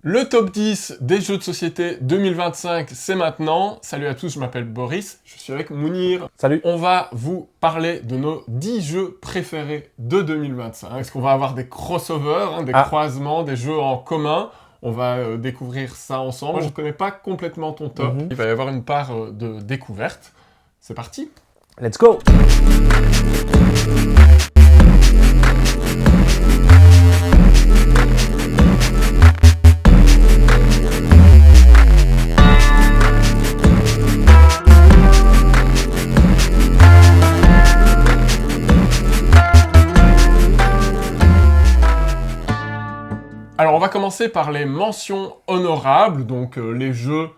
Le top 10 des jeux de société 2025, c'est maintenant. Salut à tous, je m'appelle Boris, je suis avec Mounir. Salut. On va vous parler de nos 10 jeux préférés de 2025. Est-ce qu'on va avoir des crossovers, des croisements, des jeux en commun? On va découvrir ça ensemble. Je ne connais pas complètement ton top. Il va y avoir une part de découverte. C'est parti. Let's go. Alors on va commencer par les mentions honorables, donc les jeux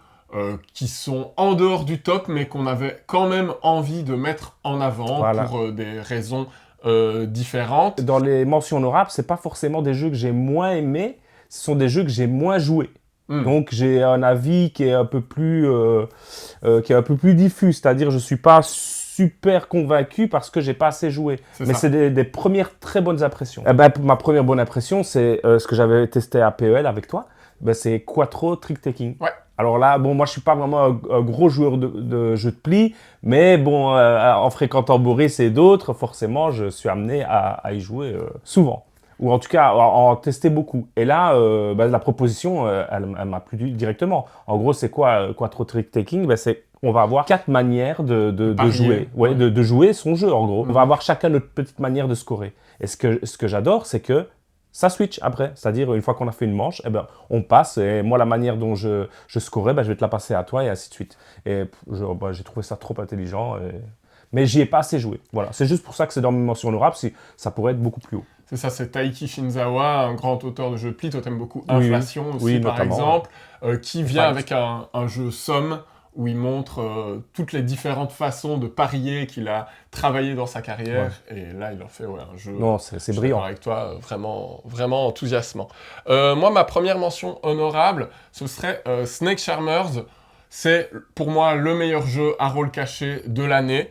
qui sont en dehors du top, mais qu'on avait quand même envie de mettre en avant pour des raisons différentes. Dans les mentions honorables, c'est pas forcément des jeux que j'ai moins aimés, ce sont des jeux que j'ai moins joués. Donc j'ai un avis qui est un peu plus diffus, c'est-à-dire je suis pas super convaincu parce que j'ai pas assez joué. Mais c'est des premières très bonnes impressions. Ma première bonne impression, c'est ce que j'avais testé à PEL avec toi, c'est Quattro Trick Taking. Ouais. Alors là, bon, moi je suis pas vraiment un gros joueur de jeux de pli, mais bon, en fréquentant Boris et d'autres, forcément, je suis amené à y jouer souvent. Ou en tout cas, à en tester beaucoup. Et là, la proposition, elle m'a plu directement. En gros, c'est quoi Quattro Trick Taking? On va avoir 4 manières de jouer. De jouer son jeu, en gros. On va avoir chacun notre petite manière de scorer. Et ce que j'adore, c'est que ça switch après. C'est-à-dire, une fois qu'on a fait une manche, on passe. Et moi, la manière dont je scorais, je vais te la passer à toi et ainsi de suite. Et j'ai trouvé ça trop intelligent. Mais j'y ai pas assez joué. Voilà. C'est juste pour ça que c'est dans mes mentions honorables. Ça pourrait être beaucoup plus haut. C'est ça, c'est Taiki Shinzawa, un grand auteur de jeux de pli. Toi, t'aimes beaucoup Inflation aussi, par exemple, qui vient avec un jeu Somme, où il montre toutes les différentes façons de parier qu'il a travaillé dans sa carrière. Ouais. Et là, il en fait un jeu... Non, c'est brillant. Avec toi, vraiment, vraiment enthousiasmant. Moi, ma première mention honorable, ce serait Snake Charmers. C'est, pour moi, le meilleur jeu à rôle caché de l'année.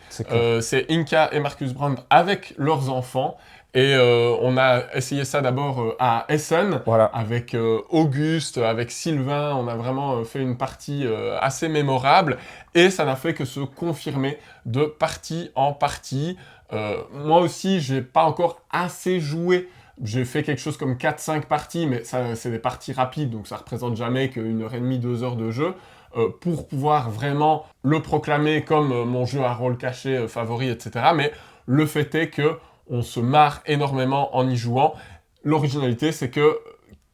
C'est Inca et Marcus Brand avec leurs enfants. Et on a essayé ça d'abord à Essen, avec Auguste, avec Sylvain. On a vraiment fait une partie assez mémorable. Et ça n'a fait que se confirmer de partie en partie. Moi aussi, j'ai pas encore assez joué. J'ai fait quelque chose comme 4-5 parties, mais c'est des parties rapides, donc ça représente jamais qu'une heure et demie, 2 heures de jeu. Pour pouvoir vraiment le proclamer comme mon jeu à rôle caché favori, etc. Mais le fait est que on se marre énormément en y jouant. L'originalité, c'est que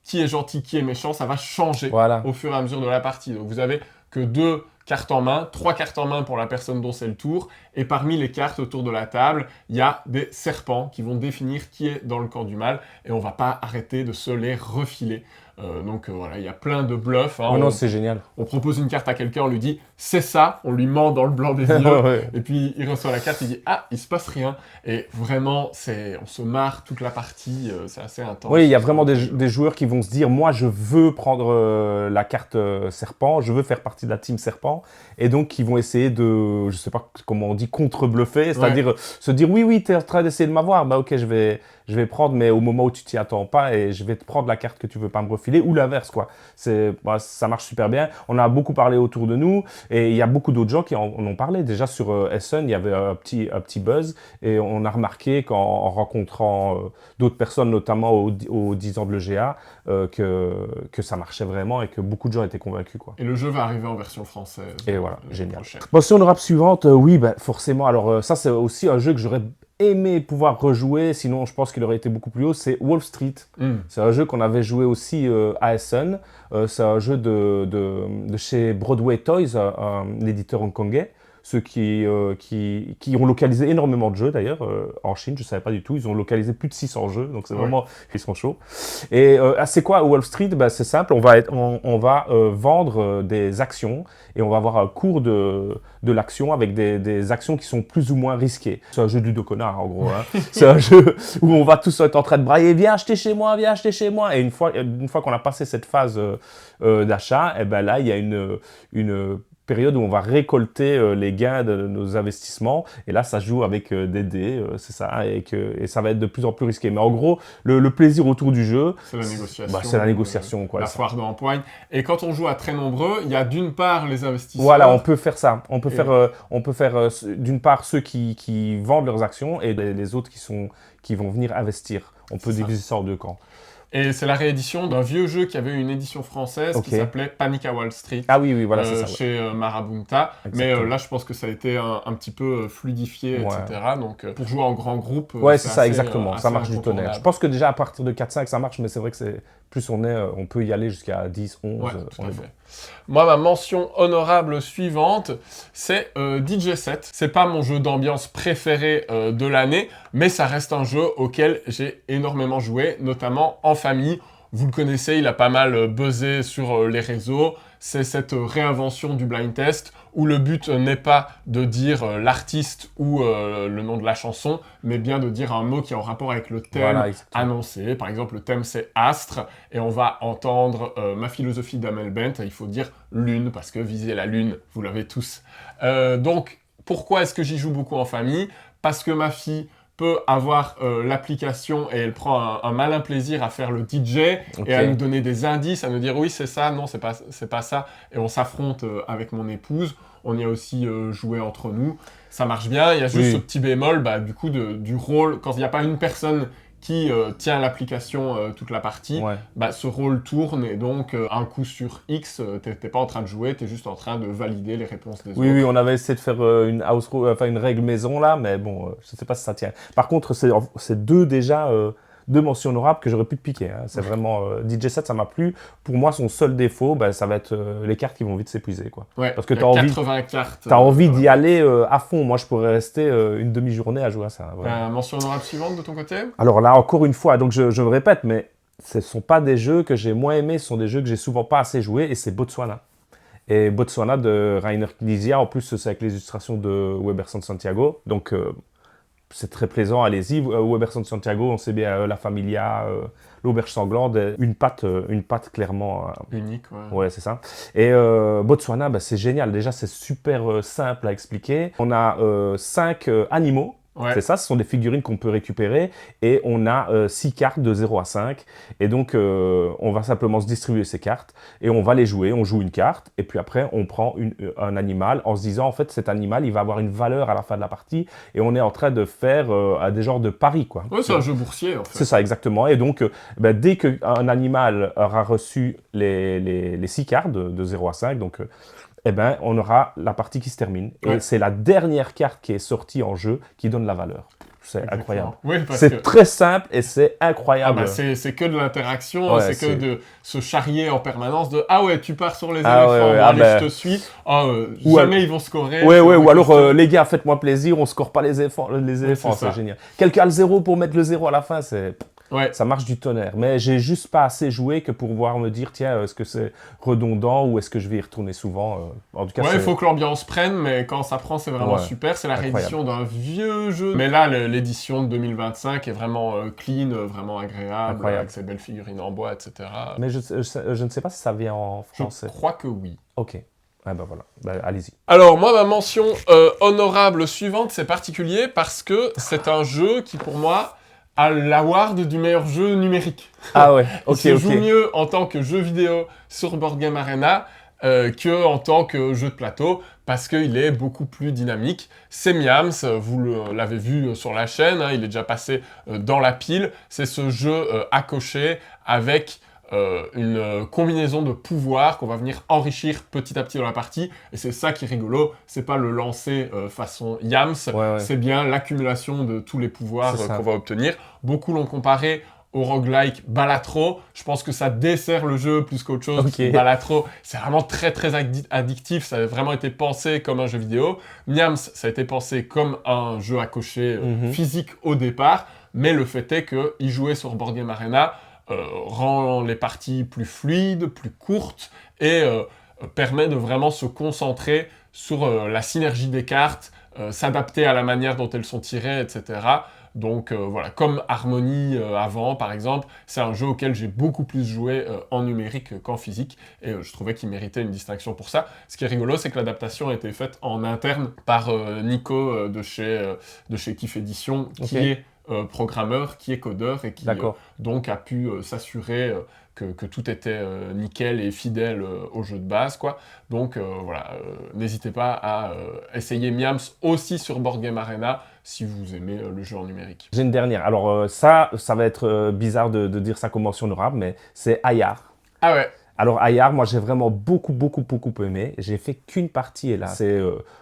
qui est gentil, qui est méchant, ça va changer au fur et à mesure de la partie. Donc vous avez que 2 cartes en main, 3 cartes en main pour la personne dont c'est le tour, et parmi les cartes autour de la table, il y a des serpents qui vont définir qui est dans le camp du mal, et on va pas arrêter de se les refiler. Donc voilà, il y a plein de bluffs. Non, c'est génial. On propose une carte à quelqu'un, on lui dit « c'est ça », on lui ment dans le blanc des yeux, et puis il reçoit la carte, il dit « ah, il se passe rien ». Et vraiment, on se marre toute la partie, c'est assez intense. Oui, il y a vraiment des joueurs qui vont se dire « moi, je veux prendre la carte serpent, je veux faire partie de la team serpent », et donc qui vont essayer de, je sais pas comment on dit, contre-bluffer, c'est-à-dire se dire « oui, tu es en train d'essayer de m'avoir, ok, je vais prendre, mais au moment où tu t'y attends pas, et je vais te prendre la carte que tu veux pas me refiler, ou l'inverse, quoi. » Ça marche super bien. On a beaucoup parlé autour de nous, et il y a beaucoup d'autres gens qui en ont parlé. Déjà sur Essen, il y avait un petit buzz, et on a remarqué qu'en rencontrant d'autres personnes, notamment au 10 ans Bleu GA, que ça marchait vraiment, et que beaucoup de gens étaient convaincus, quoi. Et le jeu va arriver en version française. Et voilà, génial. Mention honorable suivante, oui, forcément. Alors ça, c'est aussi un jeu que j'aurais aimé pouvoir rejouer, sinon je pense qu'il aurait été beaucoup plus haut, c'est Wall Street. C'est un jeu qu'on avait joué aussi à Essen. C'est un jeu de chez Broadway Toys, l'éditeur hongkongais. Ceux qui ont localisé énormément de jeux d'ailleurs en Chine, je ne savais pas du tout, ils ont localisé plus de 600 jeux, donc c'est vraiment, ils sont chauds. Et c'est quoi Wall Street? C'est simple, on va vendre des actions et on va avoir un cours de l'action avec des actions qui sont plus ou moins risquées. C'est un jeu du connard en gros, hein. C'est un jeu où on va tous être en train de brailler, viens acheter chez moi, et une fois qu'on a passé cette phase d'achat, et là il y a une période où on va récolter les gains de nos investissements. Et là, ça joue avec des dés, c'est ça, et ça va être de plus en plus risqué. Mais en gros, le plaisir autour du jeu, c'est la négociation. C'est la négociation, quoi. La foire d'empoigne. Et quand on joue à très nombreux, il y a d'une part les investisseurs. Voilà, on peut faire ça. On peut faire d'une part ceux qui vendent leurs actions et les autres qui vont venir investir. On peut diviser ça en deux camps. Et c'est la réédition d'un vieux jeu qui avait une édition française qui s'appelait Panic à Wall Street. Ah oui, voilà, c'est ça. Chez Marabunta. Exactement. Mais là, je pense que ça a été un petit peu fluidifié, etc. Donc, pour jouer en grand groupe, c'est ça, exactement. Ça marche du tonnerre. Je pense que déjà, à partir de 4-5, ça marche, mais c'est vrai que plus on peut y aller jusqu'à 10, 11. Ouais, tout à fait. Moi, ma mention honorable suivante, c'est DJ 7. C'est pas mon jeu d'ambiance préféré de l'année, mais ça reste un jeu auquel j'ai énormément joué, notamment en famille. Vous le connaissez, il a pas mal buzzé sur les réseaux. C'est cette réinvention du blind test où le but n'est pas de dire l'artiste ou le nom de la chanson, mais bien de dire un mot qui est en rapport avec le thème annoncé. Par exemple, le thème c'est Astre, et on va entendre ma philosophie d'Amel Bent. Il faut dire lune, parce que viser la lune, vous l'avez tous. Donc, pourquoi est-ce que j'y joue beaucoup en famille? Parce que ma fille peut avoir l'application et elle prend un malin plaisir à faire le DJ et à nous donner des indices, à nous dire oui c'est ça, non c'est pas ça, et on s'affronte avec mon épouse. On y a aussi joué entre nous, ça marche bien. Il y a juste ce petit bémol du coup du rôle, quand il n'y a pas une personne qui tient l'application toute la partie, ce rôle tourne, et donc un coup sur X, t'es pas en train de jouer, t'es juste en train de valider les réponses des autres. Oui, on avait essayé de faire une règle maison là, mais bon, je sais pas si ça tient. Par contre, c'est deux mentions honorables que j'aurais pu te piquer. Hein. C'est vraiment DJ 7, ça m'a plu. Pour moi, son seul défaut, ça va être les cartes qui vont vite s'épuiser, quoi. Ouais, parce que t'as 80 cartes. T'as envie d'y aller à fond. Moi, je pourrais rester une demi-journée à jouer à ça. Mention honorable suivante de ton côté? Alors là, encore une fois, donc je me répète, mais ce ne sont pas des jeux que j'ai moins aimés, ce sont des jeux que j'ai souvent pas assez joués, et c'est Botswana. Et Botswana de Rainer Knizia, en plus, c'est avec les illustrations de Weberson Santiago. Donc, c'est très plaisant, allez-y. Weberson Santiago, on sait bien, La Familia, l'Auberge Sanglante, une patte clairement... unique, ouais, c'est ça. Et Botswana, c'est génial. Déjà, c'est super simple à expliquer. On a 5 animaux. C'est ça, ce sont des figurines qu'on peut récupérer, et on a 6 cartes de 0 à 5, et donc on va simplement se distribuer ces cartes, et on va les jouer. On joue une carte, et puis après on prend un animal en se disant en fait cet animal il va avoir une valeur à la fin de la partie, et on est en train de faire des genres de paris, quoi. Ouais, c'est un jeu boursier en fait. C'est ça, exactement. Et donc dès qu'un animal aura reçu les 6 cartes de 0 à 5, donc... on aura la partie qui se termine. Et c'est la dernière carte qui est sortie en jeu qui donne la valeur. C'est incroyable. Oui, c'est très simple et c'est incroyable. C'est que de l'interaction, c'est que de se charrier en permanence de « Ah ouais, tu pars sur les éléphants, allez, je te suis. Jamais ils vont scorer. » ou alors les gars, faites-moi plaisir, on score pas les éléphants, c'est génial. Quelqu'un a le 0 pour mettre le 0 à la fin, ça marche du tonnerre. Mais j'ai juste pas assez joué que pour pouvoir me dire, tiens, est-ce que c'est redondant ou est-ce que je vais y retourner souvent. En tout cas, il faut que l'ambiance prenne, mais quand ça prend, c'est vraiment super. C'est la réédition d'un vieux jeu. Mais là, l'édition de 2025 est vraiment clean, vraiment agréable, avec ses belles figurines en bois, etc. Mais je ne sais pas si ça vient en français. Je crois que oui. Ok. Voilà, allez-y. Alors moi, ma mention honorable suivante, c'est particulier parce que c'est un jeu qui, pour moi, a l'award du meilleur jeu numérique. Ah ouais, ok. Il se joue mieux en tant que jeu vidéo sur Board Game Arena que en tant que jeu de plateau, parce qu'il est beaucoup plus dynamique. C'est Miams, vous l'avez vu sur la chaîne, il est déjà passé dans la pile. C'est ce jeu à cocher avec une combinaison de pouvoirs qu'on va venir enrichir petit à petit dans la partie, et c'est ça qui est rigolo. C'est pas le lancer façon Yams, c'est bien l'accumulation de tous les pouvoirs qu'on va obtenir. Beaucoup l'ont comparé au roguelike Balatro. Je pense que ça dessert le jeu plus qu'autre chose. Balatro, c'est vraiment très très addictif, ça a vraiment été pensé comme un jeu vidéo. Miams, ça a été pensé comme un jeu à cocher physique au départ, mais le fait est qu'il jouait sur Board Game Arena rend les parties plus fluides, plus courtes, et permet de vraiment se concentrer sur la synergie des cartes, s'adapter à la manière dont elles sont tirées, etc. Donc voilà, comme Harmony avant par exemple, c'est un jeu auquel j'ai beaucoup plus joué en numérique qu'en physique, et je trouvais qu'il méritait une distinction pour ça. Ce qui est rigolo, c'est que l'adaptation a été faite en interne par Nico de chez Kiff Edition, qui est programmeur, qui est codeur, et qui donc a pu s'assurer que tout était nickel et fidèle au jeu de base, quoi. Donc voilà, n'hésitez pas à essayer Miams aussi sur Board Game Arena si vous aimez le jeu en numérique. J'ai une dernière. Alors ça va être bizarre de dire ça comme mention honorable, mais c'est Ayar. Ah ouais. Alors Ayar, moi j'ai vraiment beaucoup aimé. J'ai fait qu'une partie et là c'est,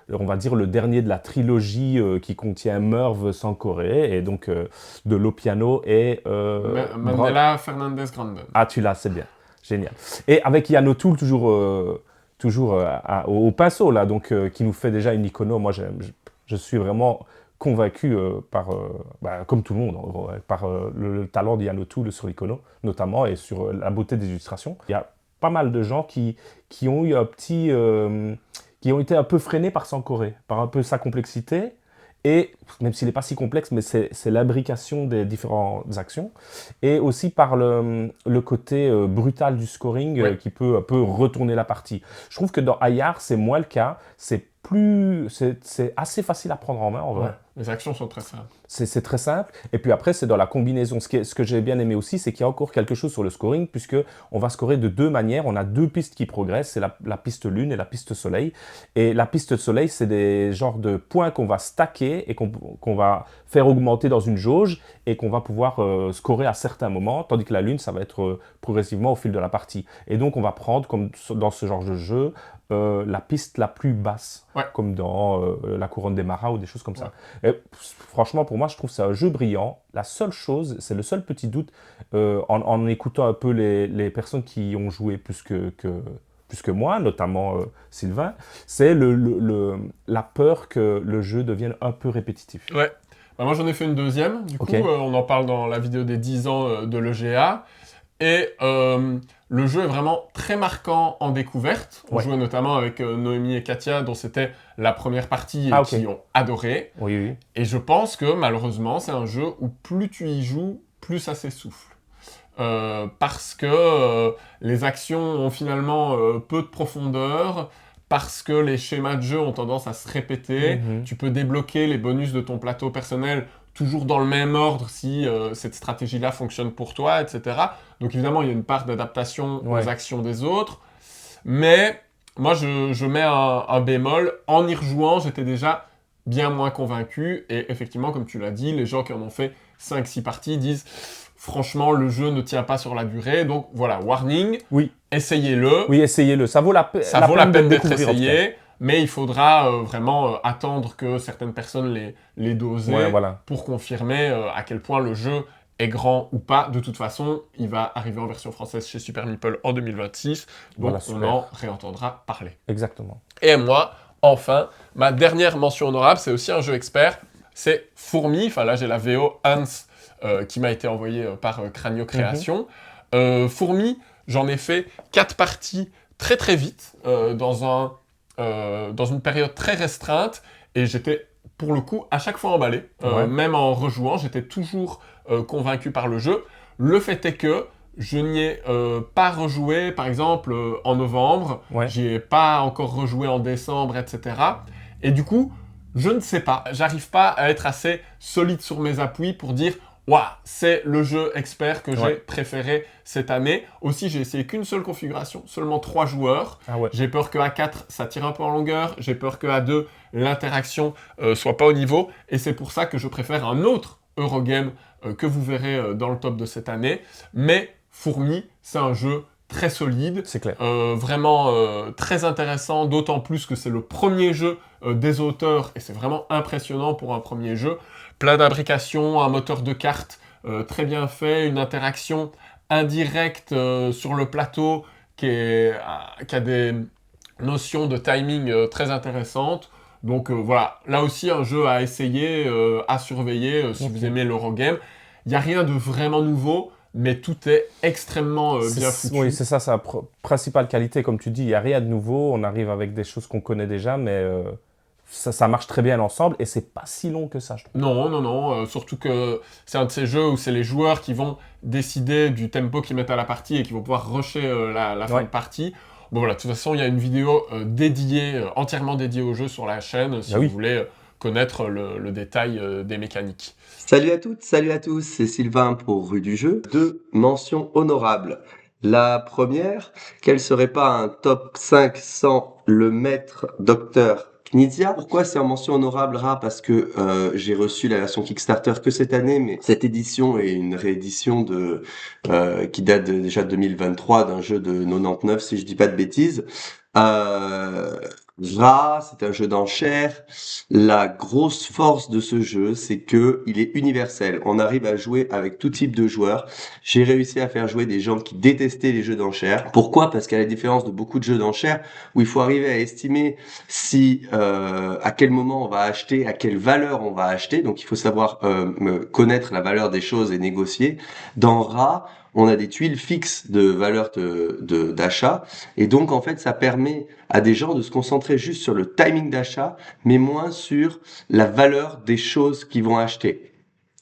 on va dire, le dernier de la trilogie qui contient Merv Sankoré et donc de Lopiano et... Mandela Fernandez Grandin. Ah tu l'as, c'est bien. Génial. Et avec Yann O'Toole toujours au pinceau là, donc qui nous fait déjà une icono. Moi je suis vraiment convaincu comme tout le monde, en gros, par le talent d'Yann O'Toole sur l'icono notamment et sur la beauté des illustrations. Il y a pas mal de gens qui ont eu qui ont été un peu freinés par Sankoré, par un peu sa complexité, et même s'il n'est pas si complexe, mais c'est l'imbrication des différentes actions, et aussi par le côté brutal du scoring qui peut un peu retourner la partie. Je trouve que dans Ayar, c'est moins le cas, c'est assez facile à prendre en main en vrai. Ouais, les actions sont très simples. C'est très simple. Et puis après, c'est dans la combinaison. Ce que j'ai bien aimé aussi, c'est qu'il y a encore quelque chose sur le scoring, puisque on va scorer de deux manières. On a deux pistes qui progressent, c'est la piste lune et la piste soleil. Et la piste soleil, c'est des genres de points qu'on va stacker et qu'on va faire augmenter dans une jauge et qu'on va pouvoir scorer à certains moments, tandis que la lune, ça va être progressivement au fil de la partie. Et donc, on va prendre, comme dans ce genre de jeu, la piste la plus basse, comme dans la couronne des Maras ou des choses comme ça. Et, franchement, pour moi, je trouve que c'est un jeu brillant. La seule chose, c'est le seul petit doute, en écoutant un peu les personnes qui ont joué plus que moi, notamment Sylvain, c'est la peur que le jeu devienne un peu répétitif. Ouais. Bah, moi, j'en ai fait une deuxième. Du coup, on en parle dans la vidéo des 10 ans de l'EGA. Et le jeu est vraiment très marquant en découverte. On jouait notamment avec Noémie et Katia, dont c'était la première partie et qui ont adoré. Oui. Et je pense que malheureusement, c'est un jeu où plus tu y joues, plus ça s'essouffle. Parce que les actions ont finalement peu de profondeur, parce que les schémas de jeu ont tendance à se répéter. Tu peux débloquer les bonus de ton plateau personnel toujours dans le même ordre si cette stratégie-là fonctionne pour toi, etc. Donc évidemment, il y a une part d'adaptation aux actions des autres. Mais moi, je mets un bémol. En y rejouant, j'étais déjà bien moins convaincu. Et effectivement, comme tu l'as dit, les gens qui en ont fait 5-6 parties disent « Franchement, le jeu ne tient pas sur la durée. » Donc voilà, warning, essayez-le. Oui, essayez-le. Ça vaut la peine d'être essayé. Mais il faudra vraiment attendre que certaines personnes les dosent pour confirmer à quel point le jeu est grand ou pas. De toute façon, il va arriver en version française chez Super Meeple en 2026. Donc on en réentendra parler. Exactement. Et moi, enfin, ma dernière mention honorable, c'est aussi un jeu expert. C'est Fourmi. Enfin là, j'ai la VO Hans qui m'a été envoyée par Cranio Création. Fourmi, j'en ai fait 4 parties très très vite dans une période très restreinte, et j'étais pour le coup à chaque fois emballé, même en rejouant, j'étais toujours convaincu par le jeu. Le fait est que je n'y ai pas rejoué, par exemple, en novembre, j'y ai pas encore rejoué en décembre, etc. Et du coup, je ne sais pas, j'arrive pas à être assez solide sur mes appuis pour dire waouh, c'est le jeu expert que j'ai préféré cette année. Aussi, j'ai essayé qu'une seule configuration, seulement 3 joueurs. J'ai peur qu'à 4, ça tire un peu en longueur. J'ai peur qu'à 2, l'interaction soit pas au niveau. Et c'est pour ça que je préfère un autre Eurogame que vous verrez dans le top de cette année. Mais Fourmi, c'est un jeu très solide. C'est clair. Vraiment très intéressant, d'autant plus que c'est le premier jeu des auteurs. Et c'est vraiment impressionnant pour un premier jeu. Plein d'imbrications, un moteur de cartes très bien fait, une interaction indirecte sur le plateau qui a des notions de timing très intéressantes. Donc voilà, là aussi un jeu à essayer, à surveiller si vous aimez l'Eurogame. Il n'y a rien de vraiment nouveau, mais tout est extrêmement bien foutu. Oui, c'est ça, sa principale qualité, comme tu dis, il n'y a rien de nouveau. On arrive avec des choses qu'on connaît déjà, mais ça marche très bien l'ensemble et c'est pas si long que ça, je trouve. Non, surtout que c'est un de ces jeux où c'est les joueurs qui vont décider du tempo qu'ils mettent à la partie et qui vont pouvoir rusher la fin de partie. Bon voilà, de toute façon, il y a une vidéo entièrement dédiée au jeu sur la chaîne, si vous voulez connaître le détail des mécaniques. Salut à toutes, salut à tous, c'est Sylvain pour Rue du Jeu. 2 mentions honorables. La première, quel serait pas un top 5 sans le maître docteur Knizia? Pourquoi c'est en mention honorable, Ra? Parce que j'ai reçu la version Kickstarter que cette année, mais cette édition est une réédition qui date déjà de 2023 d'un jeu de 99, si je dis pas de bêtises. Ra, c'est un jeu d'enchères. La grosse force de ce jeu, c'est que il est universel. On arrive à jouer avec tout type de joueurs. J'ai réussi à faire jouer des gens qui détestaient les jeux d'enchères. Pourquoi? Parce qu'à la différence de beaucoup de jeux d'enchères, où il faut arriver à estimer à quel moment on va acheter, à quelle valeur on va acheter. Donc il faut savoir connaître la valeur des choses et négocier. Dans Ra, on a des tuiles fixes de valeur d'achat, et donc en fait ça permet à des gens de se concentrer juste sur le timing d'achat, mais moins sur la valeur des choses qu'ils vont acheter.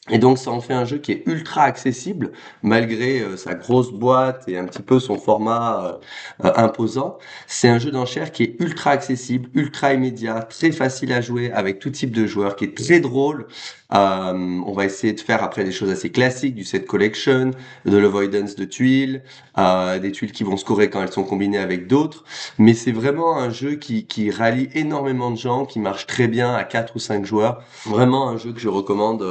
Et donc ça en fait un jeu qui est ultra accessible, malgré sa grosse boîte et un petit peu son format imposant. C'est un jeu d'enchères qui est ultra accessible, ultra immédiat, très facile à jouer avec tout type de joueurs, qui est très drôle. On va essayer de faire après des choses assez classiques, du set collection, de l'avoidance de tuiles, des tuiles qui vont scorer quand elles sont combinées avec d'autres. Mais c'est vraiment un jeu qui rallie énormément de gens, qui marche très bien à 4 ou 5 joueurs. Vraiment un jeu que je recommande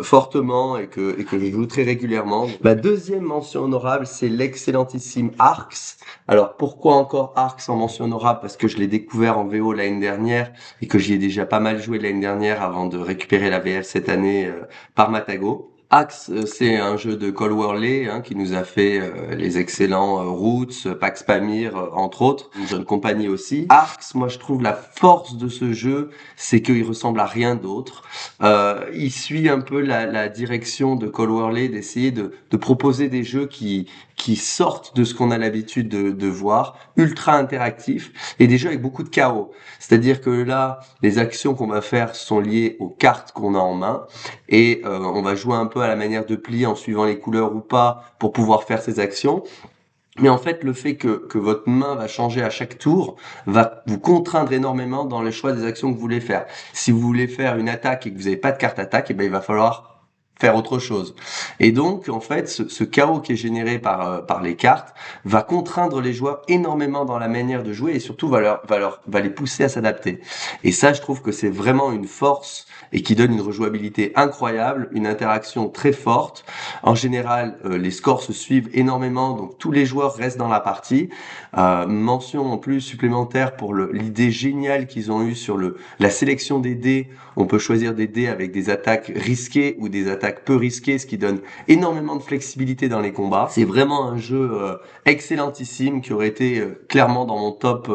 fortement et que je joue très régulièrement. Ma deuxième mention honorable, c'est l'excellentissime Arx. Alors pourquoi encore Arx en mention honorable? Parce que je l'ai découvert en VO l'année dernière et que j'y ai déjà pas mal joué l'année dernière avant de récupérer la VF cette année par Matago. Axe, c'est un jeu de Cole Worley qui nous a fait les excellents Roots, Pax Pamir, entre autres, une jeune compagnie aussi. Arx, moi je trouve la force de ce jeu, c'est qu'il ressemble à rien d'autre. Il suit un peu la direction de Cole Worley d'essayer de proposer des jeux qui sortent de ce qu'on a l'habitude de voir, ultra interactifs, et des jeux avec beaucoup de chaos. C'est-à-dire que là, les actions qu'on va faire sont liées aux cartes qu'on a en main, et on va jouer un peu à la manière de Pli en suivant les couleurs ou pas pour pouvoir faire ces actions. Mais en fait, le fait que votre main va changer à chaque tour va vous contraindre énormément dans le choix des actions que vous voulez faire. Si vous voulez faire une attaque et que vous n'avez pas de carte attaque, il va falloir faire autre chose. Et donc, en fait, ce chaos qui est généré par les cartes va contraindre les joueurs énormément dans la manière de jouer et surtout va les pousser à s'adapter. Et ça, je trouve que c'est vraiment une force et qui donne une rejouabilité incroyable, une interaction très forte. En général, les scores se suivent énormément, donc tous les joueurs restent dans la partie. Mention en plus supplémentaire pour l'idée géniale qu'ils ont eue sur la sélection des dés. On peut choisir des dés avec des attaques risquées ou des attaques peu risquées, ce qui donne énormément de flexibilité dans les combats. C'est vraiment un jeu excellentissime qui aurait été clairement dans mon top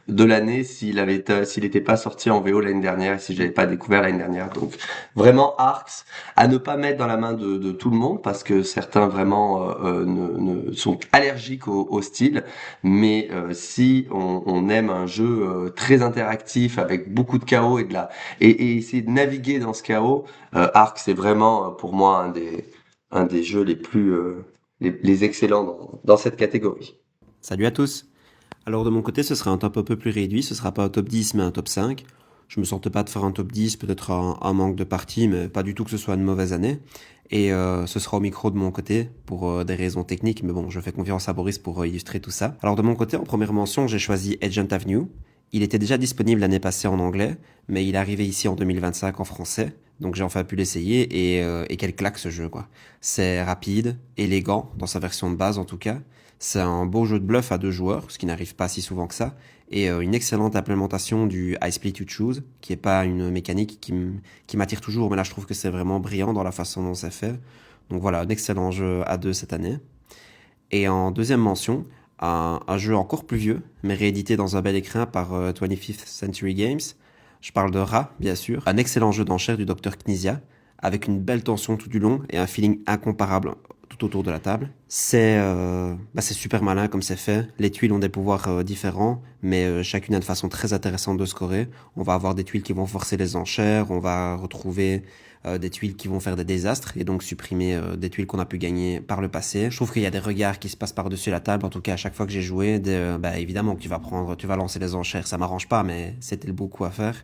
de l'année s'il n'était pas sorti en VO l'année dernière et si je l'avais pas découvert l'année dernière. Donc vraiment Arx à ne pas mettre dans la main de tout le monde parce que certains vraiment ne sont allergiques au style, mais si on aime un jeu très interactif avec beaucoup de chaos et essayer de naviguer dans ce chaos, Arx c'est vraiment pour moi un des jeux les plus les excellents dans cette catégorie. Salut à tous. Alors de mon côté, ce sera un top un peu plus réduit, ce sera pas un top 10 mais un top 5. Je me sentais pas de faire un top 10, peut-être un manque de parties, mais pas du tout que ce soit une mauvaise année. Et ce sera au micro de mon côté pour des raisons techniques, mais bon, je fais confiance à Boris pour illustrer tout ça. Alors de mon côté, en première mention, j'ai choisi Agent Avenue. Il était déjà disponible l'année passée en anglais, mais il est arrivé ici en 2025 en français. Donc j'ai enfin pu l'essayer et quelle claque ce jeu quoi. C'est rapide, élégant, dans sa version de base en tout cas. C'est un beau jeu de bluff à 2 joueurs, ce qui n'arrive pas si souvent que ça, et une excellente implémentation du I Split You Choose, qui est pas une mécanique qui m'attire toujours, mais là je trouve que c'est vraiment brillant dans la façon dont c'est fait. Donc voilà, un excellent jeu à 2 cette année. Et en deuxième mention, un jeu encore plus vieux, mais réédité dans un bel écrin par 25th Century Games. Je parle de Ra, bien sûr, un excellent jeu d'enchères du Dr Knizia, avec une belle tension tout du long et un feeling incomparable tout autour de la table. C'est super malin comme c'est fait. Les tuiles ont des pouvoirs différents, mais chacune a une façon très intéressante de scorer. On va avoir des tuiles qui vont forcer les enchères, on va retrouver des tuiles qui vont faire des désastres et donc supprimer des tuiles qu'on a pu gagner par le passé. Je trouve qu'il y a des regards qui se passent par-dessus la table. En tout cas, à chaque fois que j'ai joué, évidemment que tu vas lancer les enchères. Ça m'arrange pas, mais c'était le beau coup à faire.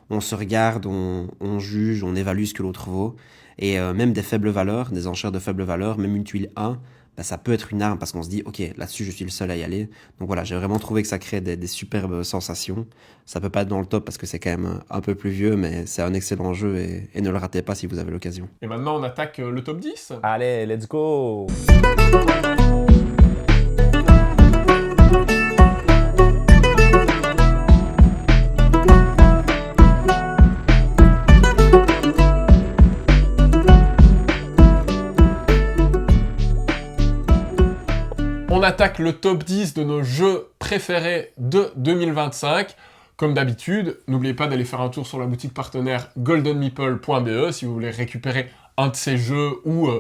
On se regarde, on juge, on évalue ce que l'autre vaut. Et même des faibles valeurs, des enchères de faibles valeurs, même une tuile 1, ça peut être une arme parce qu'on se dit, ok, là-dessus je suis le seul à y aller. Donc voilà, j'ai vraiment trouvé que ça crée des superbes sensations. Ça peut pas être dans le top parce que c'est quand même un peu plus vieux, mais c'est un excellent jeu et ne le ratez pas si vous avez l'occasion. Et maintenant on attaque le top 10. Allez, let's go. On attaque le top 10 de nos jeux préférés de 2025. Comme d'habitude, n'oubliez pas d'aller faire un tour sur la boutique partenaire goldenmeeple.be si vous voulez récupérer un de ces jeux ou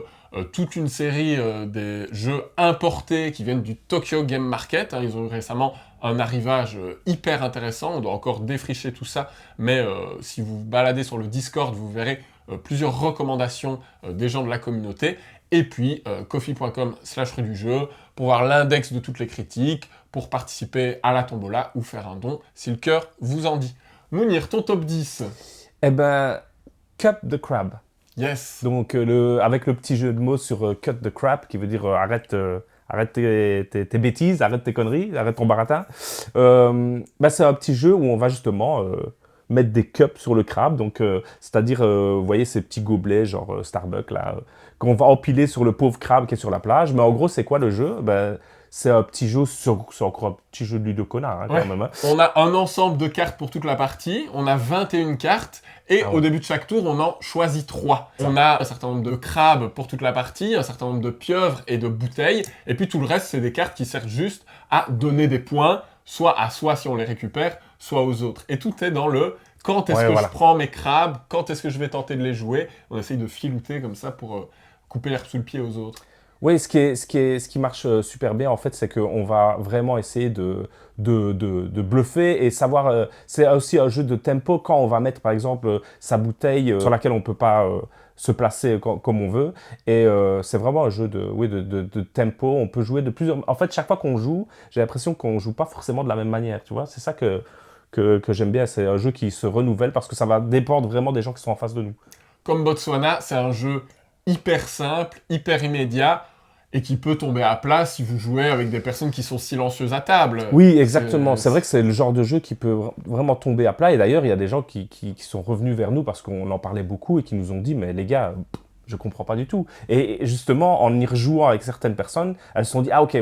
toute une série des jeux importés qui viennent du Tokyo Game Market. Ils ont eu récemment un arrivage hyper intéressant. On doit encore défricher tout ça, mais si vous vous baladez sur le Discord, vous verrez plusieurs recommandations des gens de la communauté. Et puis, ko-fi.com/rue du jeu, pour voir l'index de toutes les critiques, pour participer à la tombola ou faire un don, si le cœur vous en dit. Mounir, ton top 10? Eh ben, Cut the Crab. Yes. Donc, avec le petit jeu de mots sur Cut the Crab, qui veut dire arrête tes bêtises, arrête tes conneries, arrête ton baratin. C'est un petit jeu où on va justement mettre des cups sur le crabe, donc c'est-à-dire, vous voyez ces petits gobelets genre Starbucks là, qu'on va empiler sur le pauvre crabe qui est sur la plage. Mais en gros, c'est quoi le jeu? C'est un petit jeu, c'est encore un petit jeu de ludo connard quand même. Hein. On a un ensemble de cartes pour toute la partie, on a 21 cartes, et au début de chaque tour, on en choisit 3. On a un certain nombre de crabes pour toute la partie, un certain nombre de pieuvres et de bouteilles, et puis tout le reste, c'est des cartes qui servent juste à donner des points, soit à soi si on les récupère, soit aux autres. Et tout est dans le quand est-ce que je prends mes crabes, quand est-ce que je vais tenter de les jouer. On essaye de filouter comme ça pour couper l'herbe sous le pied aux autres. Oui, ce qui marche super bien, en fait, c'est qu'on va vraiment essayer de bluffer et savoir... c'est aussi un jeu de tempo quand on va mettre, par exemple, sa bouteille sur laquelle on ne peut pas se placer comme on veut. Et c'est vraiment un jeu de tempo. On peut jouer de plusieurs... En fait, chaque fois qu'on joue, j'ai l'impression qu'on ne joue pas forcément de la même manière, tu vois. C'est ça que j'aime bien. C'est un jeu qui se renouvelle parce que ça va dépendre vraiment des gens qui sont en face de nous. Comme Botswana, c'est un jeu hyper simple, hyper immédiat, et qui peut tomber à plat si vous jouez avec des personnes qui sont silencieuses à table. Oui, exactement. C'est vrai que c'est le genre de jeu qui peut vraiment tomber à plat. Et d'ailleurs, il y a des gens qui sont revenus vers nous parce qu'on en parlait beaucoup et qui nous ont dit « Mais les gars, je comprends pas du tout. » Et justement, en y rejouant avec certaines personnes, elles se sont dit « Ah, ok,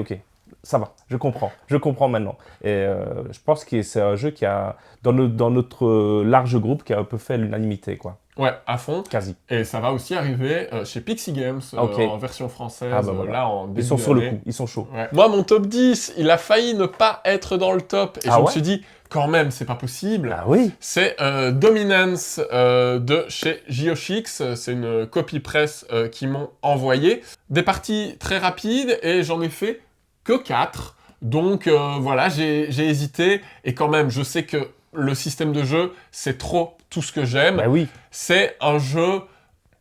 ça va, je comprends maintenant. » Et je pense que c'est un jeu qui a, dans notre large groupe, qui a un peu fait l'unanimité, quoi. Ouais, à fond. Quasi. Et ça va aussi arriver chez Pixie Games, en version française, voilà. là en début Ils sont sur le d'année. coup, ils sont chauds. Ouais. Moi, mon top 10, il a failli ne pas être dans le top. Et je me suis dit, quand même, c'est pas possible. Ah oui. C'est Dominance de chez Geoshix. C'est une copie presse qu'ils m'ont envoyé. Des parties très rapides et j'en ai fait que 4. Donc voilà, j'ai hésité. Et quand même, je sais que le système de jeu, c'est trop tout ce que j'aime. Bah oui. C'est un jeu,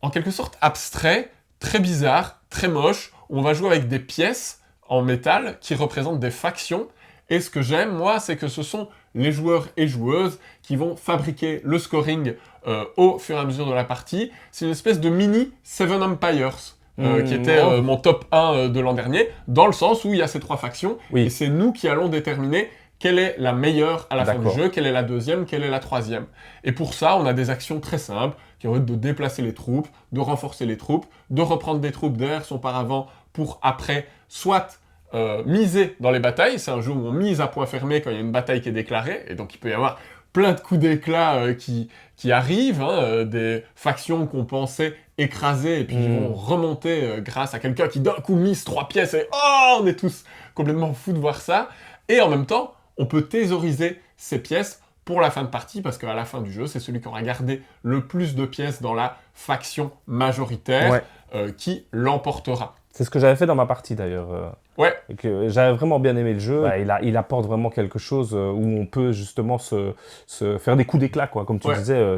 en quelque sorte, abstrait, très bizarre, très moche, où on va jouer avec des pièces en métal qui représentent des factions. Et ce que j'aime, moi, c'est que ce sont les joueurs et joueuses qui vont fabriquer le scoring au fur et à mesure de la partie. C'est une espèce de mini Seven Empires. Qui était mon top 1 de l'an dernier, dans le sens où il y a ces 3 factions, et c'est nous qui allons déterminer quelle est la meilleure à la fin du jeu, quelle est la deuxième, quelle est la troisième. Et pour ça, on a des actions très simples, qui vont être de déplacer les troupes, de renforcer les troupes, de reprendre des troupes derrière son paravent pour après, soit miser dans les batailles, c'est un jeu où on mise à point fermé quand il y a une bataille qui est déclarée, et donc il peut y avoir plein de coups d'éclat qui arrivent, des factions qu'on pensait écraser et puis qui vont remonter grâce à quelqu'un qui d'un coup mise 3 pièces et on est tous complètement fous de voir ça. Et en même temps, on peut thésauriser ces pièces pour la fin de partie parce qu'à la fin du jeu, c'est celui qui aura gardé le plus de pièces dans la faction majoritaire qui l'emportera. C'est ce que j'avais fait dans ma partie d'ailleurs. Ouais. Et que j'avais vraiment bien aimé le jeu. Bah, il apporte vraiment quelque chose où on peut justement se faire des coups d'éclat, quoi. Comme tu disais,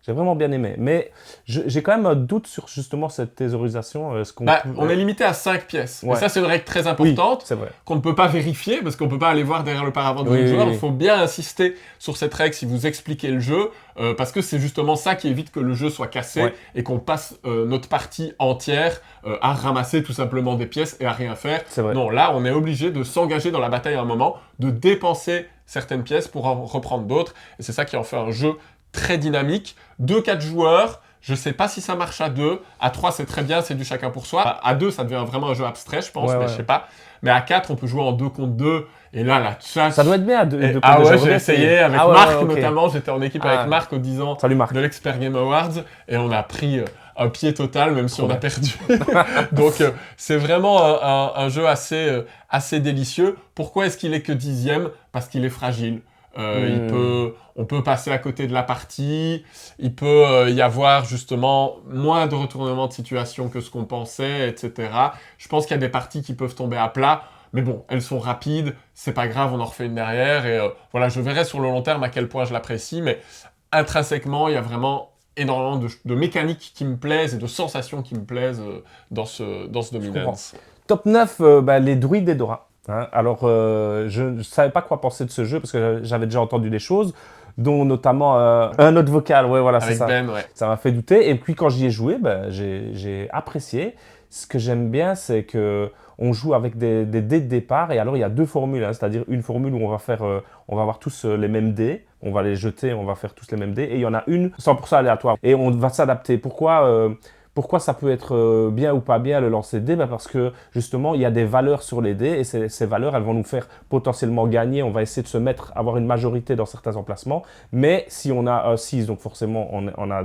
j'ai vraiment bien aimé. Mais j'ai quand même un doute sur justement cette thésaurisation. On est limité à 5 pièces. Et ça, c'est une règle très importante qu'on ne peut pas vérifier parce qu'on ne peut pas aller voir derrière le paravent de l'autre joueur. Il faut bien insister sur cette règle si vous expliquez le jeu parce que c'est justement ça qui évite que le jeu soit cassé et qu'on passe notre partie entière à ramasser tout simplement des pièces et à rien faire. Non, là, on est obligé de s'engager dans la bataille à un moment, de dépenser certaines pièces pour en reprendre d'autres. Et c'est ça qui en fait un jeu très dynamique. 2-4 joueurs, je sais pas si ça marche à 2. À 3, c'est très bien, c'est du chacun pour soi. À 2, ça devient vraiment un jeu abstrait, je pense, mais je sais pas. Mais à 4, on peut jouer en 2 contre 2. Et là, la chat... Ça doit être bien à 2 contre 2. Ah ouais, j'ai essayé avec Marc notamment. J'étais en équipe avec Marc aux 10 ans de l'Expert Game Awards. Et on a pris un pied total, même si on a perdu. Donc, c'est vraiment un jeu assez délicieux. Pourquoi est-ce qu'il est que 10e? Parce qu'il est fragile. On peut passer à côté de la partie, il peut y avoir justement moins de retournements de situation que ce qu'on pensait, etc. Je pense qu'il y a des parties qui peuvent tomber à plat, mais bon, elles sont rapides, c'est pas grave, on en refait une derrière, et voilà, je verrai sur le long terme à quel point je l'apprécie, mais intrinsèquement, il y a vraiment énormément de mécaniques qui me plaisent et de sensations qui me plaisent dans ce Dominance. Top 9, les druides d'Edora. Alors, je ne savais pas quoi penser de ce jeu parce que j'avais déjà entendu des choses, dont notamment un note vocal, c'est ça. Ben, ça m'a fait douter. Et puis quand j'y ai joué, j'ai apprécié. Ce que j'aime bien, c'est que on joue avec des dés de départ et alors il y a 2 formules, c'est-à-dire une formule où on va avoir tous les mêmes dés, on va les jeter, on va faire tous les mêmes dés, et il y en a une 100% aléatoire. Et on va s'adapter. Pourquoi ça peut être bien ou pas bien le lancer de dés? Parce que justement, il y a des valeurs sur les dés et ces valeurs, elles vont nous faire potentiellement gagner. On va essayer de avoir une majorité dans certains emplacements. Mais si on a un 6, donc forcément, on a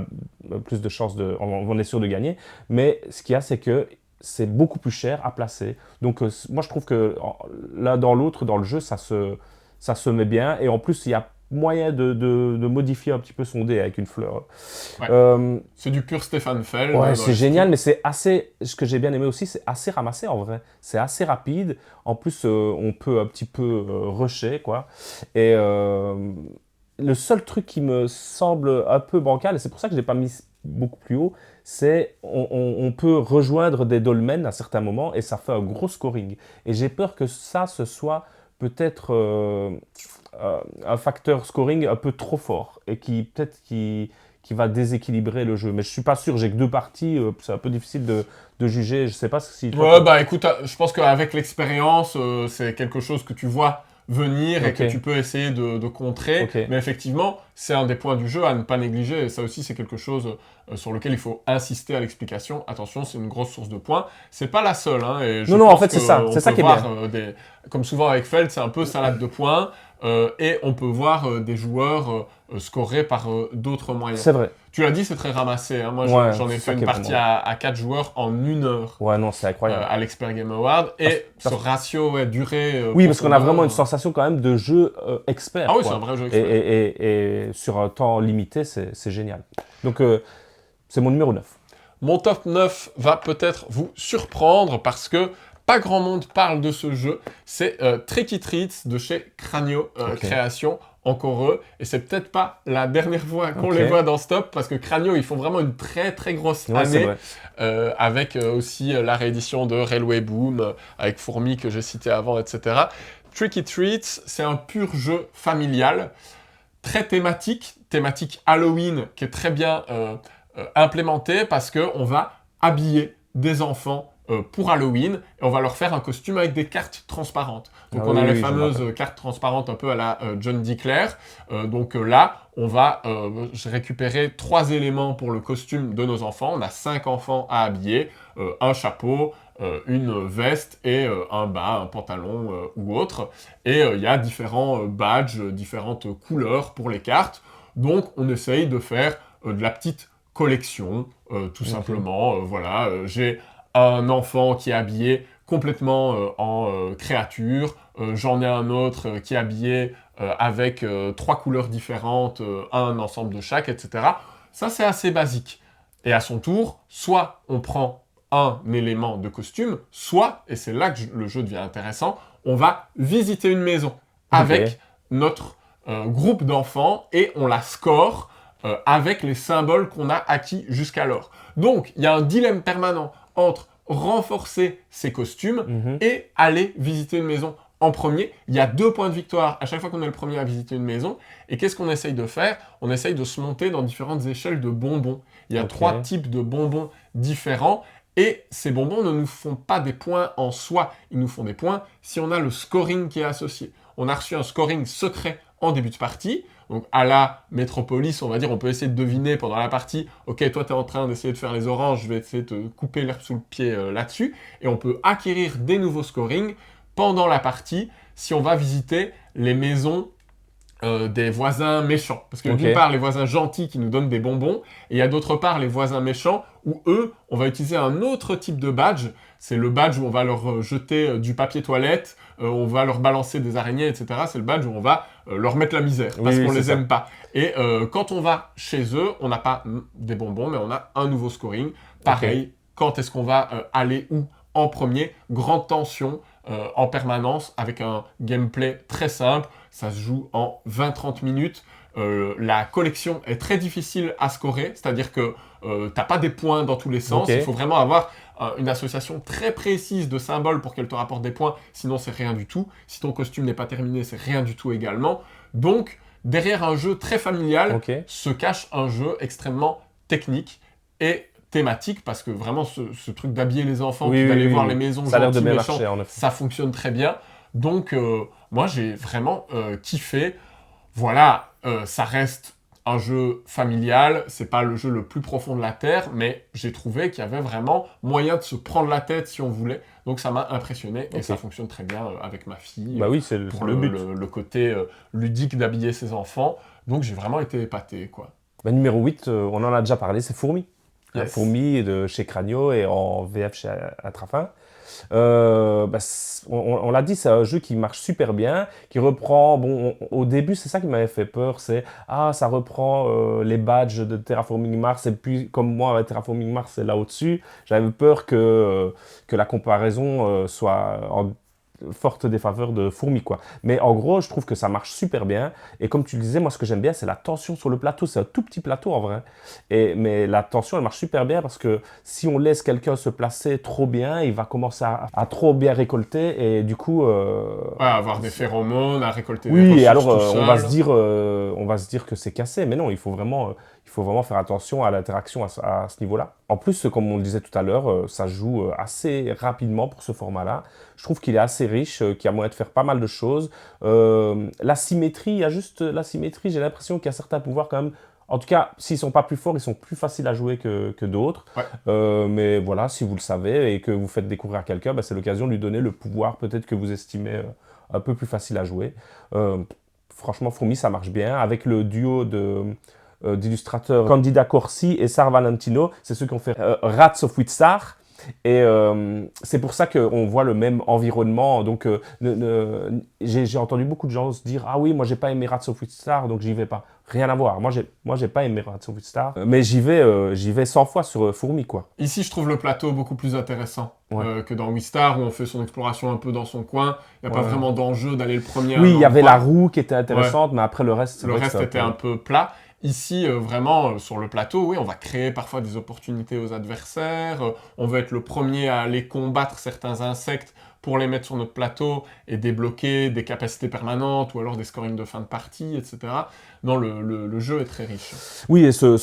plus de chances on est sûr de gagner. Mais ce qu'il y a, c'est que c'est beaucoup plus cher à placer. Donc moi, je trouve que l'un dans l'autre, dans le jeu, ça se met bien. Et en plus, il y a moyen de modifier un petit peu son dé avec une fleur. C'est du pur Stéphane Feld. Ouais, c'est génial, mais c'est assez... Ce que j'ai bien aimé aussi, c'est assez ramassé en vrai. C'est assez rapide. En plus, on peut un petit peu rusher, quoi. Et le seul truc qui me semble un peu bancal, et c'est pour ça que je ne l'ai pas mis beaucoup plus haut, c'est on peut rejoindre des dolmens à certains moments et ça fait un gros scoring. Et j'ai peur que ça, ce soit peut-être... un facteur scoring un peu trop fort et qui va déséquilibrer le jeu. Mais je suis pas sûr, j'ai que 2 parties, c'est un peu difficile de juger. Je sais pas si... Écoute, je pense qu'avec l'expérience, c'est quelque chose que tu vois venir et que tu peux essayer de contrer. Mais effectivement, c'est un des points du jeu à ne pas négliger. Et ça aussi, c'est quelque chose sur lequel il faut insister à l'explication. Attention, c'est une grosse source de points. C'est pas la seule. Et non, en fait, c'est ça. C'est ça qui est bien. Comme souvent avec Feld, c'est un peu salade de points. Et on peut voir des joueurs scorer par d'autres moyens. C'est vrai. Tu l'as dit, c'est très ramassé. Moi, j'en ai fait une partie à 4 joueurs en 1 heure. Ouais, non, c'est incroyable. À l'Expert Game Award. Et ce ratio durée... oui, parce qu'on a vraiment une sensation quand même de jeu expert. Ah oui, c'est un vrai jeu expert. Et sur un temps limité, c'est génial. Donc, c'est mon numéro 9. Mon top 9 va peut-être vous surprendre parce que pas grand monde parle de ce jeu. C'est Tricky Treats de chez Cranio Création. Encore eux. Et c'est peut-être pas la dernière fois qu'on les voit dans ce top parce que Cranio, ils font vraiment une très très grosse année avec aussi la réédition de Railway Boom, avec Fourmi que j'ai cité avant, etc. Tricky Treats, c'est un pur jeu familial, très thématique Halloween qui est très bien implémenté parce qu'on va habiller des enfants pour Halloween et on va leur faire un costume avec des cartes transparentes. Donc on a les fameuses cartes transparentes un peu à la John Declare. Donc là, on va récupérer 3 éléments pour le costume de nos enfants. On a 5 enfants à habiller, un chapeau, une veste et un bas, un pantalon ou autre. Et il y a différents badges, différentes couleurs pour les cartes. Donc on essaye de faire de la petite collection, tout simplement. J'ai un enfant qui est habillé complètement en créature, j'en ai un autre qui est habillé avec 3 couleurs différentes, un ensemble de chaque, etc. Ça, c'est assez basique. Et à son tour, soit on prend un élément de costume, soit, et c'est là que le jeu devient intéressant, on va visiter une maison avec notre groupe d'enfants et on la score avec les symboles qu'on a acquis jusqu'alors. Donc, il y a un dilemme permanent entre renforcer ses costumes et aller visiter une maison en premier. Il y a 2 points de victoire à chaque fois qu'on est le premier à visiter une maison. Et qu'est-ce qu'on essaye de faire? On essaye de se monter dans différentes échelles de bonbons. Il y a 3 types de bonbons différents. Et ces bonbons ne nous font pas des points en soi. Ils nous font des points si on a le scoring qui est associé. On a reçu un scoring secret en début de partie. Donc, à la Métropolis, on va dire, on peut essayer de deviner pendant la partie « Ok, toi, tu es en train d'essayer de faire les oranges, je vais essayer de te couper l'herbe sous le pied là-dessus. » Et on peut acquérir des nouveaux scorings pendant la partie si on va visiter les maisons des voisins méchants. Parce que d'une part, les voisins gentils qui nous donnent des bonbons, et il y a d'autre part les voisins méchants où eux, on va utiliser un autre type de badge. C'est le badge où on va leur jeter du papier toilette, on va leur balancer des araignées, etc. C'est le badge où on va leur mettre la misère parce qu'on les aime pas. Et quand on va chez eux, on n'a pas des bonbons, mais on a un nouveau scoring. Pareil, quand est-ce qu'on va aller où en premier? Grande tension en permanence avec un gameplay très simple. Ça se joue en 20-30 minutes. La collection est très difficile à scorer, c'est-à-dire que t'as pas des points dans tous les sens. Il faut vraiment avoir une association très précise de symboles pour qu'elle te rapporte des points, sinon c'est rien du tout. Si ton costume n'est pas terminé, c'est rien du tout également. Donc, derrière un jeu très familial, se cache un jeu extrêmement technique et thématique, parce que vraiment ce truc d'habiller les enfants, puis d'aller voir les maisons gentilles, méchants, ça fonctionne très bien. Donc, moi, j'ai vraiment kiffé. Voilà, ça reste un jeu familial, c'est pas le jeu le plus profond de la Terre, mais j'ai trouvé qu'il y avait vraiment moyen de se prendre la tête si on voulait. Donc ça m'a impressionné et ça fonctionne très bien avec ma fille. Bah oui, c'est pour le but. Le côté ludique d'habiller ses enfants. Donc j'ai vraiment été épaté, quoi. Bah, numéro 8, on en a déjà parlé, c'est Fourmi. Fourmi de chez Cranio et en VF chez Atrafin. On l'a dit, c'est un jeu qui marche super bien, qui reprend, au début c'est ça qui m'avait fait peur, c'est ça reprend les badges de Terraforming Mars, et puis comme moi avec Terraforming Mars c'est là au-dessus, j'avais peur que la comparaison soit en forte défaveur de Fourmi, quoi. Mais en gros, je trouve que ça marche super bien. Et comme tu le disais, moi, ce que j'aime bien, c'est la tension sur le plateau. C'est un tout petit plateau, en vrai. Mais la tension, elle marche super bien parce que si on laisse quelqu'un se placer trop bien, il va commencer à trop bien récolter. Et du coup... avoir des phéromones, à récolter des ressources. Oui, et alors, on va se dire que c'est cassé. Mais non, il faut vraiment faire attention à l'interaction à ce niveau-là. En plus, comme on le disait tout à l'heure, ça joue assez rapidement pour ce format-là. Je trouve qu'il est assez riche, qu'il y a moyen de faire pas mal de choses. La symétrie, il y a juste la symétrie. J'ai l'impression qu'il y a certains pouvoirs quand même. En tout cas, s'ils ne sont pas plus forts, ils sont plus faciles à jouer que d'autres. Mais voilà, si vous le savez et que vous faites découvrir à quelqu'un, c'est l'occasion de lui donner le pouvoir peut-être que vous estimez un peu plus facile à jouer. Franchement, Fourmi, ça marche bien. Avec le duo d'illustrateurs Candida Corsi et Sar Valentino, c'est ceux qui ont fait Rats of Witstar. Et c'est pour ça qu'on voit le même environnement. Donc, j'ai entendu beaucoup de gens se dire « Ah oui, moi, j'ai pas aimé Rats of Witstar, donc j'y vais pas. » Rien à voir. Moi, j'ai pas aimé Rats of Witstar, mais j'y vais 100 fois sur Fourmi, quoi. Ici, je trouve le plateau beaucoup plus intéressant que dans Witstar, où on fait son exploration un peu dans son coin. Il n'y a pas vraiment d'enjeu d'aller le premier. Oui, il y avait la roue qui était intéressante, mais après, le reste... Le reste était un peu plat. Ici, vraiment, sur le plateau, oui, on va créer parfois des opportunités aux adversaires. On va être le premier à aller combattre certains insectes pour les mettre sur notre plateau et débloquer des capacités permanentes ou alors des scorings de fin de partie, etc. Non, le jeu est très riche. Oui, et ce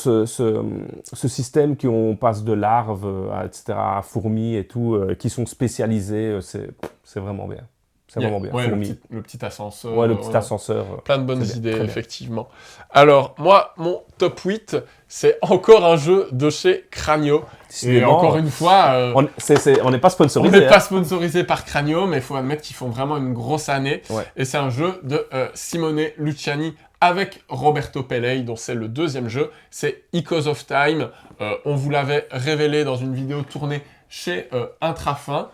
système qu'on passe de larves, etc., à fourmis et tout, qui sont spécialisées, c'est vraiment bien. C'est vraiment bien. Ouais, le petit ascenseur. Ouais, le petit ascenseur. Plein de bonnes idées, effectivement. Alors, moi, mon top 8, c'est encore un jeu de chez Cranio. Et encore une fois... on n'est pas sponsorisé. On n'est pas sponsorisé par Cranio, mais il faut admettre qu'ils font vraiment une grosse année. Ouais. Et c'est un jeu de Simone Luciani avec Roberto Pelley, dont c'est le deuxième jeu. C'est Echoes of Time. On vous l'avait révélé dans une vidéo tournée chez Intrafin.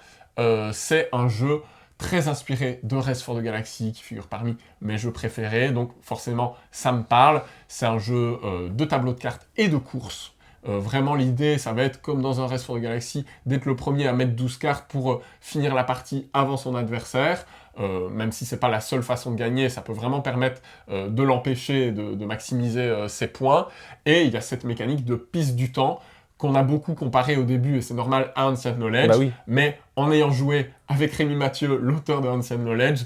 C'est un jeu très inspiré de Race for the Galaxy, qui figure parmi mes jeux préférés, donc forcément ça me parle. C'est un jeu de tableau de cartes et de course, Vraiment, l'idée, ça va être comme dans un Race for the Galaxy, d'être le premier à mettre 12 cartes pour finir la partie avant son adversaire. Même si c'est pas la seule façon de gagner, ça peut vraiment permettre de l'empêcher de maximiser ses points. Et il y a cette mécanique de piste du temps qu'on a beaucoup comparé au début, et c'est normal, à Ancient Knowledge. Bah oui. Mais en ayant joué avec Rémi Mathieu, l'auteur de Ancient Knowledge,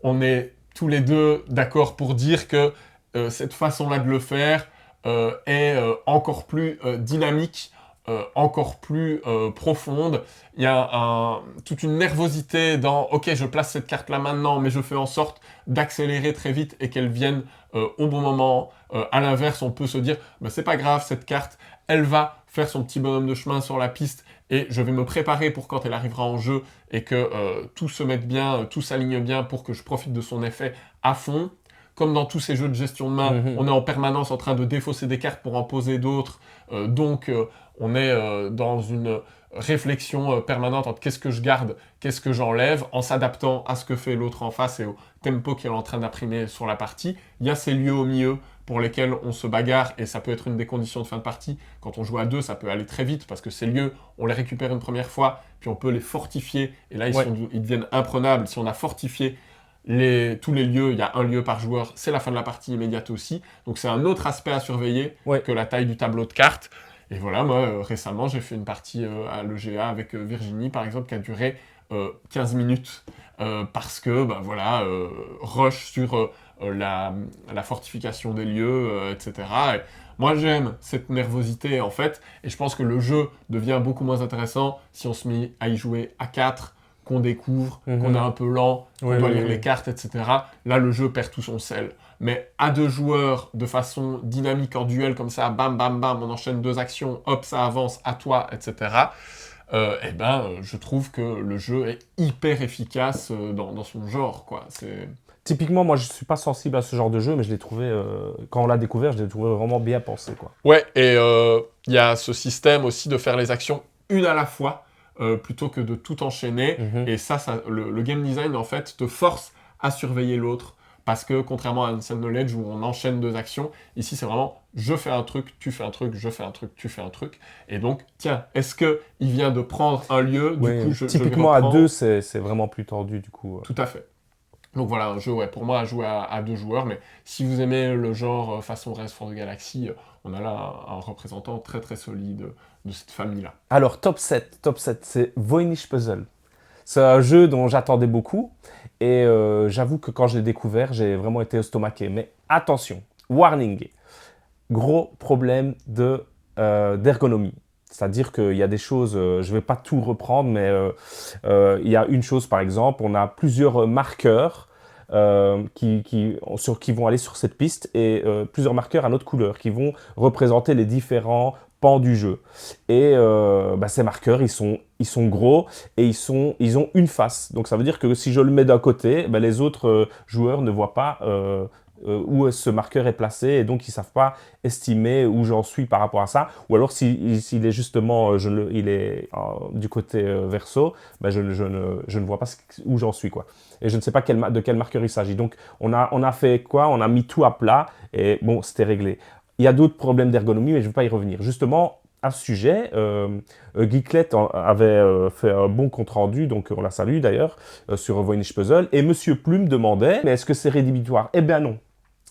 on est tous les deux d'accord pour dire que cette façon-là de le faire est encore plus dynamique, encore plus profonde. Il y a toute une nervosité dans « Ok, je place cette carte-là maintenant, mais je fais en sorte d'accélérer très vite et qu'elle vienne au bon moment. » À l'inverse, on peut se dire bah, « C'est pas grave, cette carte, elle va faire son petit bonhomme de chemin sur la piste et je vais me préparer pour quand elle arrivera en jeu et que tout se mette bien, tout s'aligne bien pour que je profite de son effet à fond. » Comme dans tous ces jeux de gestion de main, on est en permanence en train de défausser des cartes pour en poser d'autres. Donc, on est dans une réflexion permanente entre qu'est-ce que je garde, qu'est-ce que j'enlève, en s'adaptant à ce que fait l'autre en face et au tempo qu'il est en train d'imprimer sur la partie. Il y a ces lieux au milieu pour lesquels on se bagarre et ça peut être une des conditions de fin de partie. Quand on joue à deux, ça peut aller très vite parce que ces lieux, on les récupère une première fois, puis on peut les fortifier et là, ils deviennent imprenables. Si on a fortifié tous les lieux, il y a un lieu par joueur, c'est la fin de la partie immédiate aussi. Donc c'est un autre aspect à surveiller que la taille du tableau de cartes. Et voilà, moi, récemment, j'ai fait une partie à l'EGA avec Virginie, par exemple, qui a duré 15 minutes. Parce que, rush sur la fortification des lieux, etc. Et moi, j'aime cette nervosité, en fait. Et je pense que le jeu devient beaucoup moins intéressant si on se met à y jouer à 4, qu'on découvre, qu'on est un peu lent, qu'on doit lire les cartes, etc. Là, le jeu perd tout son sel. Mais à deux joueurs, de façon dynamique en duel, comme ça, bam, bam, bam, on enchaîne 2 actions, hop, ça avance, à toi, etc. Je trouve que le jeu est hyper efficace dans son genre, quoi. Typiquement, moi, je ne suis pas sensible à ce genre de jeu, mais je l'ai trouvé, quand on l'a découvert, je l'ai trouvé vraiment bien pensé, quoi. Ouais, et il y a ce système aussi de faire les actions une à la fois, plutôt que de tout enchaîner. Et ça le game design, en fait, te force à surveiller l'autre. Parce que, contrairement à Ancient Knowledge, où on enchaîne 2 actions, ici, c'est vraiment « je fais un truc, tu fais un truc, je fais un truc, tu fais un truc ». Et donc, tiens, est-ce qu'il vient de prendre un lieu, du coup, typiquement, à 2, c'est vraiment plus tendu, du coup. Tout à fait. Donc voilà, un jeu, pour moi, à jouer à 2 joueurs. Mais si vous aimez le genre façon Race for the Galaxy, on a là un représentant très très solide de cette famille-là. Alors, top 7, c'est Voynich Puzzle. C'est un jeu dont j'attendais beaucoup et j'avoue que quand je l'ai découvert, j'ai vraiment été estomaqué. Mais attention, warning, gros problème d'ergonomie. C'est-à-dire qu'il y a des choses, je ne vais pas tout reprendre, mais il y a une chose par exemple, on a plusieurs marqueurs qui vont aller sur cette piste et plusieurs marqueurs à notre couleur qui vont représenter les différents pans du jeu. Et ces marqueurs, ils sont gros et ils ont une face. Donc ça veut dire que si je le mets d'un côté, les autres joueurs ne voient pas où ce marqueur est placé et donc ils ne savent pas estimer où j'en suis par rapport à ça. Ou alors s'il est justement il est du côté verso, je ne vois pas où j'en suis, quoi. Et je ne sais pas de quel marqueur il s'agit. Donc on a fait quoi? On a mis tout à plat et bon, c'était réglé. Il y a d'autres problèmes d'ergonomie, mais je ne vais pas y revenir. Justement, à ce sujet, Geeklet avait fait un bon compte-rendu, donc on la salue d'ailleurs, sur Voynich Puzzle. Et Monsieur Plume demandait, mais est-ce que c'est rédhibitoire? Eh bien non.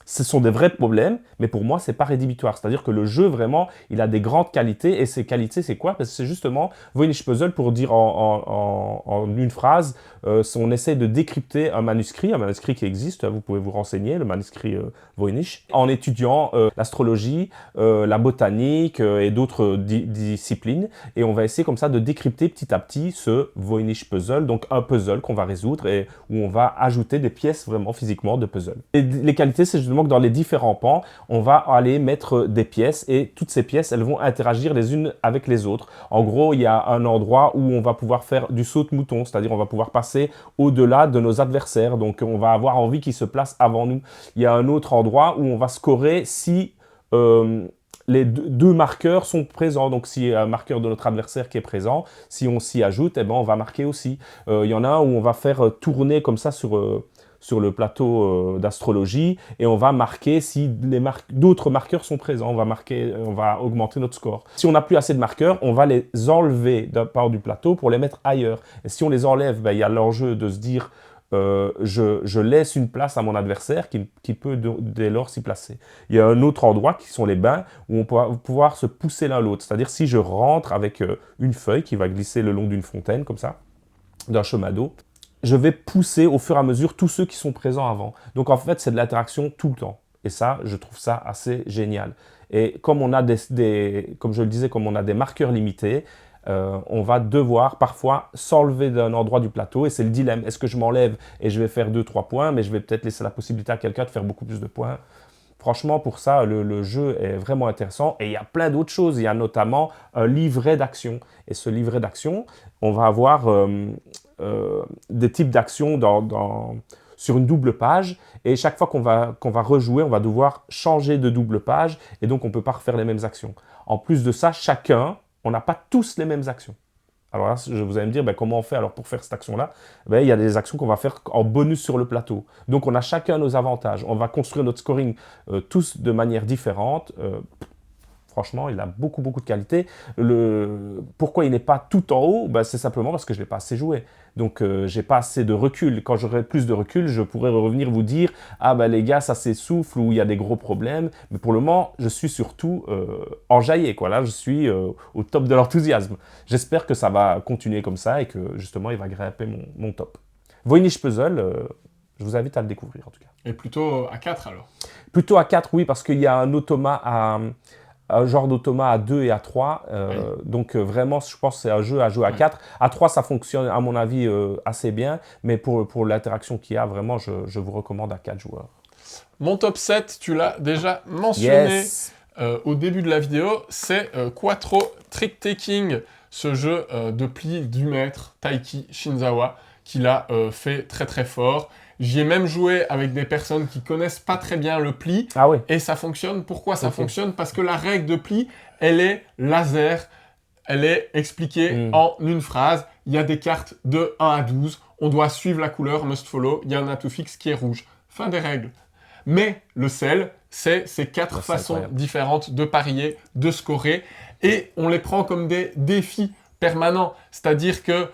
Ce sont des vrais problèmes, mais pour moi, c'est pas rédhibitoire. C'est-à-dire que le jeu, vraiment, il a des grandes qualités. Et ces qualités, c'est quoi? Parce que c'est justement Voynich Puzzle, pour dire en une phrase, on essaie de décrypter un manuscrit qui existe. Vous pouvez vous renseigner, le manuscrit Voynich, en étudiant l'astrologie, la botanique et d'autres disciplines. Et on va essayer comme ça de décrypter petit à petit ce Voynich Puzzle, donc un puzzle qu'on va résoudre et où on va ajouter des pièces vraiment physiquement de puzzle. Et les qualités, c'est justement que dans les différents pans, on va aller mettre des pièces et toutes ces pièces, elles vont interagir les unes avec les autres. En gros, il y a un endroit où on va pouvoir faire du saut de mouton, c'est-à-dire on va pouvoir passer au-delà de nos adversaires. Donc, on va avoir envie qu'ils se placent avant nous. Il y a un autre endroit où on va scorer si les deux marqueurs sont présents. Donc, s'il y a un marqueur de notre adversaire qui est présent, si on s'y ajoute, on va marquer aussi. Il y en a un où on va faire tourner comme ça sur sur le plateau d'astrologie et on va marquer si d'autres marqueurs sont présents. On va augmenter notre score. Si on n'a plus assez de marqueurs, on va les enlever d'un part du plateau pour les mettre ailleurs. Et si on les enlève, il y a l'enjeu de se dire je laisse une place à mon adversaire qui peut dès lors s'y placer. Il y a un autre endroit qui sont les bains où on va pouvoir se pousser l'un l'autre. C'est-à-dire si je rentre avec une feuille qui va glisser le long d'une fontaine comme ça, d'un chemin d'eau, je vais pousser au fur et à mesure tous ceux qui sont présents avant. Donc en fait, c'est de l'interaction tout le temps. Et ça, je trouve ça assez génial. Et comme on a comme je le disais, comme on a des marqueurs limités, on va devoir parfois s'enlever d'un endroit du plateau et c'est le dilemme. Est-ce que je m'enlève et je vais faire 2-3 points, mais je vais peut-être laisser la possibilité à quelqu'un de faire beaucoup plus de points. Franchement, pour ça, le jeu est vraiment intéressant. Et il y a plein d'autres choses. Il y a notamment un livret d'action. Et ce livret d'action, on va avoir des types d'actions sur une double page. Et chaque fois qu'on va rejouer, on va devoir changer de double page. Et donc, on ne peut pas refaire les mêmes actions. En plus de ça, on n'a pas tous les mêmes actions. Alors là, vous allez me dire, comment on fait alors pour faire cette action-là? Il y a des actions qu'on va faire en bonus sur le plateau. Donc, on a chacun nos avantages. On va construire notre scoring tous de manière différente. Franchement, il a beaucoup, beaucoup de qualité. Pourquoi il n'est pas tout en haut? C'est simplement parce que je ne l'ai pas assez joué. Donc, je n'ai pas assez de recul. Quand j'aurai plus de recul, je pourrai revenir vous dire « Ah les gars, ça s'essouffle ou il y a des gros problèmes. » Mais pour le moment, je suis surtout enjaillé. Là, je suis au top de l'enthousiasme. J'espère que ça va continuer comme ça et que justement, il va grimper mon top. Voynich Puzzle, je vous invite à le découvrir en tout cas. Et plutôt à 4 alors? Plutôt à 4, oui, parce qu'il y a un genre d'automate à 2 et à 3. Oui. Donc vraiment, je pense que c'est un jeu à jouer à 4. À 3, ça fonctionne à mon avis assez bien. Mais pour l'interaction qu'il y a, vraiment, je vous recommande à 4 joueurs. Mon top 7, tu l'as déjà mentionné au début de la vidéo. C'est Quattro Trick Taking, ce jeu de pli du maître Taiki Shinzawa, qui l'a fait très très fort. J'y ai même joué avec des personnes qui connaissent pas très bien le pli. Ah oui. Et ça fonctionne. Pourquoi ça fonctionne? Parce que la règle de pli, elle est laser. Elle est expliquée en une phrase. Il y a des cartes de 1 à 12. On doit suivre la couleur must follow. Il y a un atout fixe qui est rouge. Fin des règles. Mais le sel, c'est ces 4 façons différentes de parier, de scorer. Et on les prend comme des défis permanents. C'est-à-dire que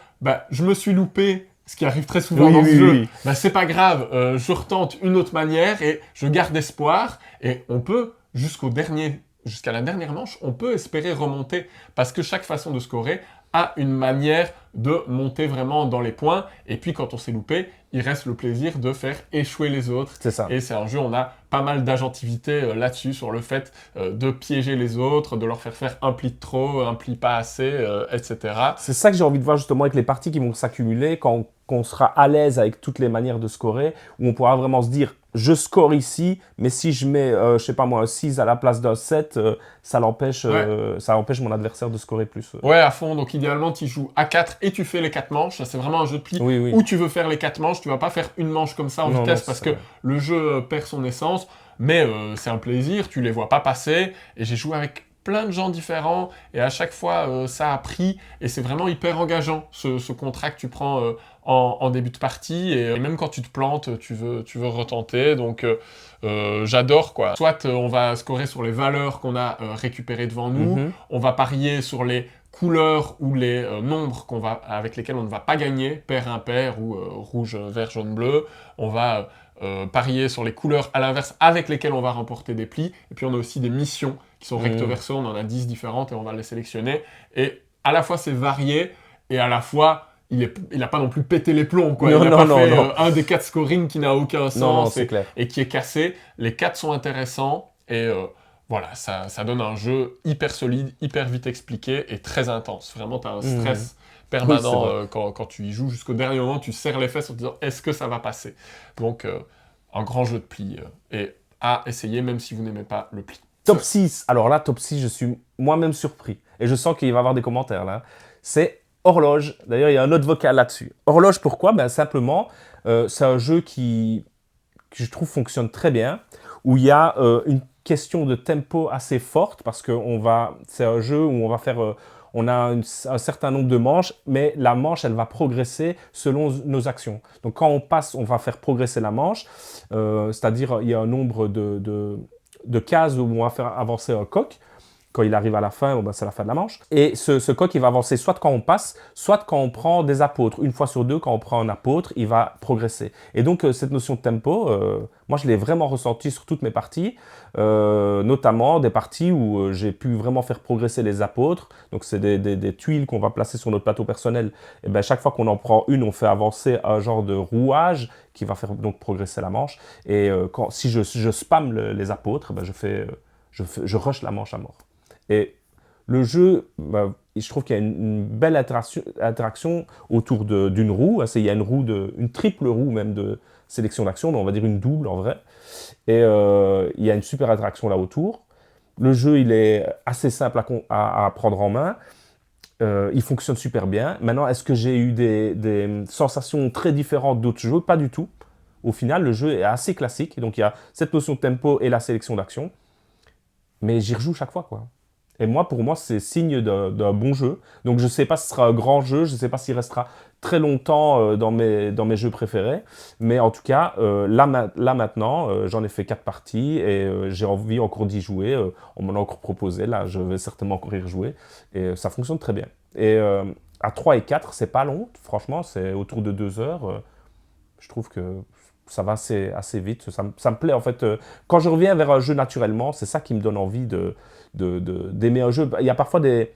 je me suis loupé. Ce qui arrive très souvent dans ce jeu, c'est pas grave, je retente une autre manière et je garde espoir. Et on peut, jusqu'à la dernière manche, on peut espérer remonter parce que chaque façon de scorer a une manière de monter vraiment dans les points. Et puis quand on s'est loupé, il reste le plaisir de faire échouer les autres. C'est ça. Et c'est un jeu, on a pas mal d'agentivité là-dessus, sur le fait de piéger les autres, de leur faire un pli de trop, un pli pas assez, etc. C'est ça que j'ai envie de voir justement avec les parties qui vont s'accumuler quand on sera à l'aise avec toutes les manières de scorer, où on pourra vraiment se dire je score ici, mais si je mets, je sais pas moi, un 6 à la place d'un 7, ça empêche mon adversaire de scorer plus. Ouais, à fond. Donc idéalement, tu joues à 4 et tu fais les 4 manches. C'est vraiment un jeu de pli où tu veux faire les 4 manches. Tu vas pas faire une manche comme ça en vitesse parce que le jeu perd son essence. Mais c'est un plaisir, tu les vois pas passer. Et j'ai joué avec plein de gens différents et à chaque fois ça a pris et c'est vraiment hyper engageant ce contrat que tu prends en début de partie et même quand tu te plantes tu veux retenter, donc j'adore quoi. Soit on va scorer sur les valeurs qu'on a récupérées devant nous, on va parier sur les couleurs ou les nombres avec lesquels on ne va pas gagner, pair impair ou rouge, vert, jaune, bleu, on va parier sur les couleurs à l'inverse avec lesquelles on va remporter des plis, et puis on a aussi des missions qui sont recto verso, on en a 10 différentes et on va les sélectionner, et à la fois c'est varié, et à la fois il n'a pas non plus pété les plombs, quoi. Il n'a pas fait un des 4 scoring qui n'a aucun sens et qui est cassé. Les 4 sont intéressants, et voilà, ça donne un jeu hyper solide, hyper vite expliqué et très intense. Vraiment, tu as un stress permanent quand tu y joues. Jusqu'au dernier moment, tu serres les fesses en te disant « est-ce que ça va passer ?» Donc, un grand jeu de pli et à essayer même si vous n'aimez pas le pli. Top 6. Alors là, top 6, je suis moi-même surpris. Et je sens qu'il va y avoir des commentaires là. C'est Horloge. D'ailleurs, il y a un autre vocal là-dessus. Horloge, pourquoi? Simplement, c'est un jeu que je trouve fonctionne très bien, où il y a une question de tempo assez forte, parce que c'est un jeu où on a un certain nombre de manches, mais la manche, elle va progresser selon nos actions. Donc quand on passe, on va faire progresser la manche, c'est-à-dire il y a un nombre de cases où on va faire avancer un coq. Quand il arrive à la fin, c'est la fin de la manche. Et ce coq, il va avancer soit quand on passe, soit quand on prend des apôtres. Une fois sur deux, quand on prend un apôtre, il va progresser. Et donc, cette notion de tempo, moi, je l'ai vraiment ressenti sur toutes mes parties, notamment des parties où j'ai pu vraiment faire progresser les apôtres. Donc, c'est des tuiles qu'on va placer sur notre plateau personnel. Et ben, chaque fois qu'on en prend une, on fait avancer un genre de rouage qui va faire donc progresser la manche. Et si je spamme les apôtres, ben, je rush la manche à mort. Et le jeu, je trouve qu'il y a une belle interaction autour d'une roue. Il y a une triple roue même de sélection d'action, mais on va dire une double en vrai. Et il y a une super interaction là autour. Le jeu, il est assez simple à prendre en main. Il fonctionne super bien. Maintenant, est-ce que j'ai eu des sensations très différentes d'autres jeux? Pas du tout. Au final, le jeu est assez classique. Donc, il y a cette notion de tempo et la sélection d'action. Mais j'y rejoue chaque fois, quoi. Et pour moi, c'est signe d'un bon jeu. Donc, je ne sais pas si ce sera un grand jeu, je ne sais pas s'il restera très longtemps dans mes jeux préférés. Mais en tout cas, là maintenant, j'en ai fait 4 parties et j'ai envie encore d'y jouer. On m'en a encore proposé, là, je vais certainement encore y rejouer. Et ça fonctionne très bien. Et à 3 et 4, c'est pas long, franchement, c'est autour de 2 heures. Je trouve que ça va assez vite. Ça me plaît, en fait. Quand je reviens vers un jeu naturellement, c'est ça qui me donne envie d'aimer un jeu. Il y a parfois des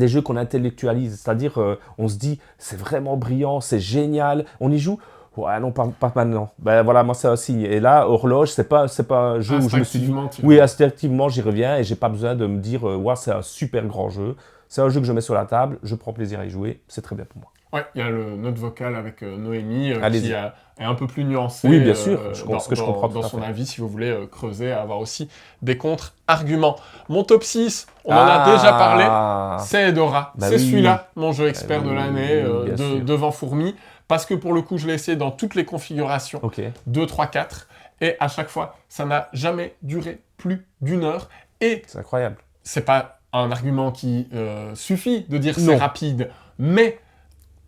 jeux qu'on intellectualise, c'est-à-dire on se dit c'est vraiment brillant, c'est génial, on y joue. Ouais, non, pas maintenant. Ben voilà, moi c'est un signe. Et là, Horloge, c'est pas un jeu où je me suis dit oui, instinctivement j'y reviens et j'ai pas besoin de me dire ouais, c'est un super grand jeu. C'est un jeu que je mets sur la table, je prends plaisir à y jouer, c'est très bien pour moi. Ouais, il y a le note vocale avec Noémie qui est un peu plus nuancé. Oui, bien sûr, je comprends dans son avis, si vous voulez creuser, avoir aussi des contre-arguments. Mon top 6, on en a déjà parlé, c'est Edora. C'est celui-là, mon jeu expert de l'année, devant Fourmi, parce que pour le coup, je l'ai essayé dans toutes les configurations, 2, 3, 4, et à chaque fois, ça n'a jamais duré plus d'1 heure. Et c'est incroyable. C'est pas un argument qui suffit de dire c'est rapide, mais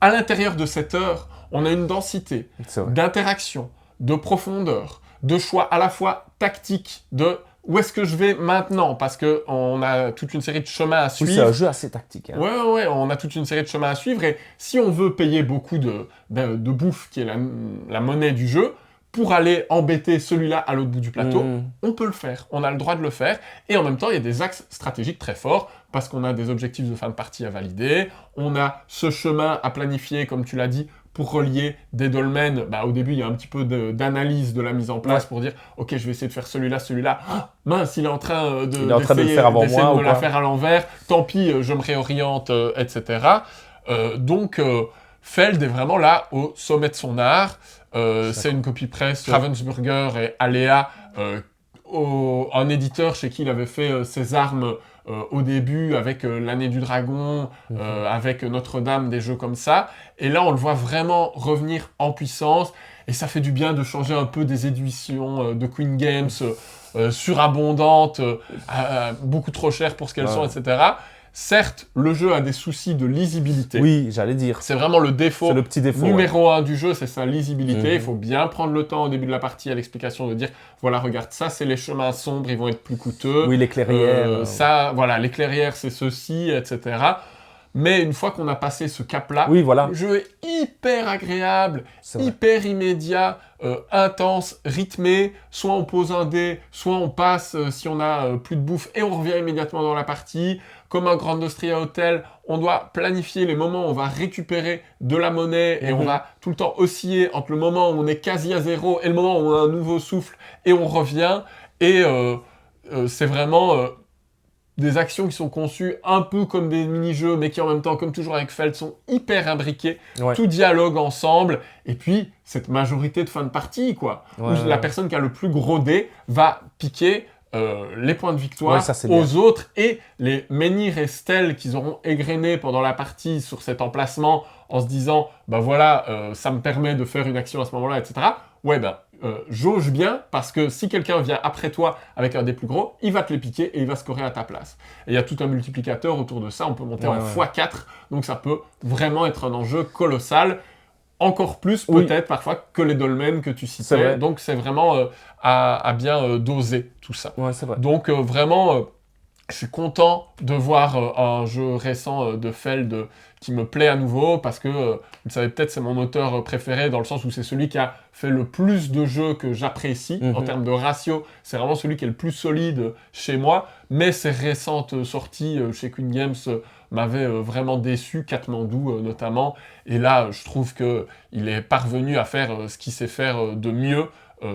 à l'intérieur de cette heure, on a une densité d'interaction, de profondeur, de choix à la fois tactique, de où est-ce que je vais maintenant, parce qu'on a toute une série de chemins à suivre. Oui, c'est un jeu assez tactique. Hein. Ouais, on a toute une série de chemins à suivre, et si on veut payer beaucoup de bouffe, qui est la monnaie du jeu, pour aller embêter celui-là à l'autre bout du plateau, on peut le faire, on a le droit de le faire, et en même temps, il y a des axes stratégiques très forts, parce qu'on a des objectifs de fin de partie à valider, on a ce chemin à planifier, comme tu l'as dit, pour relier des dolmens. Au début, il y a un petit peu d'analyse de la mise en place pour dire « Ok, je vais essayer de faire celui-là. Mince, il est en train de le faire avant moi, de me la faire à l'envers. Tant pis, je me réoriente, etc. » Donc, Feld est vraiment là au sommet de son art. C'est une copie presse, Ravensburger et Alea, un éditeur chez qui il avait fait ses armes au début, avec l'année du dragon, avec Notre-Dame, des jeux comme ça. Et là, on le voit vraiment revenir en puissance. Et ça fait du bien de changer un peu des éditions de Queen Games surabondantes, beaucoup trop chères pour ce qu'elles sont, etc. Certes, le jeu a des soucis de lisibilité. Oui, j'allais dire. C'est vraiment le défaut, c'est le petit défaut numéro 1 du jeu, c'est sa lisibilité. Il faut bien prendre le temps au début de la partie à l'explication de dire, voilà, regarde, ça c'est les chemins sombres, ils vont être plus coûteux. Oui, les clairières. Ça, voilà, les clairières c'est ceci, etc. Mais une fois qu'on a passé ce cap-là, le jeu est hyper agréable, hyper immédiat, intense, rythmé. Soit on pose un dé, soit on passe si on a plus de bouffe et on revient immédiatement dans la partie. Comme un Grand Austria Hotel, on doit planifier les moments où on va récupérer de la monnaie et on va tout le temps osciller entre le moment où on est quasi à zéro et le moment où on a un nouveau souffle et on revient. Et c'est vraiment des actions qui sont conçues un peu comme des mini-jeux, mais qui en même temps, comme toujours avec Feld, sont hyper imbriqués. Tout dialogue ensemble. Et puis, cette majorité de fin de partie, quoi. Où la personne qui a le plus gros dé va piquer les points de victoire aux autres et les menhirs et stèles qu'ils auront égrenés pendant la partie sur cet emplacement en se disant, voilà, ça me permet de faire une action à ce moment-là, etc. jauge bien, parce que si quelqu'un vient après toi avec un dé plus gros, il va te les piquer et il va scorer à ta place. Et il y a tout un multiplicateur autour de ça, on peut monter en x4, donc ça peut vraiment être un enjeu colossal, encore plus peut-être parfois que les dolmens que tu citais, donc c'est vraiment à bien doser tout ça. Ouais, c'est vrai. Donc vraiment... je suis content de voir un jeu récent de Feld qui me plaît à nouveau, parce que, vous le savez peut-être, c'est mon auteur préféré, dans le sens où c'est celui qui a fait le plus de jeux que j'apprécie. En termes de ratio, c'est vraiment celui qui est le plus solide chez moi, mais ses récentes sorties chez Queen Games m'avaient vraiment déçu, Katmandou notamment, et là, je trouve qu'il est parvenu à faire ce qu'il sait faire de mieux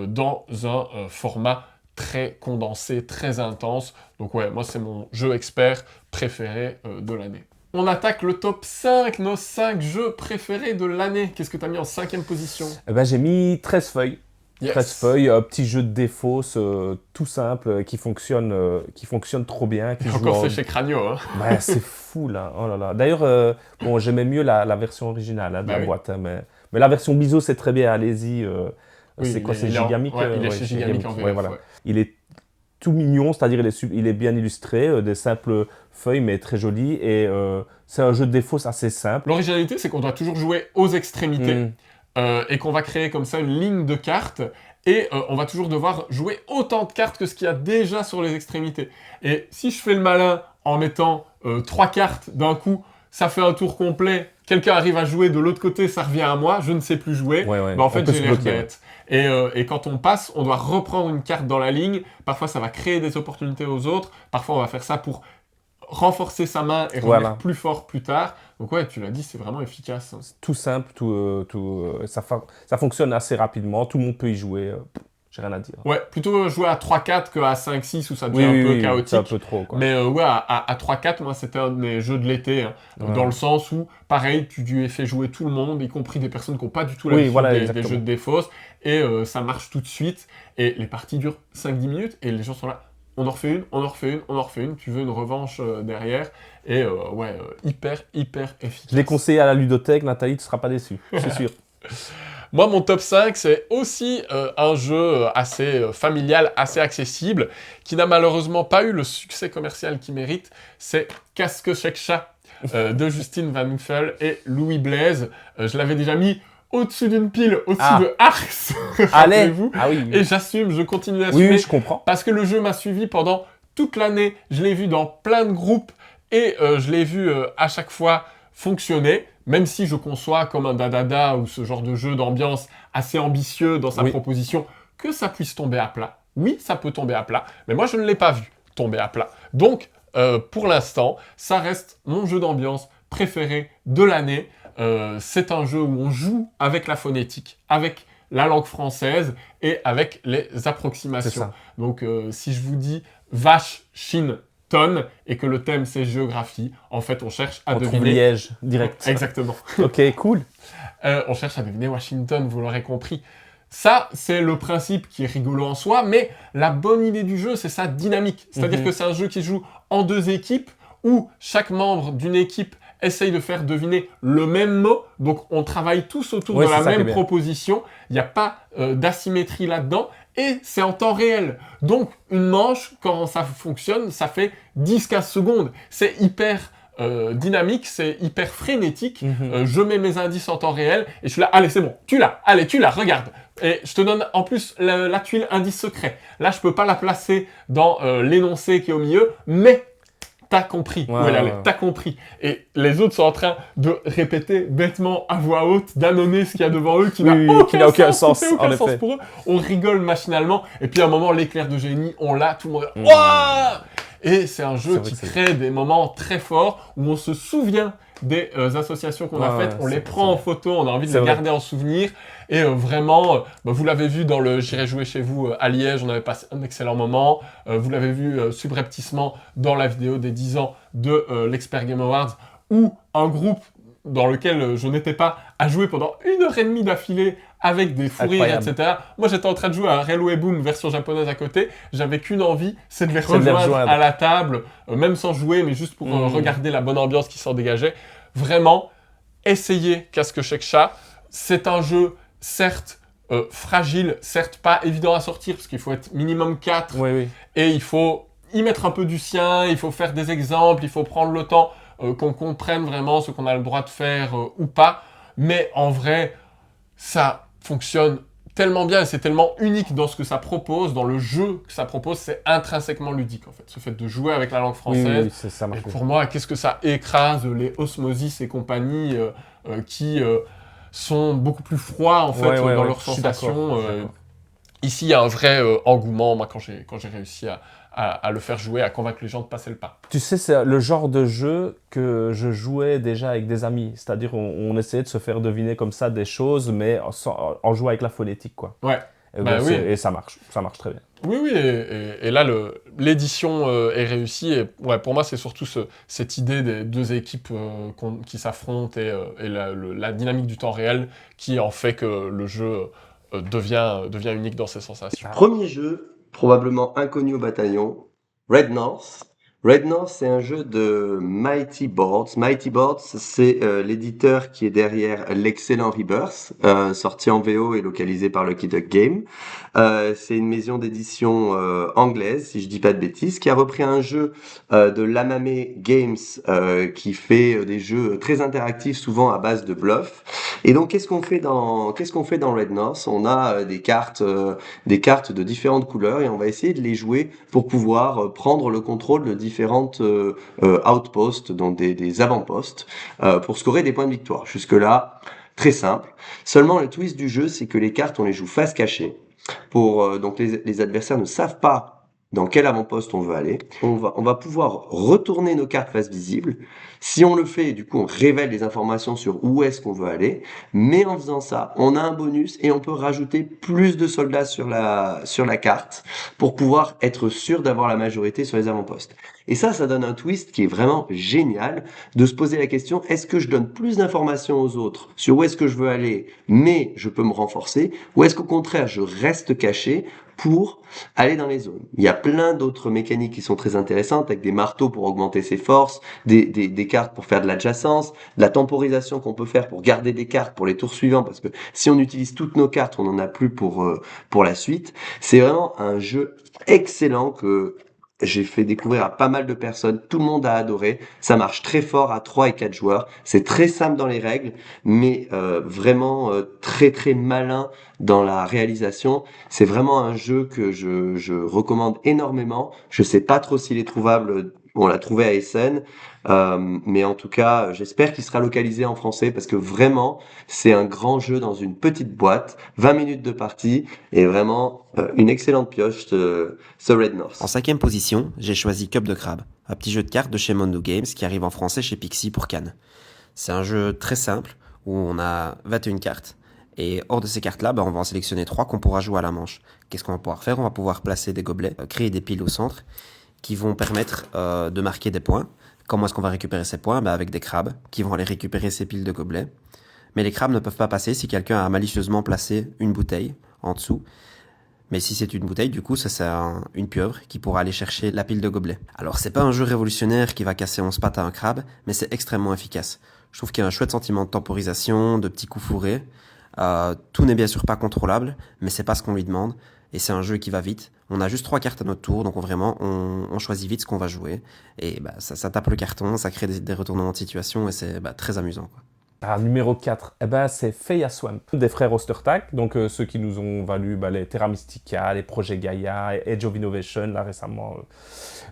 dans un format très condensé, très intense. Donc ouais, moi c'est mon jeu expert préféré de l'année. On attaque le top 5, nos 5 jeux préférés de l'année. Qu'est-ce que tu as mis en 5e position? J'ai mis 13 feuilles. Yes. 13 feuilles, petit jeu de défausse tout simple, qui fonctionne trop bien. Qui encore c'est chez Cranio. Hein. Ouais, c'est fou là. Oh là là. D'ailleurs, bon, j'aimais mieux la version originale de la boîte. Hein, mais la version Biseau, c'est très bien, allez-y. C'est quoi, c'est Gigamic? Il est chez Gigamic en VF. Voilà. Il est tout mignon, c'est-à-dire il est bien illustré, des simples feuilles mais très joli, et c'est un jeu de défausse assez simple. L'originalité, c'est qu'on doit toujours jouer aux extrémités et qu'on va créer comme ça une ligne de cartes, et on va toujours devoir jouer autant de cartes que ce qu'il y a déjà sur les extrémités. Et si je fais le malin en mettant 3 cartes d'un coup, ça fait un tour complet, quelqu'un arrive à jouer de l'autre côté, ça revient à moi, je ne sais plus jouer, en fait j'ai l'air bête. Et quand on passe, on doit reprendre une carte dans la ligne, parfois ça va créer des opportunités aux autres, parfois on va faire ça pour renforcer sa main et revenir plus fort plus tard. Donc ouais, tu l'as dit, c'est vraiment efficace. C'est tout simple, ça fonctionne assez rapidement, tout le monde peut y jouer. J'ai rien à dire. Ouais, plutôt jouer à 3-4 qu'à 5-6 où ça devient un peu chaotique. C'est un peu trop, quoi. Mais à 3-4, moi, c'était un de mes jeux de l'été. Hein, dans le sens où, pareil, tu lui fais jouer tout le monde, y compris des personnes qui n'ont pas du tout l'habitude des jeux de défausse. Et ça marche tout de suite. Et les parties durent 5-10 minutes. Et les gens sont là. On en refait une, on en refait une, on en refait une. Tu veux une revanche derrière. Et hyper efficace. Je l'ai conseillé à la ludothèque. Nathalie, tu ne seras pas déçue. C'est sûr. Moi, mon top 5, c'est aussi un jeu assez familial, assez accessible, qui n'a malheureusement pas eu le succès commercial qu'il mérite. C'est Casque Chèque Chat de Justine Van Nuffel et Louis Blaise. Je l'avais déjà mis au-dessus d'une pile, au-dessus de Arx, rappelez-vous. Et j'assume, je continue d'assumer. Oui, je comprends. Parce que le jeu m'a suivi pendant toute l'année. Je l'ai vu dans plein de groupes et je l'ai vu à chaque fois fonctionner. Même si je conçois comme un Dadada ou ce genre de jeu d'ambiance assez ambitieux dans sa proposition, que ça puisse tomber à plat. Oui, ça peut tomber à plat, mais moi je ne l'ai pas vu tomber à plat. Donc, pour l'instant, ça reste mon jeu d'ambiance préféré de l'année. C'est un jeu où on joue avec la phonétique, avec la langue française et avec les approximations. Donc, si je vous dis vache, chine, tonne, et que le thème c'est géographie, en fait on cherche à deviner... Liège, direct. Exactement. Ok, cool. On cherche à deviner Washington, vous l'aurez compris. Ça, c'est le principe qui est rigolo en soi, mais la bonne idée du jeu, c'est sa dynamique. C'est-à-dire que c'est un jeu qui se joue en 2 équipes, où chaque membre d'une équipe essaye de faire deviner le même mot, donc on travaille tous autour de la même proposition, il n'y a pas d'asymétrie là-dedans, et c'est en temps réel. Donc, une manche, quand ça fonctionne, ça fait 10-15 secondes. C'est hyper dynamique, c'est hyper frénétique. Je mets mes indices en temps réel, et je suis là, allez, c'est bon, tu l'as, regarde. Et je te donne en plus la tuile indice secret. Là, je peux pas la placer dans l'énoncé qui est au milieu, mais... T'as compris où elle allait, t'as compris. Et les autres sont en train de répéter bêtement à voix haute, d'annoncer ce qu'il y a devant eux qui n'a aucun sens pour eux. On rigole machinalement. Et puis à un moment, l'éclair de génie, on l'a, tout le monde est là. Et c'est un jeu qui crée des moments très forts où on se souvient des associations qu'on a faites, on les prend en photo, on a envie de les garder en souvenir. Et vraiment, vous l'avez vu dans le J'irai jouer chez vous à Liège, on avait passé un excellent moment. Vous l'avez vu subrepticement dans la vidéo des 10 ans de l'Expert Game Awards, où un groupe dans lequel je n'étais pas a joué pendant 1h30 d'affilée avec des fous rires, etc. Moi, j'étais en train de jouer à Railway Boom version japonaise à côté. J'avais qu'une envie, c'est de les rejoindre à la table, même sans jouer, mais juste pour regarder la bonne ambiance qui s'en dégageait. Vraiment, essayez Casque Chèque Chat. C'est un jeu, certes, fragile, certes pas évident à sortir, parce qu'il faut être minimum 4, et il faut y mettre un peu du sien, il faut faire des exemples, il faut prendre le temps qu'on comprenne vraiment ce qu'on a le droit de faire ou pas, mais en vrai, ça fonctionne tellement bien et c'est tellement unique dans ce que ça propose, dans le jeu que ça propose, c'est intrinsèquement ludique en fait. Ce fait de jouer avec la langue française, ça marche. Et pour moi, qu'est-ce que ça écrase les Osmosis et compagnie qui sont beaucoup plus froids en fait dans leurs sensations. Ici, il y a un vrai engouement, moi quand j'ai réussi à le faire jouer, à convaincre les gens de passer le pas. Tu sais, c'est le genre de jeu que je jouais déjà avec des amis. C'est-à-dire, on essayait de se faire deviner comme ça des choses, mais en jouant avec la phonétique, quoi. Ouais. Et ça marche très bien. Oui, et là, l'édition est réussie. Et ouais, pour moi, c'est surtout cette idée des deux équipes qui s'affrontent et la dynamique du temps réel qui en fait que le jeu devient unique dans ses sensations. Premier jeu, probablement inconnu au bataillon, Red North. Red North, c'est un jeu de Mighty Boards. Mighty Boards, c'est l'éditeur qui est derrière l'excellent Rebirth, sorti en VO et localisé par Lucky Duck Game. C'est une maison d'édition anglaise, si je dis pas de bêtises, qui a repris un jeu de l'Amame Games qui fait des jeux très interactifs, souvent à base de bluff. Et donc, qu'est-ce qu'on fait dans Red North? On a des cartes de différentes couleurs et on va essayer de les jouer pour pouvoir prendre le contrôle de différentes outposts, donc des avant-postes, pour scorer des points de victoire. Jusque-là, très simple. Seulement, le twist du jeu, c'est que les cartes, on les joue face cachée. Donc les adversaires ne savent pas dans quel avant-poste on veut aller. On va pouvoir retourner nos cartes face visible. Si on le fait, du coup, on révèle des informations sur où est-ce qu'on veut aller. Mais en faisant ça, on a un bonus et on peut rajouter plus de soldats sur la carte pour pouvoir être sûr d'avoir la majorité sur les avant-postes. Et ça donne un twist qui est vraiment génial de se poser la question, est-ce que je donne plus d'informations aux autres sur où est-ce que je veux aller, mais je peux me renforcer, ou est-ce qu'au contraire, je reste caché pour aller dans les zones. Il y a plein d'autres mécaniques qui sont très intéressantes, avec des marteaux pour augmenter ses forces, des cartes pour faire de l'adjacence, de la temporisation qu'on peut faire pour garder des cartes pour les tours suivants, parce que si on utilise toutes nos cartes, on n'en a plus pour la suite. C'est vraiment un jeu excellent que j'ai fait découvrir à pas mal de personnes, tout le monde a adoré, ça marche très fort à 3 et 4 joueurs, c'est très simple dans les règles, mais vraiment très très malin dans la réalisation. C'est vraiment un jeu que je recommande énormément, je sais pas trop s'il est trouvable, on l'a trouvé à Essen, mais en tout cas j'espère qu'il sera localisé en français parce que vraiment c'est un grand jeu dans une petite boîte, 20 minutes de partie et vraiment une excellente pioche ce Red North. En 5e position, j'ai choisi Cup de Crabe, un petit jeu de cartes de chez Mondo Games qui arrive en français chez Pixie pour Cannes. C'est un jeu très simple où on a 21 cartes et hors de ces cartes-là, on va en sélectionner 3 qu'on pourra jouer à la manche. Qu'est-ce qu'on va pouvoir faire? On va pouvoir placer des gobelets, créer des piles au centre qui vont permettre de marquer des points. Comment est-ce qu'on va récupérer ces points? Avec des crabes qui vont aller récupérer ces piles de gobelets. Mais les crabes ne peuvent pas passer si quelqu'un a malicieusement placé une bouteille en dessous. Mais si c'est une bouteille, du coup, ça c'est une pieuvre qui pourra aller chercher la pile de gobelets. Alors c'est pas un jeu révolutionnaire qui va casser 11 pattes à un crabe, mais c'est extrêmement efficace. Je trouve qu'il y a un chouette sentiment de temporisation, de petits coups fourrés. Tout n'est bien sûr pas contrôlable, mais c'est pas ce qu'on lui demande. Et c'est un jeu qui va vite. On a juste 3 cartes à notre tour, donc on choisit vite ce qu'on va jouer. Et ça tape le carton, ça crée des retournements de situation et c'est très amusant, quoi. Numéro 4, c'est Feia Swamp, des frères Ostertag, donc ceux qui nous ont valu les Terra Mystica, les projets Gaia, Age of Innovation, là récemment.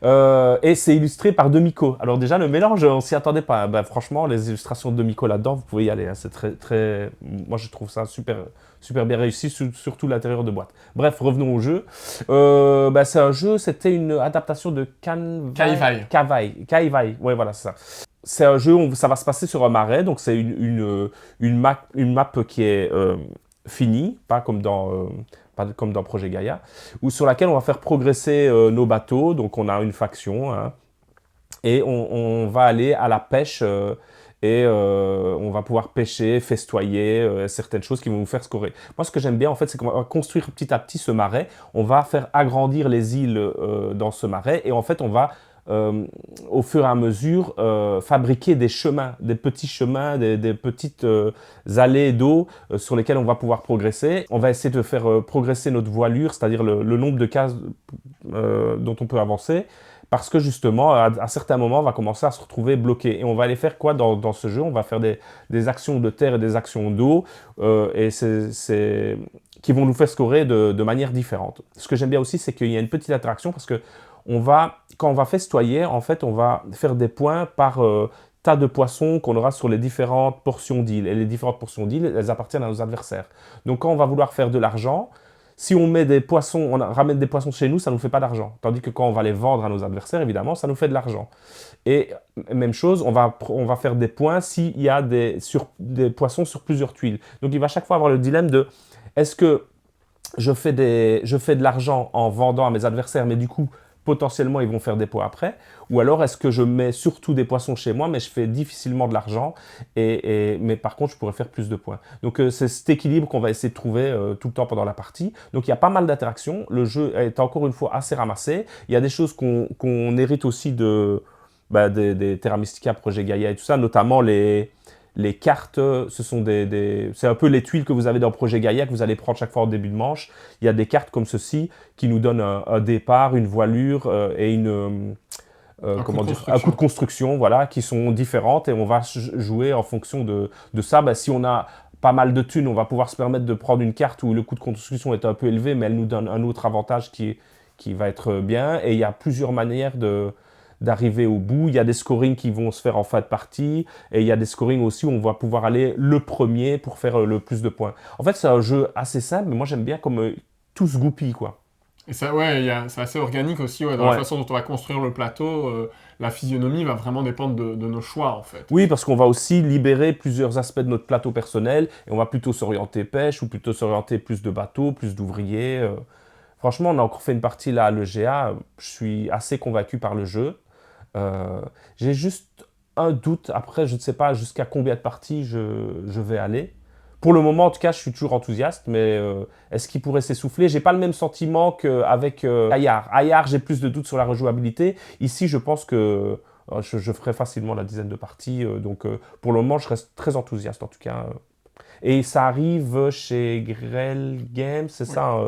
Et c'est illustré par Demico. Alors déjà, le mélange, on s'y attendait pas. Franchement, les illustrations de Demico là-dedans, vous pouvez y aller. C'est très... Moi, je trouve ça super bien réussi, surtout l'intérieur de boîte. Bref, revenons au jeu. C'est un jeu, c'était une adaptation de Kaivai. Ouais, voilà, c'est ça. C'est un jeu où ça va se passer sur un marais, donc c'est une map qui est finie, pas comme dans Projet Gaia, sur laquelle on va faire progresser nos bateaux. Donc on a une faction, hein, et on va aller à la pêche et on va pouvoir pêcher, festoyer, certaines choses qui vont nous faire scorer. Moi, ce que j'aime bien, en fait, c'est qu'on va construire petit à petit ce marais. On va faire agrandir les îles dans ce marais et en fait, on va au fur et à mesure, fabriquer des chemins, des petits chemins, des petites allées d'eau sur lesquelles on va pouvoir progresser. On va essayer de faire progresser notre voilure, c'est-à-dire le nombre de cases dont on peut avancer, parce que justement, à certains moments, on va commencer à se retrouver bloqué. Et on va aller faire quoi dans ce jeu? On va faire des actions de terre et des actions d'eau, qui vont nous faire scorer de manière différente. Ce que j'aime bien aussi, c'est qu'il y a une petite interaction, parce que quand on va festoyer, en fait, on va faire des points par tas de poissons qu'on aura sur les différentes portions d'îles. Et les différentes portions d'îles, elles appartiennent à nos adversaires. Donc quand on va vouloir faire de l'argent, si on met des poissons, on ramène des poissons chez nous, ça ne nous fait pas d'argent. Tandis que quand on va les vendre à nos adversaires, évidemment, ça nous fait de l'argent. Et même chose, on va faire des points s'il y a des poissons sur plusieurs tuiles. Donc il va chaque fois avoir le dilemme de est-ce que je fais de l'argent en vendant à mes adversaires, mais du coup, potentiellement, ils vont faire des points après. Ou alors, est-ce que je mets surtout des poissons chez moi, mais je fais difficilement de l'argent, mais par contre, je pourrais faire plus de points. Donc, c'est cet équilibre qu'on va essayer de trouver tout le temps pendant la partie. Donc, il y a pas mal d'interactions. Le jeu est encore une fois assez ramassé. Il y a des choses qu'on hérite aussi des Terra Mystica, Projet Gaïa et tout ça, notamment les cartes, c'est un peu les tuiles que vous avez dans Projet Gaïa que vous allez prendre chaque fois au début de manche. Il y a des cartes comme ceci qui nous donnent un départ, une voilure et un coup de construction, voilà, qui sont différentes, et on va jouer en fonction de ça. Si on a pas mal de thunes, on va pouvoir se permettre de prendre une carte où le coût de construction est un peu élevé, mais elle nous donne un autre avantage qui va être bien. Et il y a plusieurs manières d'arriver au bout. Il y a des scorings qui vont se faire en fin de partie, et il y a des scorings aussi où on va pouvoir aller le premier pour faire le plus de points. En fait, c'est un jeu assez simple, mais moi j'aime bien comme tout se goupille, quoi. Et ça, ouais, c'est assez organique aussi, dans la façon dont on va construire le plateau. La physionomie va vraiment dépendre de nos choix, en fait. Oui, parce qu'on va aussi libérer plusieurs aspects de notre plateau personnel, et on va plutôt s'orienter pêche, ou plutôt s'orienter plus de bateaux, plus d'ouvriers. Franchement, on a encore fait une partie là à l'EGA. Je suis assez convaincu par le jeu. J'ai juste un doute. Après, je ne sais pas jusqu'à combien de parties je vais aller. Pour le moment, en tout cas, je suis toujours enthousiaste, mais est-ce qu'il pourrait s'essouffler? J'ai pas le même sentiment qu'avec Ayar. Ayar, j'ai plus de doutes sur la rejouabilité. Ici, je pense que je ferai facilement la dizaine de parties. Donc, pour le moment, je reste très enthousiaste, en tout cas. Et ça arrive chez Grell Games, c'est ça,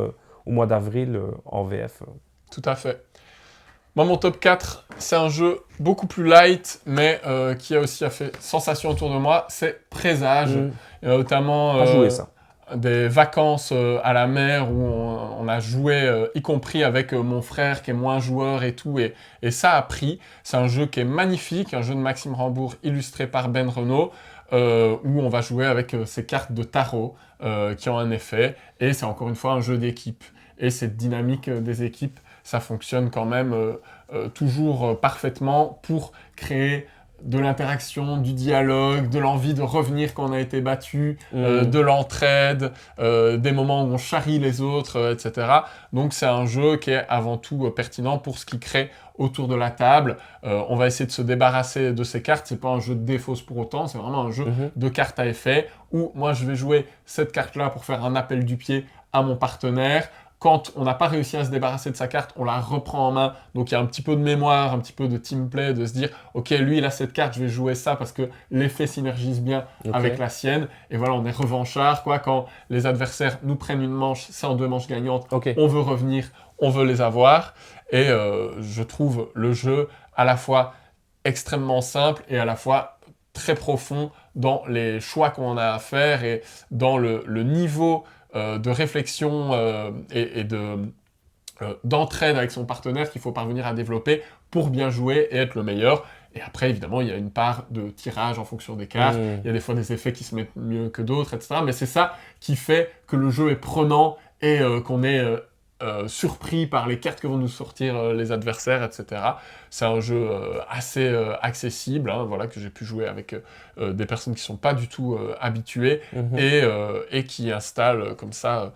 au mois d'avril, en VF. Tout à fait. Moi, mon top 4, c'est un jeu beaucoup plus light, mais qui a aussi fait sensation autour de moi, c'est Présage. Il y a notamment des vacances à la mer où on a joué, y compris avec mon frère qui est moins joueur et tout, et ça a pris. C'est un jeu qui est magnifique, un jeu de Maxime Rambourg illustré par Ben Renaud, où on va jouer avec ces cartes de tarot qui ont un effet, et c'est encore une fois un jeu d'équipe. Et cette dynamique des équipes, ça fonctionne quand même toujours parfaitement pour créer de l'interaction, du dialogue, de l'envie de revenir quand on a été battu, de l'entraide, des moments où on charrie les autres, etc. Donc c'est un jeu qui est avant tout pertinent pour ce qui crée autour de la table. On va essayer de se débarrasser de ces cartes. C'est pas un jeu de défausse pour autant, c'est vraiment un jeu de cartes à effet où moi je vais jouer cette carte-là pour faire un appel du pied à mon partenaire. Quand on n'a pas réussi à se débarrasser de sa carte, on la reprend en main. Donc il y a un petit peu de mémoire, un petit peu de team play, de se dire « Ok, lui, il a cette carte, je vais jouer ça parce que l'effet synergise bien avec la sienne. » Et voilà, on est revanchard, quoi. Quand les adversaires nous prennent une manche, c'est en 2 manches gagnantes. On veut revenir, on veut les avoir. Et je trouve le jeu à la fois extrêmement simple et à la fois très profond dans les choix qu'on a à faire et dans le niveau de réflexion et d'entraide avec son partenaire qu'il faut parvenir à développer pour bien jouer et être le meilleur. Et après, évidemment, il y a une part de tirage en fonction des cartes. Il y a des fois des effets qui se mettent mieux que d'autres, etc. Mais c'est ça qui fait que le jeu est prenant et qu'on est surpris par les cartes que vont nous sortir les adversaires, etc. C'est un jeu assez accessible, voilà, que j'ai pu jouer avec des personnes qui ne sont pas du tout habituées et qui installent comme ça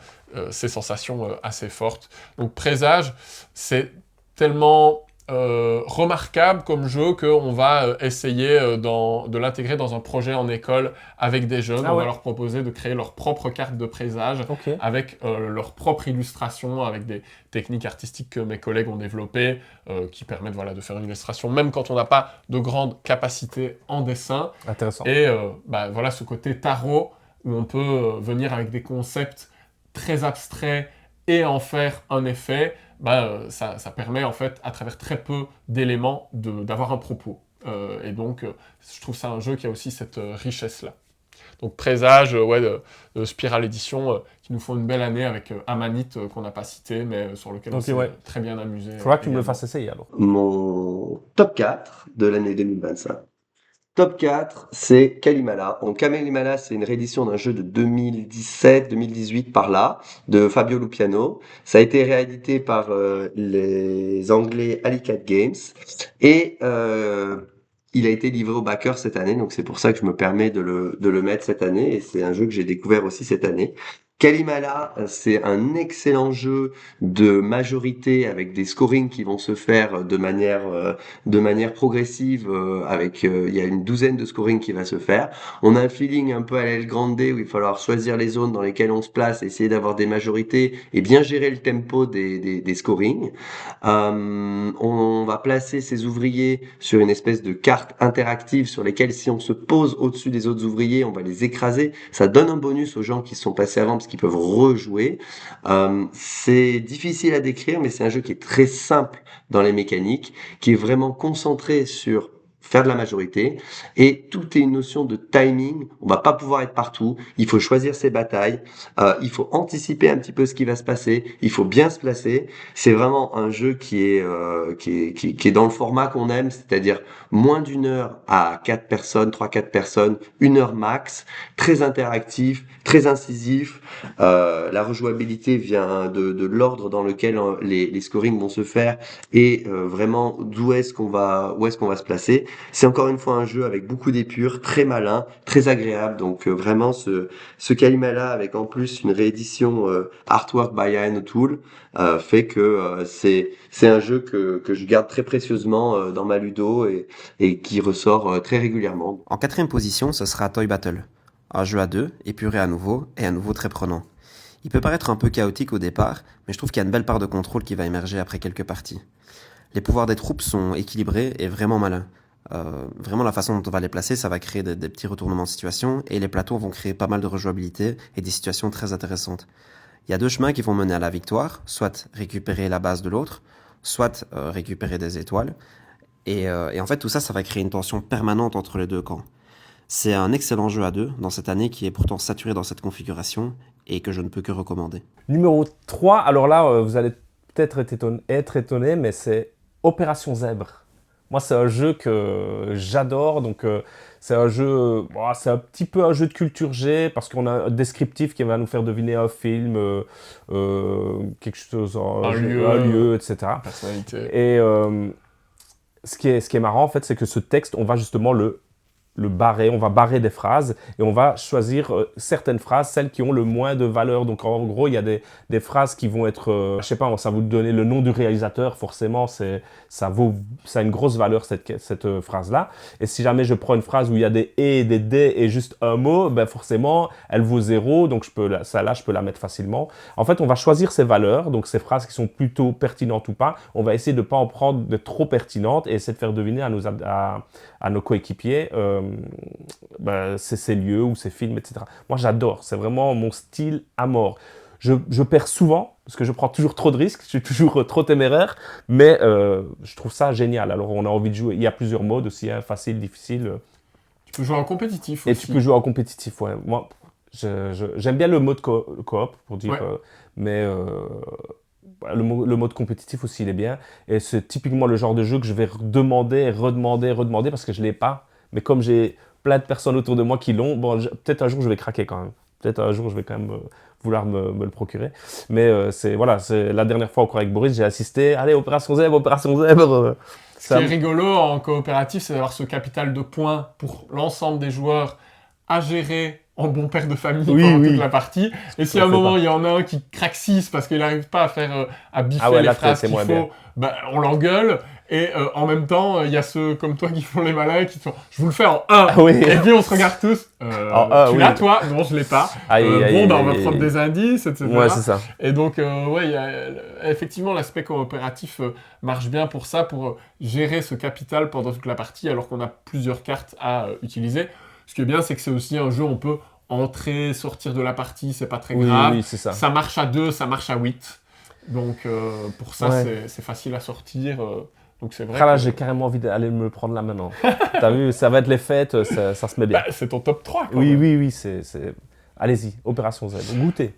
ces sensations assez fortes. Donc Présage, c'est tellement remarquable comme jeu qu'on va essayer de l'intégrer dans un projet en école avec des jeunes. On va leur proposer de créer leur propre carte de présage avec leur propre illustration, avec des techniques artistiques que mes collègues ont développées qui permettent de faire une illustration, même quand on n'a pas de grande capacité en dessin. Intéressant. Et ce côté tarot où on peut venir avec des concepts très abstraits et en faire un effet. Ça permet en fait, à travers très peu d'éléments, d'avoir un propos. Et donc, je trouve ça un jeu qui a aussi cette richesse-là. Donc, Présage de Spiral Edition, qui nous font une belle année avec Amanite, qu'on n'a pas cité, mais sur lequel on s'est très bien amusé. Il faudra que tu me le fasses essayer alors. Mon top 4 de l'année 2025. Top 4, c'est Kalimala. Donc, Kalimala, c'est une réédition d'un jeu de 2017-2018 par là, de Fabio Lupiano. Ça a été réédité par les Anglais Alicat Games. Et il a été livré au backer cette année, donc c'est pour ça que je me permets de le mettre cette année. Et c'est un jeu que j'ai découvert aussi cette année. Kalimala, c'est un excellent jeu de majorité avec des scorings qui vont se faire de manière progressive. Il y a une douzaine de scorings qui va se faire. On a un feeling un peu à l'El Grande où il va falloir choisir les zones dans lesquelles on se place, essayer d'avoir des majorités et bien gérer le tempo des scorings. On va placer ces ouvriers sur une espèce de carte interactive sur lesquelles si on se pose au-dessus des autres ouvriers, on va les écraser. Ça donne un bonus aux gens qui se sont passés avant parce qu'ils peuvent rejouer. C'est difficile à décrire, mais c'est un jeu qui est très simple dans les mécaniques, qui est vraiment concentré sur faire de la majorité, et tout est une notion de timing. On va pas pouvoir être partout, il faut choisir ses batailles, il faut anticiper un petit peu ce qui va se passer, il faut bien se placer. C'est vraiment un jeu qui est dans le format qu'on aime, c'est-à-dire moins d'une heure à 4 personnes, 3-4 personnes, 1 heure max, très interactif, très incisif. La rejouabilité vient de l'ordre dans lequel les scorings vont se faire, et vraiment d'où est-ce qu'on va se placer. C'est encore une fois un jeu avec beaucoup d'épure, très malin, très agréable. Donc vraiment ce Kalimala avec en plus une réédition artwork by Ian O'Toole fait que c'est un jeu que je garde très précieusement dans ma ludo et qui ressort très régulièrement. En 4e position, ce sera Toy Battle. Un jeu à 2, épuré à nouveau très prenant. Il peut paraître un peu chaotique au départ, mais je trouve qu'il y a une belle part de contrôle qui va émerger après quelques parties. Les pouvoirs des troupes sont équilibrés et vraiment malins. Vraiment la façon dont on va les placer, ça va créer des petits retournements de situation, et les plateaux vont créer pas mal de rejouabilité et des situations très intéressantes. Il y a 2 chemins qui vont mener à la victoire, soit récupérer la base de l'autre, soit récupérer des étoiles. Et en fait tout ça va créer une tension permanente entre les deux camps. C'est un excellent jeu à 2 dans cette année qui est pourtant saturé dans cette configuration et que je ne peux que recommander. Numéro 3, alors là vous allez peut-être être étonné, mais c'est Opération Zèbre. Moi, c'est un jeu que j'adore, donc c'est un jeu, c'est un petit peu un jeu de culture G, parce qu'on a un descriptif qui va nous faire deviner un film, quelque chose, un lieu, etc. Personnalité. Et ce qui est marrant, en fait, c'est que ce texte, on va justement le barrer, on va barrer des phrases et on va choisir certaines phrases, celles qui ont le moins de valeur. Donc en gros, il y a des phrases qui vont être, je sais pas, ça va vous donner le nom du réalisateur, forcément, ça a une grosse valeur cette phrase-là. Et si jamais je prends une phrase où il y a des et, des d et juste un mot, ben forcément, elle vaut 0, donc je peux la mettre facilement. En fait, on va choisir ces valeurs, donc ces phrases qui sont plutôt pertinentes ou pas. On va essayer de ne pas en prendre de trop pertinentes et essayer de faire deviner à nos coéquipiers ces lieux ou ces films, etc. Moi, j'adore. C'est vraiment mon style à mort. Je perds souvent, parce que je prends toujours trop de risques, je suis toujours trop téméraire, mais je trouve ça génial. Alors, on a envie de jouer. Il y a plusieurs modes aussi, hein, facile, difficile. Tu peux jouer en compétitif aussi. Et tu peux jouer en compétitif, ouais. Moi, j'aime bien le mode coop, pour dire, mais le mode compétitif aussi, il est bien. Et c'est typiquement le genre de jeu que je vais redemander, parce que je ne l'ai pas. Mais comme j'ai plein de personnes autour de moi qui l'ont, peut-être un jour je vais craquer quand même. Peut-être un jour je vais quand même vouloir me le procurer. Mais c'est la dernière fois encore avec Boris, j'ai assisté. Allez, Opération Zèbre. Ce qui est rigolo en coopératif, c'est d'avoir ce capital de points pour l'ensemble des joueurs à gérer en bon père de famille pendant toute la partie. Et si à un moment il y en a un qui craque 6 parce qu'il n'arrive pas à biffer les phrases qu'il faut, on l'engueule. Et en même temps, il y a ceux comme toi qui font les malins, qui font « je vous le fais en 1 ». Et puis on se regarde tous. Tu l'as toi? Non, je l'ai pas. On va prendre des indices, etc. Ouais, c'est ça. Et donc, effectivement, l'aspect coopératif marche bien pour ça, pour gérer ce capital pendant toute la partie, alors qu'on a plusieurs cartes à utiliser. Ce qui est bien, c'est que c'est aussi un jeu où on peut entrer, sortir de la partie, c'est pas très grave. Oui, c'est ça. Ça marche à 2, ça marche à 8. Donc, pour ça, c'est facile à sortir. Donc, c'est vrai là, j'ai carrément envie d'aller me prendre là maintenant. T'as vu, ça va être les fêtes, ça se met bien. C'est ton top 3, quand même. Oui, oui, c'est... Allez-y, Opération Z, goûtez.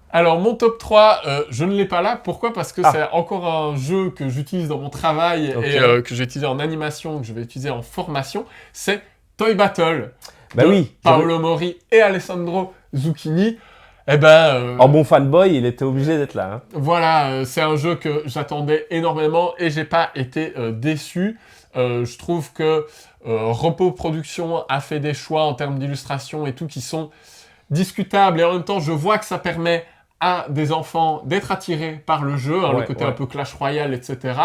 Alors, mon top 3, je ne l'ai pas là. Pourquoi? Parce que c'est encore un jeu que j'utilise dans mon travail et que j'ai utilisé en animation, que je vais utiliser en formation. C'est Toy Battle. Paolo Mori et Alessandro Zucchini. En bon fanboy, il était obligé d'être là. Hein. Voilà, c'est un jeu que j'attendais énormément et j'ai pas été déçu. Je trouve que Repos Production a fait des choix en termes d'illustration et tout qui sont discutables. Et en même temps, je vois que ça permet à des enfants d'être attirés par le jeu, le côté un peu Clash Royale, etc.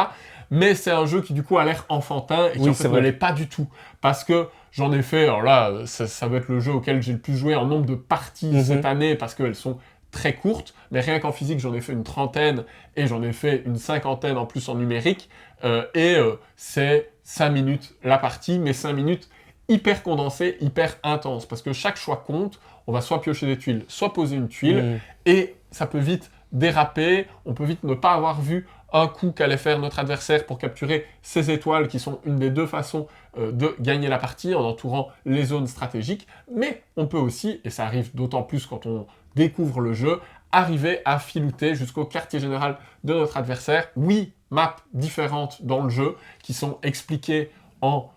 Mais c'est un jeu qui du coup a l'air enfantin et qui en fait ne l'est pas du tout. Parce que j'en ai fait, alors là, ça va être le jeu auquel j'ai le plus joué en nombre de parties cette année parce qu'elles sont très courtes. Mais rien qu'en physique, j'en ai fait une 30aine et j'en ai fait une 50aine en plus en numérique. C'est 5 minutes la partie, mais 5 minutes hyper condensées, hyper intenses. Parce que chaque choix compte. On va soit piocher des tuiles, soit poser une tuile. Et ça peut vite déraper. On peut vite ne pas avoir vu un coup qu'allait faire notre adversaire pour capturer ses étoiles, qui sont une des deux façons de gagner la partie, en entourant les zones stratégiques. Mais on peut aussi, et ça arrive d'autant plus quand on découvre le jeu, arriver à filouter jusqu'au quartier général de notre adversaire. 8 maps différentes dans le jeu, qui sont expliquées en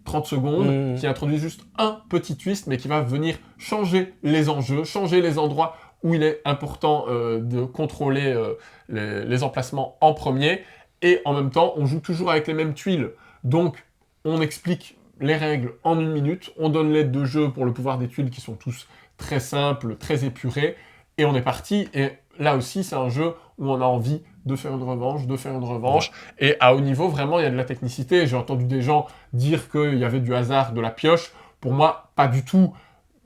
30 secondes, qui introduisent juste un petit twist, mais qui va venir changer les enjeux, changer les endroits où il est important de contrôler les emplacements en premier, et en même temps, on joue toujours avec les mêmes tuiles. Donc, on explique les règles en 1 minute, on donne l'aide de jeu pour le pouvoir des tuiles qui sont tous très simples, très épurés, et on est parti. Et là aussi, c'est un jeu où on a envie de faire une revanche, et à haut niveau, vraiment, il y a de la technicité. J'ai entendu des gens dire qu'il y avait du hasard, de la pioche. Pour moi, pas du tout.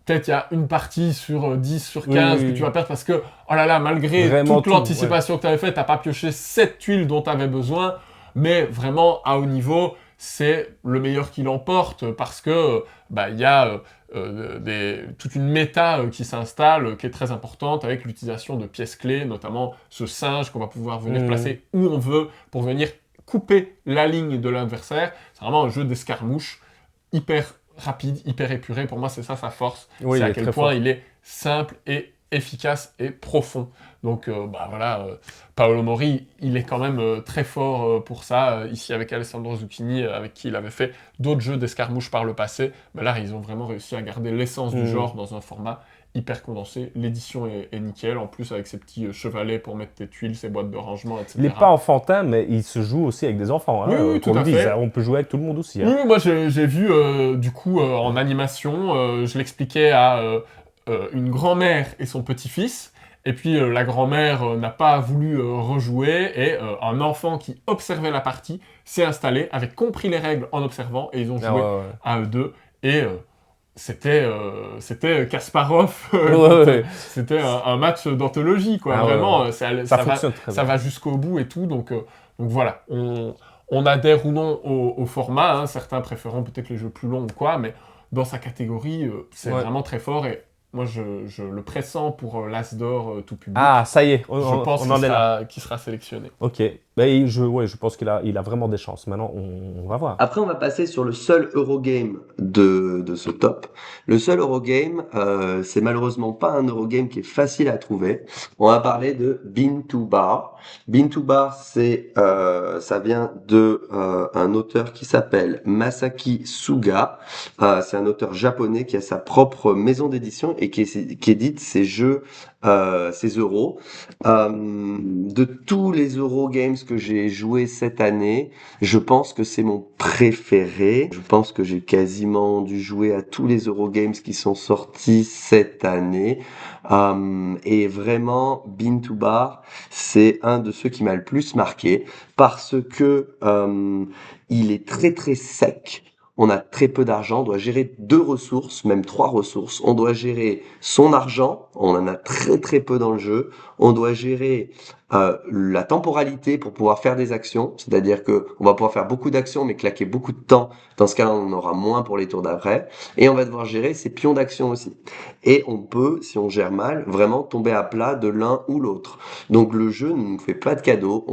Peut-être il y a une partie sur 10, sur 15 que tu vas perdre parce que, oh là là, malgré vraiment toute l'anticipation que tu avais faite, tu n'as pas pioché 7 tuiles dont tu avais besoin. Mais vraiment, à haut niveau, c'est le meilleur qui l'emporte parce que il y a toute une méta qui s'installe, qui est très importante avec l'utilisation de pièces clés, notamment ce singe qu'on va pouvoir venir placer où on veut pour venir couper la ligne de l'adversaire. C'est vraiment un jeu d'escarmouche hyper rapide, hyper épuré. Pour moi, c'est ça sa force. C'est à quel point il est simple et efficace et profond. Donc Paolo Mori, il est quand même très fort pour ça. Ici avec Alessandro Zucchini, avec qui il avait fait d'autres jeux d'escarmouche par le passé. Mais là, ils ont vraiment réussi à garder l'essence du genre dans un format hyper condensé. L'édition est nickel, en plus avec ses petits chevalets pour mettre tes tuiles, ses boîtes de rangement, etc. Il n'est pas enfantin, mais il se joue aussi avec des enfants. Hein, oui, tout à fait. On peut jouer avec tout le monde aussi. Hein. Oui, moi j'ai vu du coup en animation, je l'expliquais à une grand-mère et son petit-fils. Et puis la grand-mère n'a pas voulu rejouer et un enfant qui observait la partie s'est installé, avait compris les règles en observant et ils ont joué à eux deux. Et c'était Kasparov, c'était un match d'anthologie, quoi. Vraiment, ça va jusqu'au bout et tout. Donc voilà, on adhère ou non au format. Hein. Certains préféreront peut-être les jeux plus longs ou quoi, mais dans sa catégorie, c'est vraiment très fort. Et moi, je le pressens pour l'As d'or tout public. Ah, ça y est, je pense qu'il sera sélectionné. Ok, je pense qu'il a vraiment des chances. Maintenant, on va voir. Après, on va passer sur le seul Eurogame de ce top. Le seul Eurogame, c'est malheureusement pas un Eurogame qui est facile à trouver. On va parler de Bean to Bar. Bean to Bar, ça vient de un auteur qui s'appelle Masaki Suga. C'est un auteur japonais qui a sa propre maison d'édition et qui édite ces jeux, ces euros. De tous les Eurogames que j'ai joués cette année, je pense que c'est mon préféré. Je pense que j'ai quasiment dû jouer à tous les Eurogames qui sont sortis cette année. Et vraiment, Bean to Bar, c'est un de ceux qui m'a le plus marqué parce que il est très très sec. On a très peu d'argent, on doit gérer 2 ressources, même 3 ressources. On doit gérer son argent, on en a très très peu dans le jeu. On doit gérer la temporalité pour pouvoir faire des actions, c'est-à-dire que on va pouvoir faire beaucoup d'actions mais claquer beaucoup de temps. Dans ce cas-là, on en aura moins pour les tours d'après. Et on va devoir gérer ses pions d'action aussi. Et on peut, si on gère mal, vraiment tomber à plat de l'un ou l'autre. Donc le jeu ne nous fait pas de cadeau.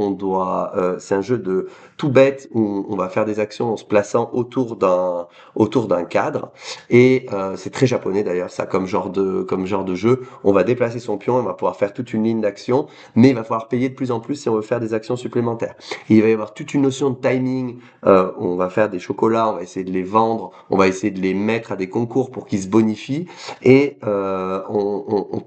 C'est un jeu de tout bête où on va faire des actions en se plaçant autour d'un cadre. Et c'est très japonais d'ailleurs ça comme genre de jeu. On va déplacer son pion, on va pouvoir faire toute une ligne d'action, mais il va falloir payer de plus en plus si on veut faire des actions supplémentaires. Et il va y avoir toute une notion de timing. On va faire des chocolats, on va essayer de les vendre, on va essayer de les mettre à des concours pour qu'ils se bonifient. Et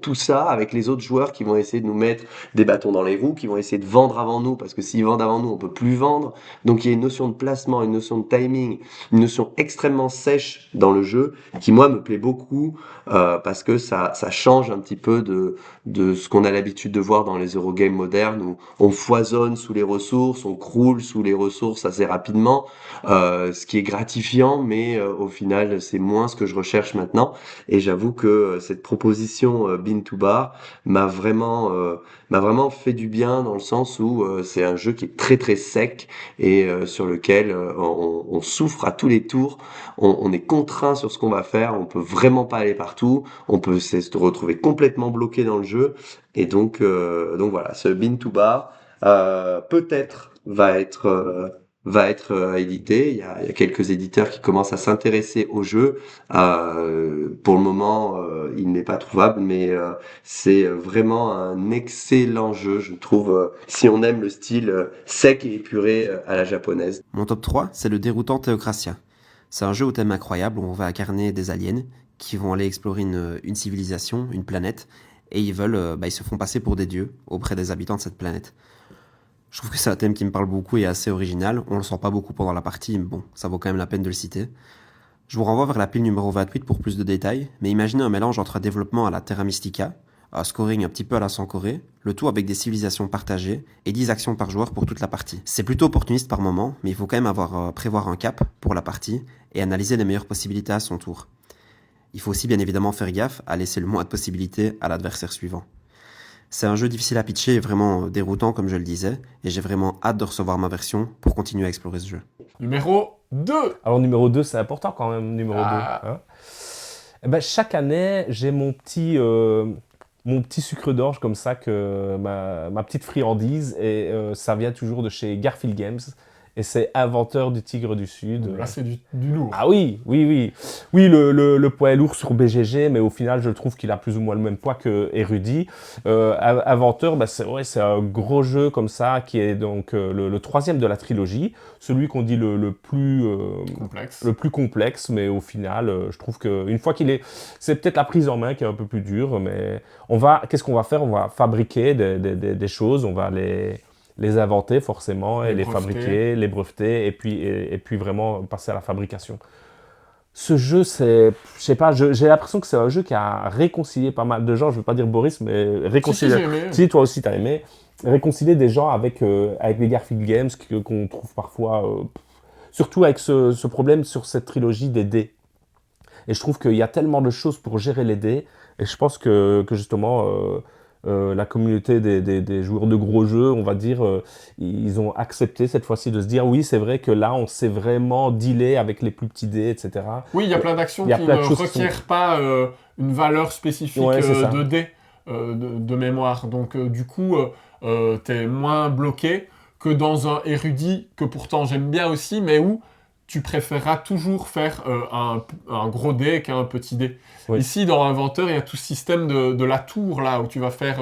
tout ça avec les autres joueurs qui vont essayer de nous mettre des bâtons dans les roues, qui vont essayer de vendre avant nous, parce que s'ils vendent avant nous, on peut plus vendre. Donc il y a une notion de placement, une notion de timing, une notion extrêmement sèche dans le jeu, qui moi me plaît beaucoup, parce que ça change un petit peu de ce qu'on a l'habitude de voir dans les Eurogames modernes, où on foisonne sous les ressources, on croule sous les ressources assez rapidement, ce qui est gratifiant, mais au final c'est moins ce que je recherche maintenant. Et j'avoue que cette proposition Bean to Bar m'a vraiment fait du bien, dans le sens où c'est un jeu qui est très très sec et sur lequel on souffre à tous les tours. On est contraint sur ce qu'on va faire, on peut vraiment pas aller partout, on peut se retrouver complètement bloqué dans le jeu. Et donc voilà, ce Bean to Bar peut-être va être édité. Il y a quelques éditeurs qui commencent à s'intéresser au jeu. Pour le moment, il n'est pas trouvable, mais c'est vraiment un excellent jeu, je trouve, si on aime le style sec et épuré à la japonaise. Mon top 3, c'est le déroutant Theocratia. C'est un jeu au thème incroyable où on va incarner des aliens qui vont aller explorer une civilisation, une planète, et ils se font passer pour des dieux auprès des habitants de cette planète. Je trouve que c'est un thème qui me parle beaucoup et assez original. On le sent pas beaucoup pendant la partie, mais bon, ça vaut quand même la peine de le citer. Je vous renvoie vers la pile numéro 28 pour plus de détails, mais imaginez un mélange entre un développement à la Terra Mystica, un scoring un petit peu à la Sankoré, le tout avec des civilisations partagées et 10 actions par joueur pour toute la partie. C'est plutôt opportuniste par moment, mais il faut quand même prévoir un cap pour la partie et analyser les meilleures possibilités à son tour. Il faut aussi bien évidemment faire gaffe à laisser le moins de possibilités à l'adversaire suivant. C'est un jeu difficile à pitcher et vraiment déroutant comme je le disais, et j'ai vraiment hâte de recevoir ma version pour continuer à explorer ce jeu. Numéro 2. Alors numéro 2, c'est important quand même, numéro 2. Hein. Eh ben, chaque année, j'ai mon petit sucre d'orge comme ça, ma petite friandise, et ça vient toujours de chez Garfield Games. Et c'est Inventeur du Tigre du Sud. Là, c'est du lourd. Ah oui. Oui, le poids est lourd sur BGG, mais au final, je trouve qu'il a plus ou moins le même poids que Érudit. Inventeur, c'est un gros jeu comme ça, qui est donc le troisième de la trilogie. Celui qu'on dit le plus complexe, mais au final, je trouve qu'une fois c'est peut-être la prise en main qui est un peu plus dure, mais qu'est-ce qu'on va faire? On va fabriquer des choses, on va les inventer forcément, et les fabriquer, les breveter, et puis vraiment passer à la fabrication. Ce jeu, j'ai l'impression que c'est un jeu qui a réconcilié pas mal de gens, je ne veux pas dire Boris, mais réconcilié. Si, toi aussi, tu as aimé. Réconcilier des gens avec les Garfield Games qu'on trouve parfois, surtout avec ce problème sur cette trilogie des dés. Et je trouve qu'il y a tellement de choses pour gérer les dés, et je pense que justement... la communauté des joueurs de gros jeux, on va dire, ils ont accepté cette fois-ci de se dire oui, c'est vrai que là, on sait vraiment dealer avec les plus petits dés, etc. Oui, il y a plein d'actions qui ne requièrent pas une valeur spécifique de dés de mémoire. Donc, du coup, tu es moins bloqué que dans un érudit, que pourtant j'aime bien aussi, mais où tu préféreras toujours faire un gros dé qu'un petit dé. Oui. Ici, dans Inventeur, il y a tout ce système de la tour, là, où tu vas faire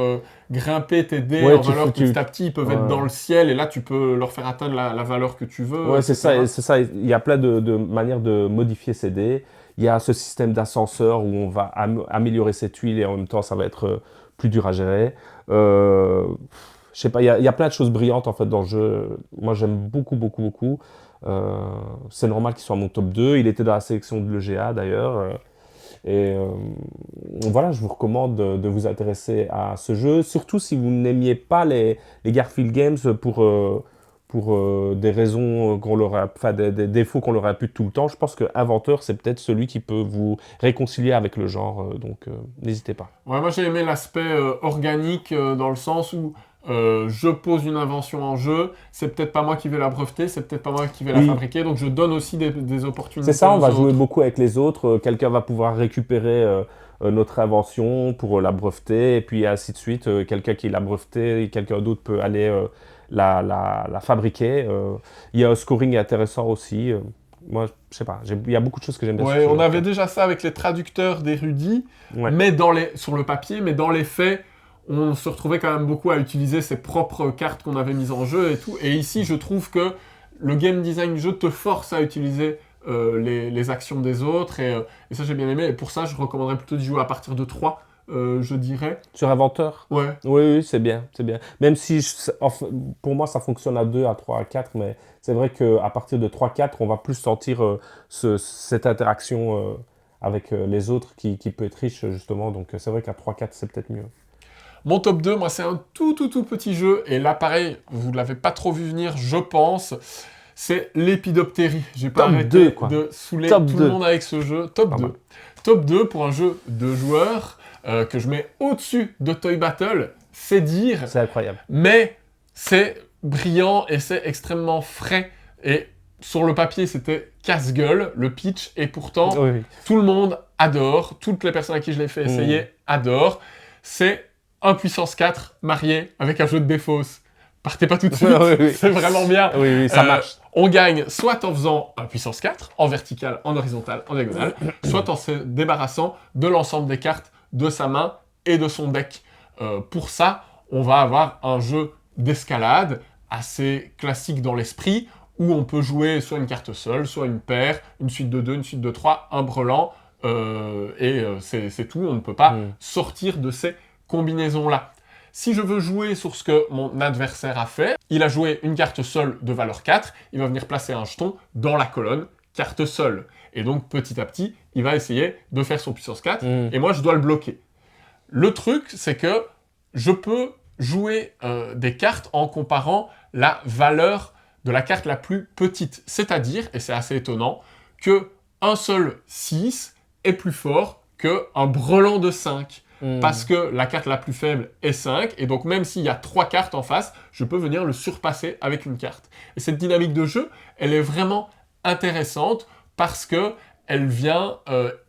grimper tes dés en valeur petit à petit. Ils peuvent être dans le ciel, et là, tu peux leur faire atteindre la valeur que tu veux. Oui, c'est ça. Il y a plein de manières de modifier ces dés. il y a ce système d'ascenseur où on va améliorer ses tuiles et en même temps, ça va être plus dur à gérer. Je sais pas, il y a plein de choses brillantes en fait dans le jeu. Moi, j'aime beaucoup, beaucoup, beaucoup. C'est normal qu'il soit mon top 2. Il était dans la sélection de l'EGA d'ailleurs. Voilà, je vous recommande de vous intéresser à ce jeu, surtout si vous n'aimiez pas les Garfield Games pour des raisons des défauts qu'on leur a pu tout le temps. Je pense que Inventeur, c'est peut-être celui qui peut vous réconcilier avec le genre, donc n'hésitez pas. Ouais, moi j'ai aimé l'aspect organique dans le sens où je pose une invention en jeu, c'est peut-être pas moi qui vais la breveter, c'est peut-être pas moi qui vais la fabriquer, donc je donne aussi des opportunités. C'est ça, on va jouer beaucoup avec les autres, quelqu'un va pouvoir récupérer notre invention pour la breveter, et puis ainsi de suite, quelqu'un qui l'a brevetée, quelqu'un d'autre peut aller la fabriquer. Il y a un scoring intéressant aussi. Moi, je sais pas, il y a beaucoup de choses que j'aime bien. Ouais, on avait déjà ça avec les traducteurs d'érudits, mais sur le papier, mais dans les faits, on se retrouvait quand même beaucoup à utiliser ses propres cartes qu'on avait mises en jeu et tout. Et ici, je trouve que le game design du jeu te force à utiliser les actions des autres. Et ça, j'ai bien aimé. Et pour ça, je recommanderais plutôt d'y jouer à partir de 3, je dirais. Sur Inventeur ? Ouais. Oui, c'est bien, c'est bien. Même si, pour moi, ça fonctionne à 2, à 3, à 4, mais c'est vrai qu'à partir de 3-4, on va plus sentir cette interaction avec les autres qui peut être riche, justement. Donc, c'est vrai qu'à 3-4, c'est peut-être mieux. Mon top 2, moi, c'est un tout petit jeu. Et là, pareil, vous ne l'avez pas trop vu venir, je pense. C'est Lépidoptérie. J'ai pas arrêté de saouler tout le monde avec ce jeu. Top 2. Top 2 pour un jeu de joueurs que je mets au-dessus de Toy Battle. C'est dire. C'est incroyable. Mais c'est brillant et c'est extrêmement frais. Et sur le papier, c'était casse-gueule, le pitch. Et pourtant, tout le monde adore. Toutes les personnes à qui je l'ai fait essayer adorent. C'est un puissance 4 marié avec un jeu de défausse. Partez pas tout de suite, c'est vraiment bien. Oui, ça marche. On gagne soit en faisant un puissance 4, en vertical, en horizontal, en diagonale, soit en se débarrassant de l'ensemble des cartes de sa main et de son deck. Pour ça, on va avoir un jeu d'escalade assez classique dans l'esprit, où on peut jouer soit une carte seule, soit une paire, une suite de 2, une suite de 3, un brelan, c'est tout. On ne peut pas sortir de ces combinaisons-là. Si je veux jouer sur ce que mon adversaire a fait, il a joué une carte seule de valeur 4, il va venir placer un jeton dans la colonne carte seule. Et donc, petit à petit, il va essayer de faire son puissance 4, et moi, je dois le bloquer. Le truc, c'est que je peux jouer des cartes en comparant la valeur de la carte la plus petite. C'est-à-dire, et c'est assez étonnant, qu'un seul 6 est plus fort qu'un brelan de 5. Parce que la carte la plus faible est 5, et donc même s'il y a 3 cartes en face, je peux venir le surpasser avec une carte. Et cette dynamique de jeu, elle est vraiment intéressante parce qu'elle vient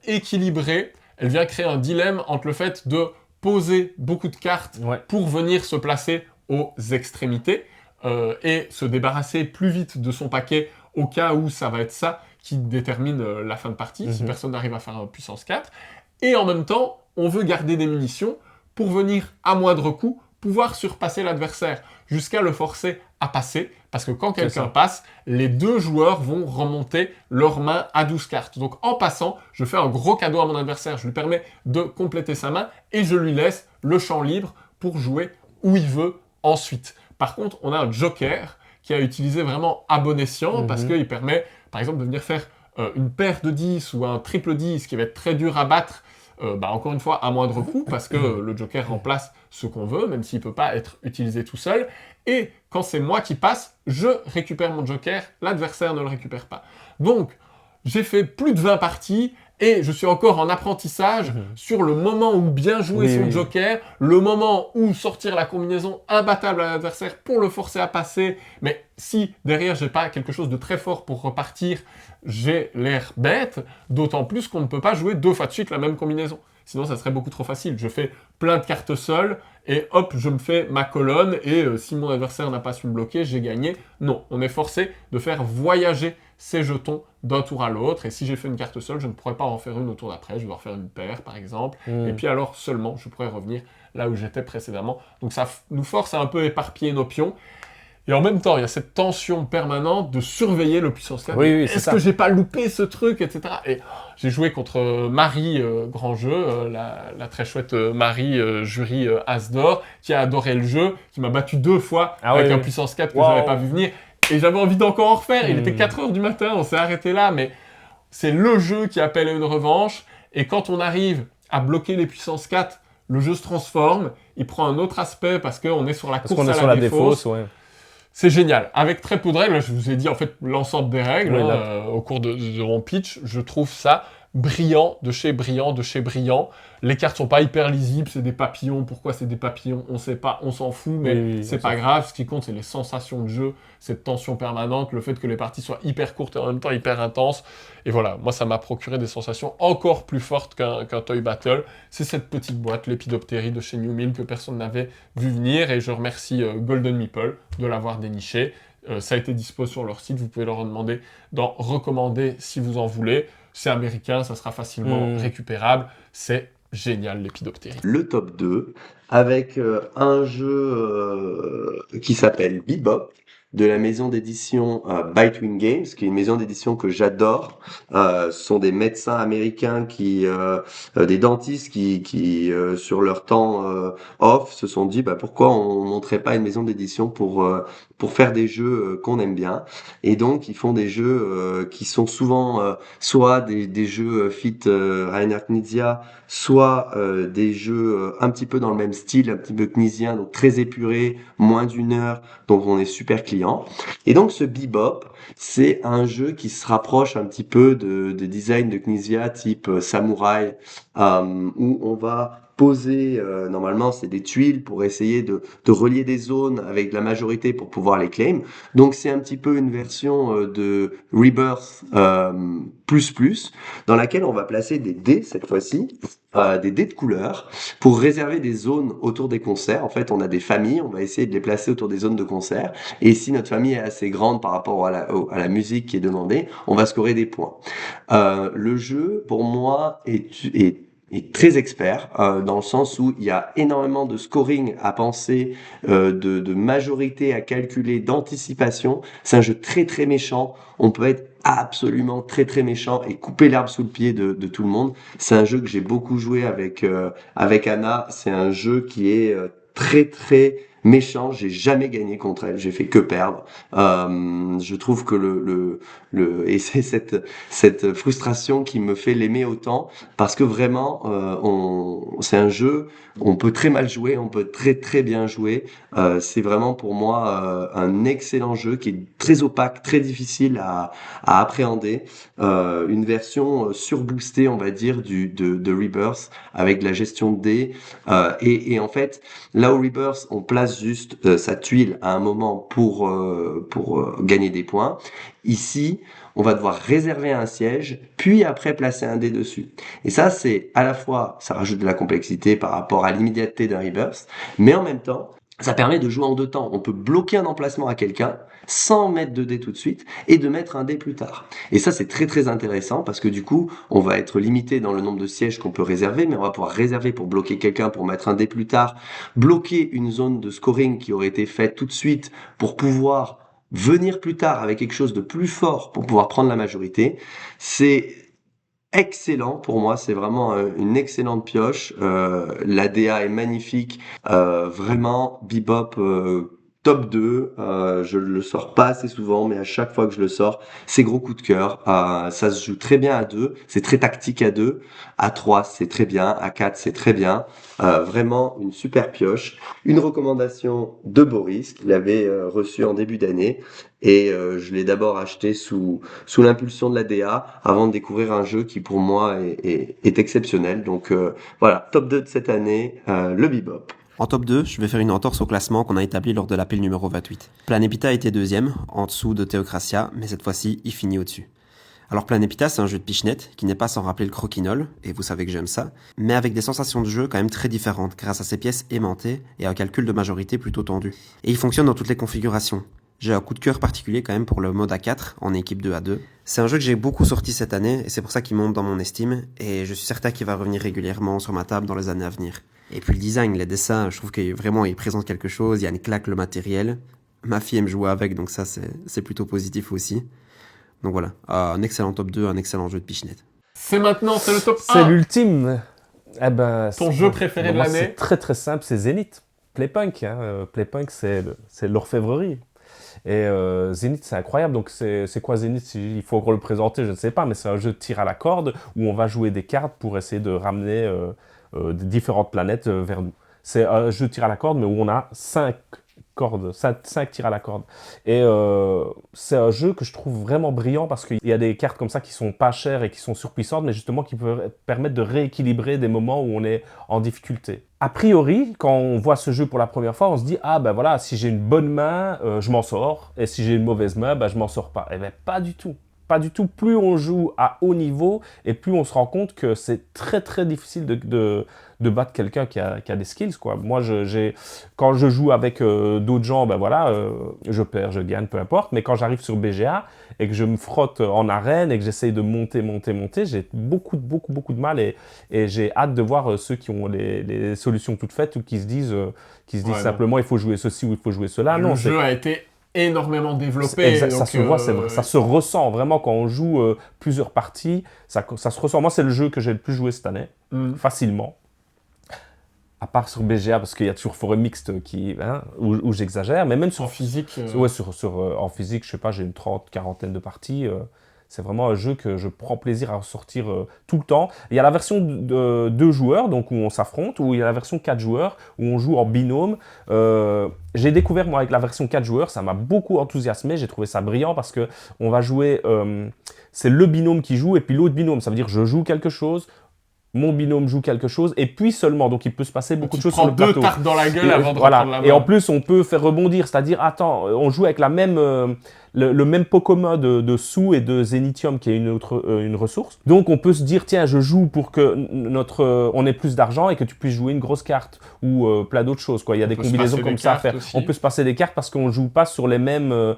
équilibrer, elle vient créer un dilemme entre le fait de poser beaucoup de cartes pour venir se placer aux extrémités et se débarrasser plus vite de son paquet au cas où ça va être ça qui détermine la fin de partie, si personne n'arrive à faire un puissance 4. Et en même temps, on veut garder des munitions pour venir, à moindre coût, pouvoir surpasser l'adversaire, jusqu'à le forcer à passer, parce que quand quelqu'un passe, les deux joueurs vont remonter leur main à 12 cartes. Donc en passant, je fais un gros cadeau à mon adversaire, je lui permets de compléter sa main, et je lui laisse le champ libre pour jouer où il veut ensuite. Par contre, on a un joker qui a utilisé vraiment à bon escient, parce qu'il permet, par exemple, de venir faire une paire de 10 ou un triple 10 qui va être très dur à battre, encore une fois, à moindre coût, parce que le joker remplace ce qu'on veut, même s'il ne peut pas être utilisé tout seul. Et quand c'est moi qui passe, je récupère mon joker, l'adversaire ne le récupère pas. Donc, j'ai fait plus de 20 parties, et je suis encore en apprentissage sur le moment où bien jouer son joker, le moment où sortir la combinaison imbattable à l'adversaire pour le forcer à passer. Mais si derrière j'ai pas quelque chose de très fort pour repartir, j'ai l'air bête, d'autant plus qu'on ne peut pas jouer 2 fois de suite la même combinaison. Sinon, ça serait beaucoup trop facile. Je fais plein de cartes seules, et hop, je me fais ma colonne, et si mon adversaire n'a pas su me bloquer, j'ai gagné. Non, on est forcé de faire voyager ces jetons d'un tour à l'autre, et si j'ai fait une carte seule, je ne pourrais pas en faire une au tour d'après, je dois en faire une paire, par exemple, et puis alors seulement, je pourrais revenir là où j'étais précédemment. Donc ça nous force à un peu éparpiller nos pions. Et en même temps, il y a cette tension permanente de surveiller le puissance 4. Oui, Est-ce que j'ai pas loupé ce truc, etc. Et j'ai joué contre Marie, grand jeu, la très chouette Marie, jury As d'or, qui a adoré le jeu, qui m'a battu 2 fois avec un puissance 4 que j'avais pas vu venir. Et j'avais envie d'encore en refaire. Il était 4h du matin, on s'est arrêté là, mais c'est le jeu qui appelle à une revanche. Et quand on arrive à bloquer les puissances 4, le jeu se transforme, il prend un autre aspect parce qu'on est sur la course à la défausse. C'est génial. Avec très peu de règles, je vous ai dit en fait l'ensemble des règles au cours de mon pitch, je trouve ça brillant, de chez brillant, de chez brillant. Les cartes sont pas hyper lisibles, c'est des papillons. Pourquoi c'est des papillons? On sait pas, on s'en fout, mais c'est pas grave. Ce qui compte, c'est les sensations de jeu, cette tension permanente, le fait que les parties soient hyper courtes et en même temps hyper intenses. Et voilà, moi ça m'a procuré des sensations encore plus fortes qu'un Toy Battle. C'est cette petite boîte, l'Épidoptérie de chez New Mill, que personne n'avait vu venir. Et je remercie Golden Meeple de l'avoir déniché. Ça a été dispo sur leur site, vous pouvez leur demander d'en recommander si vous en voulez. C'est américain, ça sera facilement récupérable. C'est génial, l'Épidoptérie. Le top 2, avec un jeu qui s'appelle Bebop, de la maison d'édition Bitewing Games, qui est une maison d'édition que j'adore. Ce sont des médecins américains des dentistes qui sur leur temps off, se sont dit pourquoi on montrait pas une maison d'édition pour faire des jeux qu'on aime bien. Et donc ils font des jeux qui sont souvent soit des jeux fit Reinhard Knizia, soit des jeux un petit peu dans le même style, un petit peu kniziens, donc très épurés, moins d'1 heure, donc on est super client. Et donc ce Bebop, c'est un jeu qui se rapproche un petit peu des designs de Knizia type samouraï, où on va poser, normalement c'est des tuiles pour essayer de relier des zones avec la majorité pour pouvoir les claim. Donc c'est un petit peu une version de Rebirth dans laquelle on va placer des dés cette fois-ci, des dés de couleur pour réserver des zones autour des concerts. En fait, on a des familles, on va essayer de les placer autour des zones de concert. Et si notre famille est assez grande par rapport à la musique qui est demandée, on va scorer des points. Le jeu, pour moi, est très expert, dans le sens où il y a énormément de scoring à penser, de majorité à calculer, d'anticipation. C'est un jeu très très méchant. On peut être absolument très très méchant et couper l'herbe sous le pied de tout le monde. C'est un jeu que j'ai beaucoup joué avec Anna. C'est un jeu qui est très très méchant. J'ai jamais gagné contre elle, j'ai fait que perdre. Je trouve que et c'est cette frustration qui me fait l'aimer autant, parce que vraiment c'est un jeu, on peut très mal jouer, on peut très très bien jouer. C'est vraiment pour moi un excellent jeu qui est très opaque, très difficile à appréhender. Une version surboostée, on va dire, de Rebirth, avec de la gestion de dés. Et en fait, là où Rebirth, on place juste sa tuile à un moment pour gagner des points. Ici, on va devoir réserver un siège, puis après placer un dé dessus. Et ça, c'est à la fois, ça rajoute de la complexité par rapport à l'immédiateté d'un Rebirth, mais en même temps, ça permet de jouer en 2 temps. On peut bloquer un emplacement à quelqu'un sans mettre de dé tout de suite et de mettre un dé plus tard. Et ça, c'est très très intéressant, parce que du coup, on va être limité dans le nombre de sièges qu'on peut réserver, mais on va pouvoir réserver pour bloquer quelqu'un, pour mettre un dé plus tard, bloquer une zone de scoring qui aurait été faite tout de suite pour pouvoir venir plus tard avec quelque chose de plus fort pour pouvoir prendre la majorité. C'est excellent pour moi, c'est vraiment une excellente pioche. L'ADA est magnifique, vraiment Bebop top 2. Je le sors pas assez souvent, mais à chaque fois que je le sors, c'est gros coup de cœur. Ça se joue très bien à 2, c'est très tactique à 2, à 3 c'est très bien, à 4 c'est très bien. Vraiment une super pioche. Une recommandation de Boris, qu'il avait reçu en début d'année, et je l'ai d'abord acheté sous l'impulsion de la DA avant de découvrir un jeu qui pour moi est exceptionnel. Donc voilà, top 2 de cette année, le Bebop. En top 2, je vais faire une entorse au classement qu'on a établi lors de l'appel numéro 28. Planepita était 2e, en dessous de Theocracia, mais cette fois-ci, il finit au-dessus. Alors Planepita, c'est un jeu de pichenette qui n'est pas sans rappeler le croquinole, et vous savez que j'aime ça, mais avec des sensations de jeu quand même très différentes grâce à ses pièces aimantées et un calcul de majorité plutôt tendu. Et il fonctionne dans toutes les configurations. J'ai un coup de cœur particulier quand même pour le mode A4 en équipe 2 à 2. C'est un jeu que j'ai beaucoup sorti cette année et c'est pour ça qu'il monte dans mon estime, et je suis certain qu'il va revenir régulièrement sur ma table dans les années à venir. Et puis le design, les dessins, je trouve qu'il vraiment il présente quelque chose, il y a une claque le matériel. ma fille aime jouer avec, donc ça c'est plutôt positif aussi. Donc voilà, un excellent top 2, un excellent jeu de pichenette. C'est maintenant, c'est le top 1. C'est l'ultime. Eh ben, Ton jeu préféré de l'année? C'est très très simple, c'est Zenith. Playpunk, Playpunk c'est l'orfèvrerie. Et Zenith, c'est incroyable. Donc, c'est quoi Zenith? Il faut encore le présenter, je ne sais pas, mais c'est un jeu de tir à la corde où on va jouer des cartes pour essayer de ramener des différentes planètes vers nous. C'est un jeu de tir à la corde, mais où on a 5 cordes, 5 tirs à la corde. Et c'est un jeu que je trouve vraiment brillant parce qu'il y a des cartes comme ça qui sont pas chères et qui sont surpuissantes, mais justement qui peuvent permettre de rééquilibrer des moments où on est en difficulté. A priori, quand on voit ce jeu pour la première fois, on se dit « Ah ben voilà, si j'ai une bonne main, je m'en sors, et si j'ai une mauvaise main, ben je m'en sors pas. » Eh ben pas du tout. Pas du tout. Plus on joue à haut niveau, et plus on se rend compte que c'est très très difficile de battre quelqu'un qui a des skills, quoi. Moi, quand je joue avec d'autres gens, ben voilà, je perds, je gagne, peu importe. Mais quand j'arrive sur BGA et que je me frotte en arène et que j'essaye de monter, j'ai beaucoup de mal et j'ai hâte de voir ceux qui ont les solutions toutes faites ou qui se disent simplement il faut jouer ceci ou il faut jouer cela. Le jeu a été énormément développé. Donc, ça se voit, ça se ressent vraiment quand on joue plusieurs parties. Ça se ressent. Moi, c'est le jeu que j'ai le plus joué cette année, facilement. À part sur BGA, parce qu'il y a toujours Forêt Mixte où j'exagère, mais même sur... En physique Ouais, en physique, je sais pas, j'ai une quarantaine de parties. C'est vraiment un jeu que je prends plaisir à ressortir tout le temps. Il y a la version de 2 joueurs, donc où on s'affronte, ou il y a la version 4 joueurs, où on joue en binôme. J'ai découvert, moi, avec la version 4 joueurs, ça m'a beaucoup enthousiasmé. J'ai trouvé ça brillant parce qu'on va jouer... c'est le binôme qui joue et puis l'autre binôme. Ça veut dire je joue quelque chose, mon binôme joue quelque chose, et puis seulement. Donc, il peut se passer beaucoup de choses sur le plateau. Tu prends 2 tartes dans la gueule avant de voilà. reprendre la main. Et en plus, on peut faire rebondir. C'est-à-dire, attends, on joue avec la même... le même Pokémon de sous et de Zénithium qui est une ressource. Donc on peut se dire tiens je joue pour que on ait plus d'argent et que tu puisses jouer une grosse carte ou plein d'autres choses quoi. Il y a des combinaisons comme ça à faire. Aussi. On peut se passer des cartes parce qu'on joue pas sur les mêmes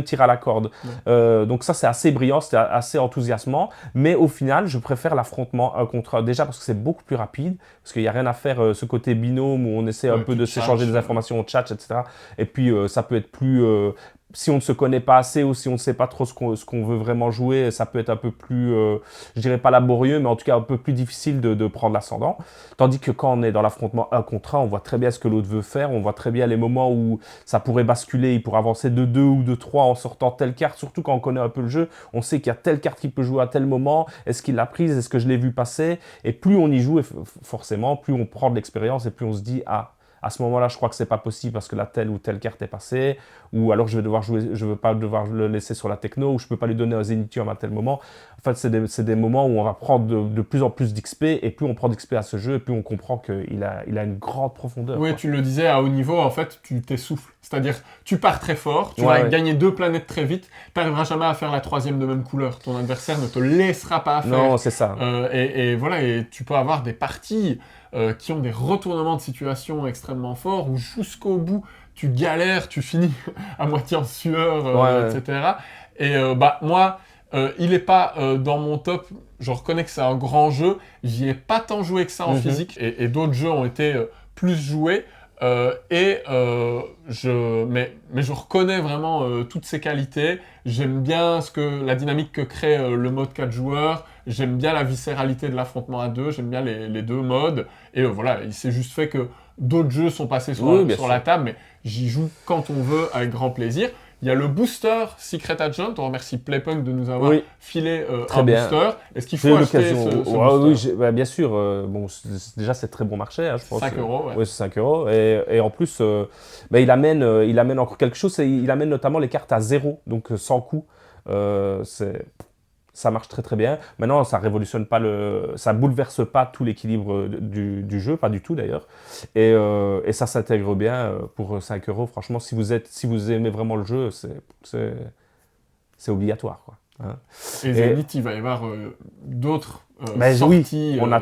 tirs à la corde. Ouais. Donc ça c'est assez brillant, c'est assez enthousiasmant. Mais au final je préfère l'affrontement 1 contre 1 déjà parce que c'est beaucoup plus rapide parce qu'il y a rien à faire ce côté binôme où on essaie un peu de s'échanger des informations au chat etc. Et puis ça peut être plus si on ne se connaît pas assez ou si on ne sait pas trop ce qu'on veut vraiment jouer, ça peut être un peu plus, je dirais pas laborieux, mais en tout cas un peu plus difficile de prendre l'ascendant. Tandis que quand on est dans l'affrontement 1 contre 1, on voit très bien ce que l'autre veut faire, on voit très bien les moments où ça pourrait basculer, il pourrait avancer de 2 ou de 3 en sortant telle carte, surtout quand on connaît un peu le jeu, on sait qu'il y a telle carte qui peut jouer à tel moment, est-ce qu'il l'a prise, est-ce que je l'ai vu passer, et plus on y joue, et forcément, plus on prend de l'expérience et plus on se dit, ah, à ce moment-là, je crois que c'est pas possible parce que la telle ou telle carte est passée, ou alors je veux pas devoir le laisser sur la techno, ou je peux pas lui donner un Zénithium à tel moment. En fait, c'est des moments où on va prendre de plus en plus d'XP, et plus on prend d'XP à ce jeu, et plus on comprend qu'il a une grande profondeur. Oui, quoi. Tu le disais, à haut niveau, en fait, tu t'essouffles. C'est-à-dire, tu pars très fort, tu vas gagner 2 planètes très vite, tu n'arriveras jamais à faire la 3e de même couleur. Ton adversaire ne te laissera pas faire. Non, c'est ça. Et voilà, et tu peux avoir des parties qui ont des retournements de situation extrêmement forts, où jusqu'au bout, tu galères, tu finis à moitié en sueur, etc. Et moi, il n'est pas dans mon top. Je reconnais que c'est un grand jeu. J'y ai pas tant joué que ça en physique, et d'autres jeux ont été plus joués. Mais je reconnais vraiment toutes ses qualités. J'aime bien la dynamique que crée le mode 4 joueurs. J'aime bien la viscéralité de l'affrontement à 2. J'aime bien les 2 modes. Et voilà, il s'est juste fait que d'autres jeux sont passés sur la table, mais j'y joue quand on veut, avec grand plaisir. Il y a le booster Secret Agent. On remercie Playpunk de nous avoir filé un booster. Est-ce qu'il faut acheter ce booster? Oui, bien sûr. Déjà, c'est très bon marché, hein, je pense. 5 €. Oui, c'est 5 €. Et en plus, il amène encore quelque chose. Il amène notamment les cartes à 0, donc sans coût. Ça marche très très bien. Maintenant, ça révolutionne pas ça bouleverse pas tout l'équilibre du jeu, pas du tout d'ailleurs. Et ça s'intègre bien pour 5 €. Franchement, si vous aimez vraiment le jeu, c'est obligatoire, quoi. Hein. Et Zenith, il va y avoir d'autres sorties. On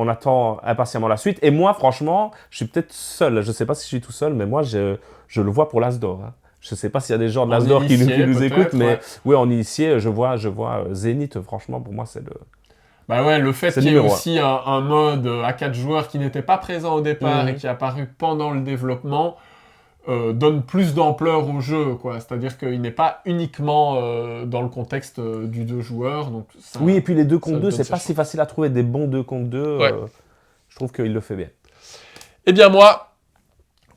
attend impatiemment la suite. Et moi, franchement, je suis peut-être seul. Je sais pas si je suis tout seul, mais moi, je le vois pour l'Asdor. Hein. Je ne sais pas s'il y a des gens de l'Asdor qui nous écoutent, mais en initié, je vois Zenith, franchement, pour moi, c'est le... le fait qu'il y ait aussi un mode à 4 joueurs qui n'était pas présent au départ et qui est apparu pendant le développement, donne plus d'ampleur au jeu, quoi. C'est-à-dire qu'il n'est pas uniquement dans le contexte du 2 joueurs. Donc ça, oui, et puis les 2 contre 2, c'est pas si si facile à trouver des bons 2 contre 2. Ouais. Je trouve qu'il le fait bien. Eh bien moi,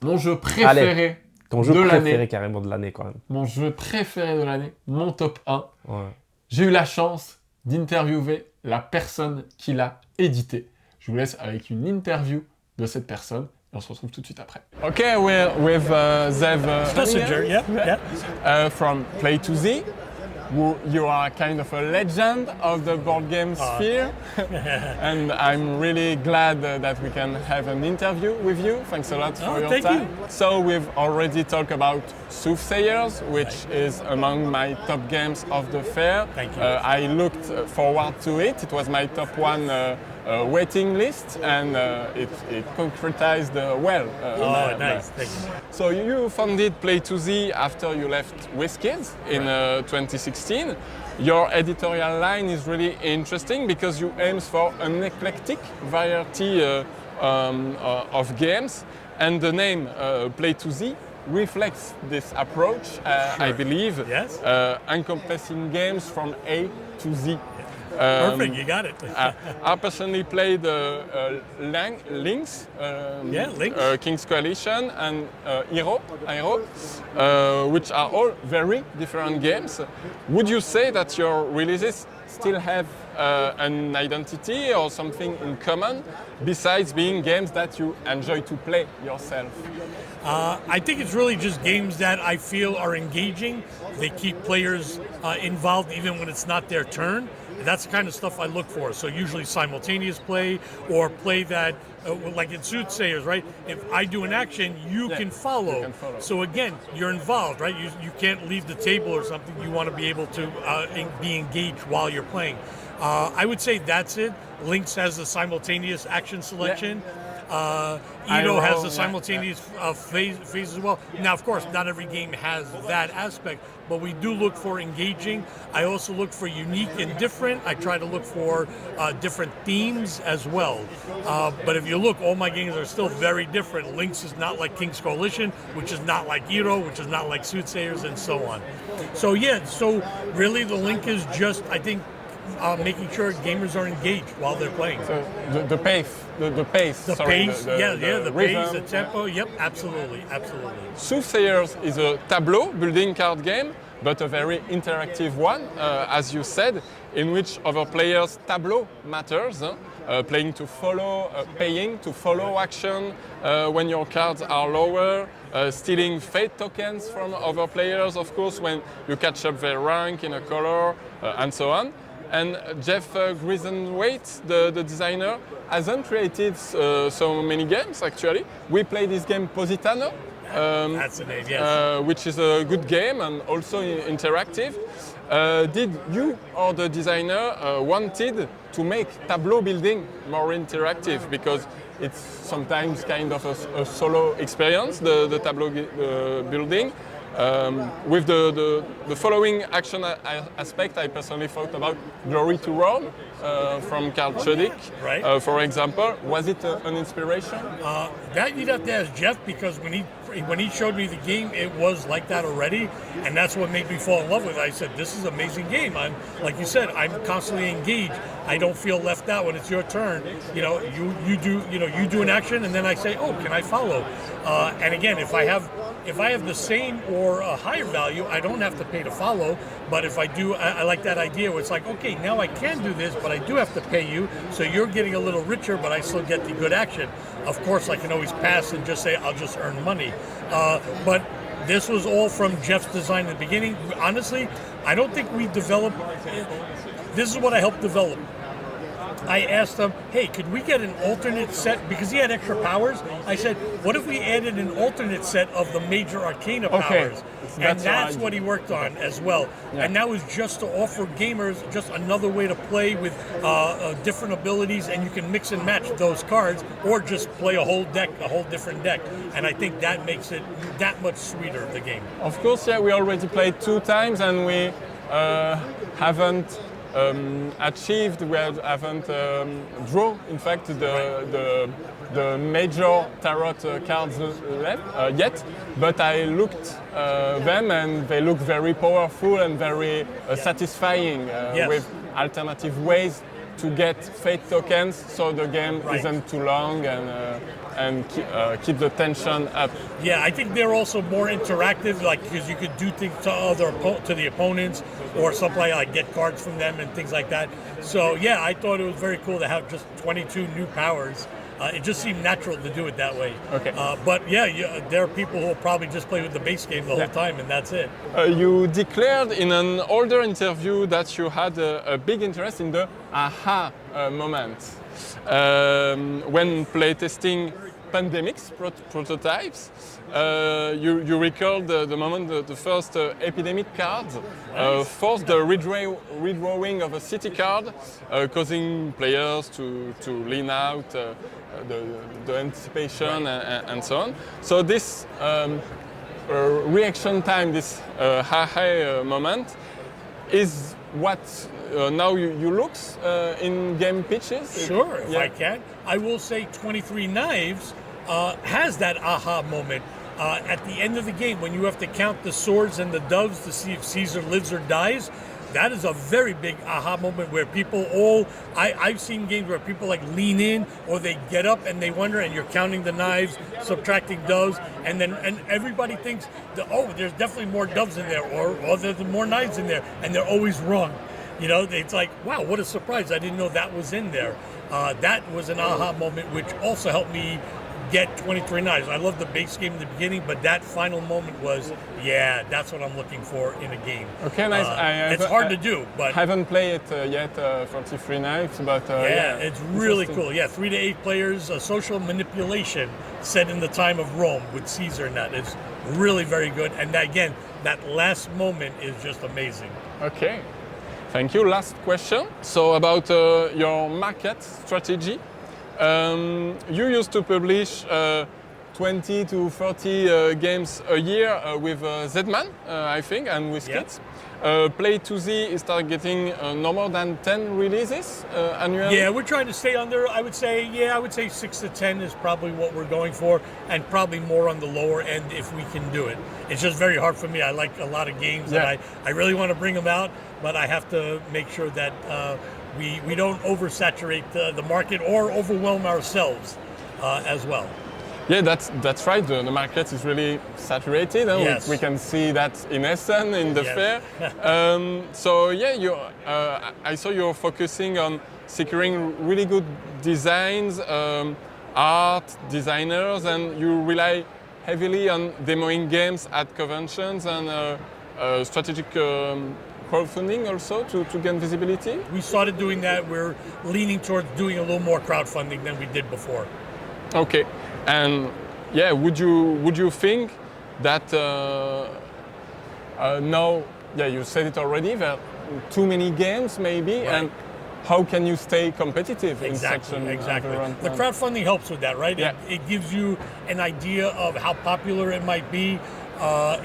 mon jeu préféré ton jeu de préféré l'année, carrément de l'année quand même. mon jeu préféré de l'année, mon top 1, Ouais. j'ai eu la chance d'interviewer la personne qui l'a édité. Je vous laisse avec une interview de cette personne. Et on se retrouve tout de suite après. Okay, we're with Zev Schlesinger, from Play to Z. You are kind of a legend of the board game sphere. And I'm really glad that we can have an interview with you. Thanks a lot for your thank time. you. So we've already talked about Soothsayers, which is among my top games of the fair. Thank you. I looked forward to it. It was my top one waiting list, and it concretized well. Nice. Thank you. So you founded Play2Z after you left WizKids in 2016. Your editorial line is really interesting because you aim for an eclectic variety of games, and the name Play2Z reflects this approach, I believe, Yes. encompassing games from A to Z. Perfect, you got it. I personally played Lynx, Lynx. King's Coalition, and Hero, which are all very different games. Would you say that your releases still have an identity or something in common besides being games that you enjoy to play yourself? I think it's really just games that I feel are engaging. They keep players involved even when it's not their turn. That's the kind of stuff I look for. So usually simultaneous play or play that, like in Soothsayers, right? If I do an action, you can follow. So again, you're involved, right? You can't leave the table or something. You want to be able to be engaged while you're playing. I would say that's it. Lynx has the simultaneous action selection. Edo has the simultaneous phase as well. Now, of course, not every game has that aspect, but we do look for engaging. I also look for unique and different. I try to look for different themes as well. But if you look, all my games are still very different. Lynx is not like King's Coalition, which is not like Edo, which is not like Soothsayers, and so on. So yeah, so really the link is just, I think, making sure gamers are engaged while they're playing. So the pace, the pace. The sorry, pace, the pace, the tempo. Yep, absolutely. Soothsayers is a tableau building card game, but a very interactive one, as you said, in which other players' tableau matters. Playing to follow, paying to follow action when your cards are lower, stealing fate tokens from other players, of course, when you catch up their rank in a color, and so on. And Jeff Grisenwaite, the designer, hasn't created so many games, actually. We play this game Positano, That's the name, yes. which is a good game and also interactive. Did you or the designer wanted to make tableau building more interactive? Because it's sometimes kind of a solo experience, the tableau building. With the following action aspect, I personally thought about Glory to Rome from Karl Chodik, Right. For example. Was it an inspiration? That you'd have to ask Jeff, because when he showed me the game, it was like that already, and that's what made me fall in love with it. I said, "This is an amazing game." I'm, like you said, I'm constantly engaged. I don't feel left out when it's your turn. You do an action, and then I say, "Oh, can I follow?" And again, if I have the same or a higher value, I don't have to pay to follow. But if I do, I like that idea where it's like, okay, now I can do this, but I do have to pay you. So you're getting a little richer, but I still get the good action. Of course, I can always pass and just say, I'll just earn money. But this was all from Jeff's design in the beginning. Honestly, I don't think we developed. This is what I helped develop. I asked him, hey, could we get an alternate set? Because he had extra powers. I said, what if we added an alternate set of the major arcana powers? And that's what he worked on as well. Yeah. And that was just to offer gamers just another way to play with different abilities, and you can mix and match those cards, or just play a whole different deck. And I think that makes it that much sweeter, the game. Of course, yeah, we already played 2 times, and we haven't achieved, we haven't draw, in fact, the the major tarot cards yet, but I looked them and they look very powerful and very satisfying with alternative ways to get fate tokens, so the game isn't too long and keep the tension up. Yeah, I think they're also more interactive, like because you could do things to the opponents, or something like get cards from them and things like that. So yeah, I thought it was very cool to have just 22 new powers. It just seemed natural to do it that way. Okay. But yeah, there are people who will probably just play with the base game the whole time, and that's it. You declared in an older interview that you had a big interest in the aha moment when playtesting Pandemic's prototypes. You recalled the moment the first epidemic card forced the redrawing of a city card, causing players to lean out, the anticipation and so on. So this reaction time, this haha moment, is what now you look in game pitches? Sure, if I can. I will say 23 Knives has that aha moment. At the end of the game, when you have to count the swords and the doves to see if Caesar lives or dies, that is a very big aha moment where people I've seen games where people like lean in or they get up and they wonder, and you're counting the knives, subtracting doves, and everybody thinks there's definitely more doves in there, or there's more knives in there, and they're always wrong. You know, it's like, wow, what a surprise. I didn't know that was in there. That was an aha moment, which also helped me get 23 knives. I love the base game in the beginning, but that final moment was, that's what I'm looking for in a game. Okay, nice. It's hard to do, but I haven't played it yet, 43 Knives, but it's really cool. Yeah, 3 to 8 players, social manipulation set in the time of Rome with Caesar, and that is really very good. And again, that last moment is just amazing. Okay. Thank you. Last question. So about your market strategy. You used to publish 20 to 30 games a year with Zedman, I think, and with kids. Play2Z is targeting no more than 10 releases annually? Yeah, we're trying to stay under, I would say 6 to 10 is probably what we're going for, and probably more on the lower end if we can do it. It's just very hard for me. I like a lot of games, and I really want to bring them out, but I have to make sure that we don't oversaturate the market or overwhelm ourselves as well. Yeah, that's right. The market is really saturated. Yes. We can see that in Essen, in the fair. So yeah, I saw you're focusing on securing really good designs, art, designers, and you rely heavily on demoing games at conventions and strategic crowdfunding also to gain visibility? We started doing that. We're leaning towards doing a little more crowdfunding than we did before. Okay. And yeah, would you think that now, you said it already, there are too many games maybe, and how can you stay competitive in such an environment? The crowdfunding helps with that, right? Yeah. It gives you an idea of how popular it might be.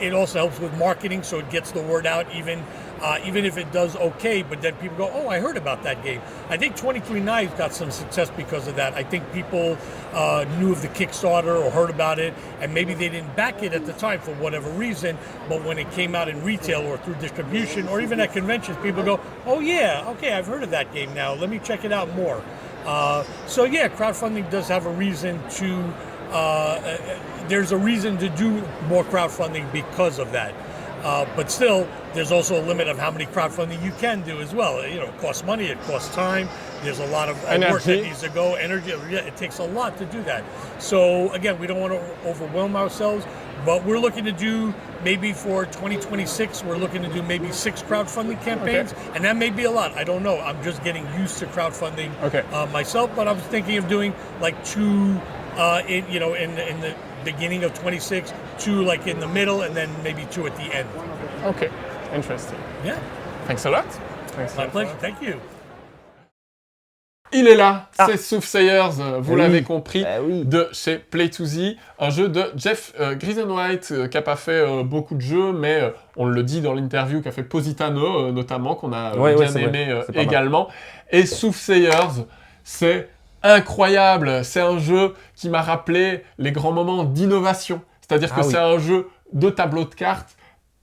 It also helps with marketing, so it gets the word out even if it does okay, but then people go, oh, I heard about that game. I think 23 Knives got some success because of that. I think people knew of the Kickstarter or heard about it, and maybe they didn't back it at the time for whatever reason, but when it came out in retail or through distribution or even at conventions, people go, oh yeah, okay, I've heard of that game now. Let me check it out more. So yeah, crowdfunding does have a reason to, there's a reason to do more crowdfunding because of that. But still, there's also a limit of how many crowdfunding you can do as well. You know, it costs money, it costs time. There's a lot of work that needs to go, energy. It takes a lot to do that. So again, we don't want to overwhelm ourselves, but we're looking to do maybe for 2026, we're looking to do maybe 6 crowdfunding campaigns, and that may be a lot. I don't know. I'm just getting used to crowdfunding myself, but I was thinking of doing like 2 in the beginning of 26, 2 like in the middle, and then maybe 2 at the end. Okay, interesting. Yeah. Thanks a lot. My pleasure. Thank you. Il est là, c'est Soothsayers, vous l'avez compris, oui. de chez Play2Z, un jeu de Jeff Grisenwhite, qui n'a pas fait beaucoup de jeux, mais on le dit dans l'interview, qui a fait Positano notamment, qu'on a bien aimé également. Et Soothsayers, c'est incroyable. C'est un jeu qui m'a rappelé les grands moments d'innovation. C'est-à-dire que c'est un jeu de tableau de cartes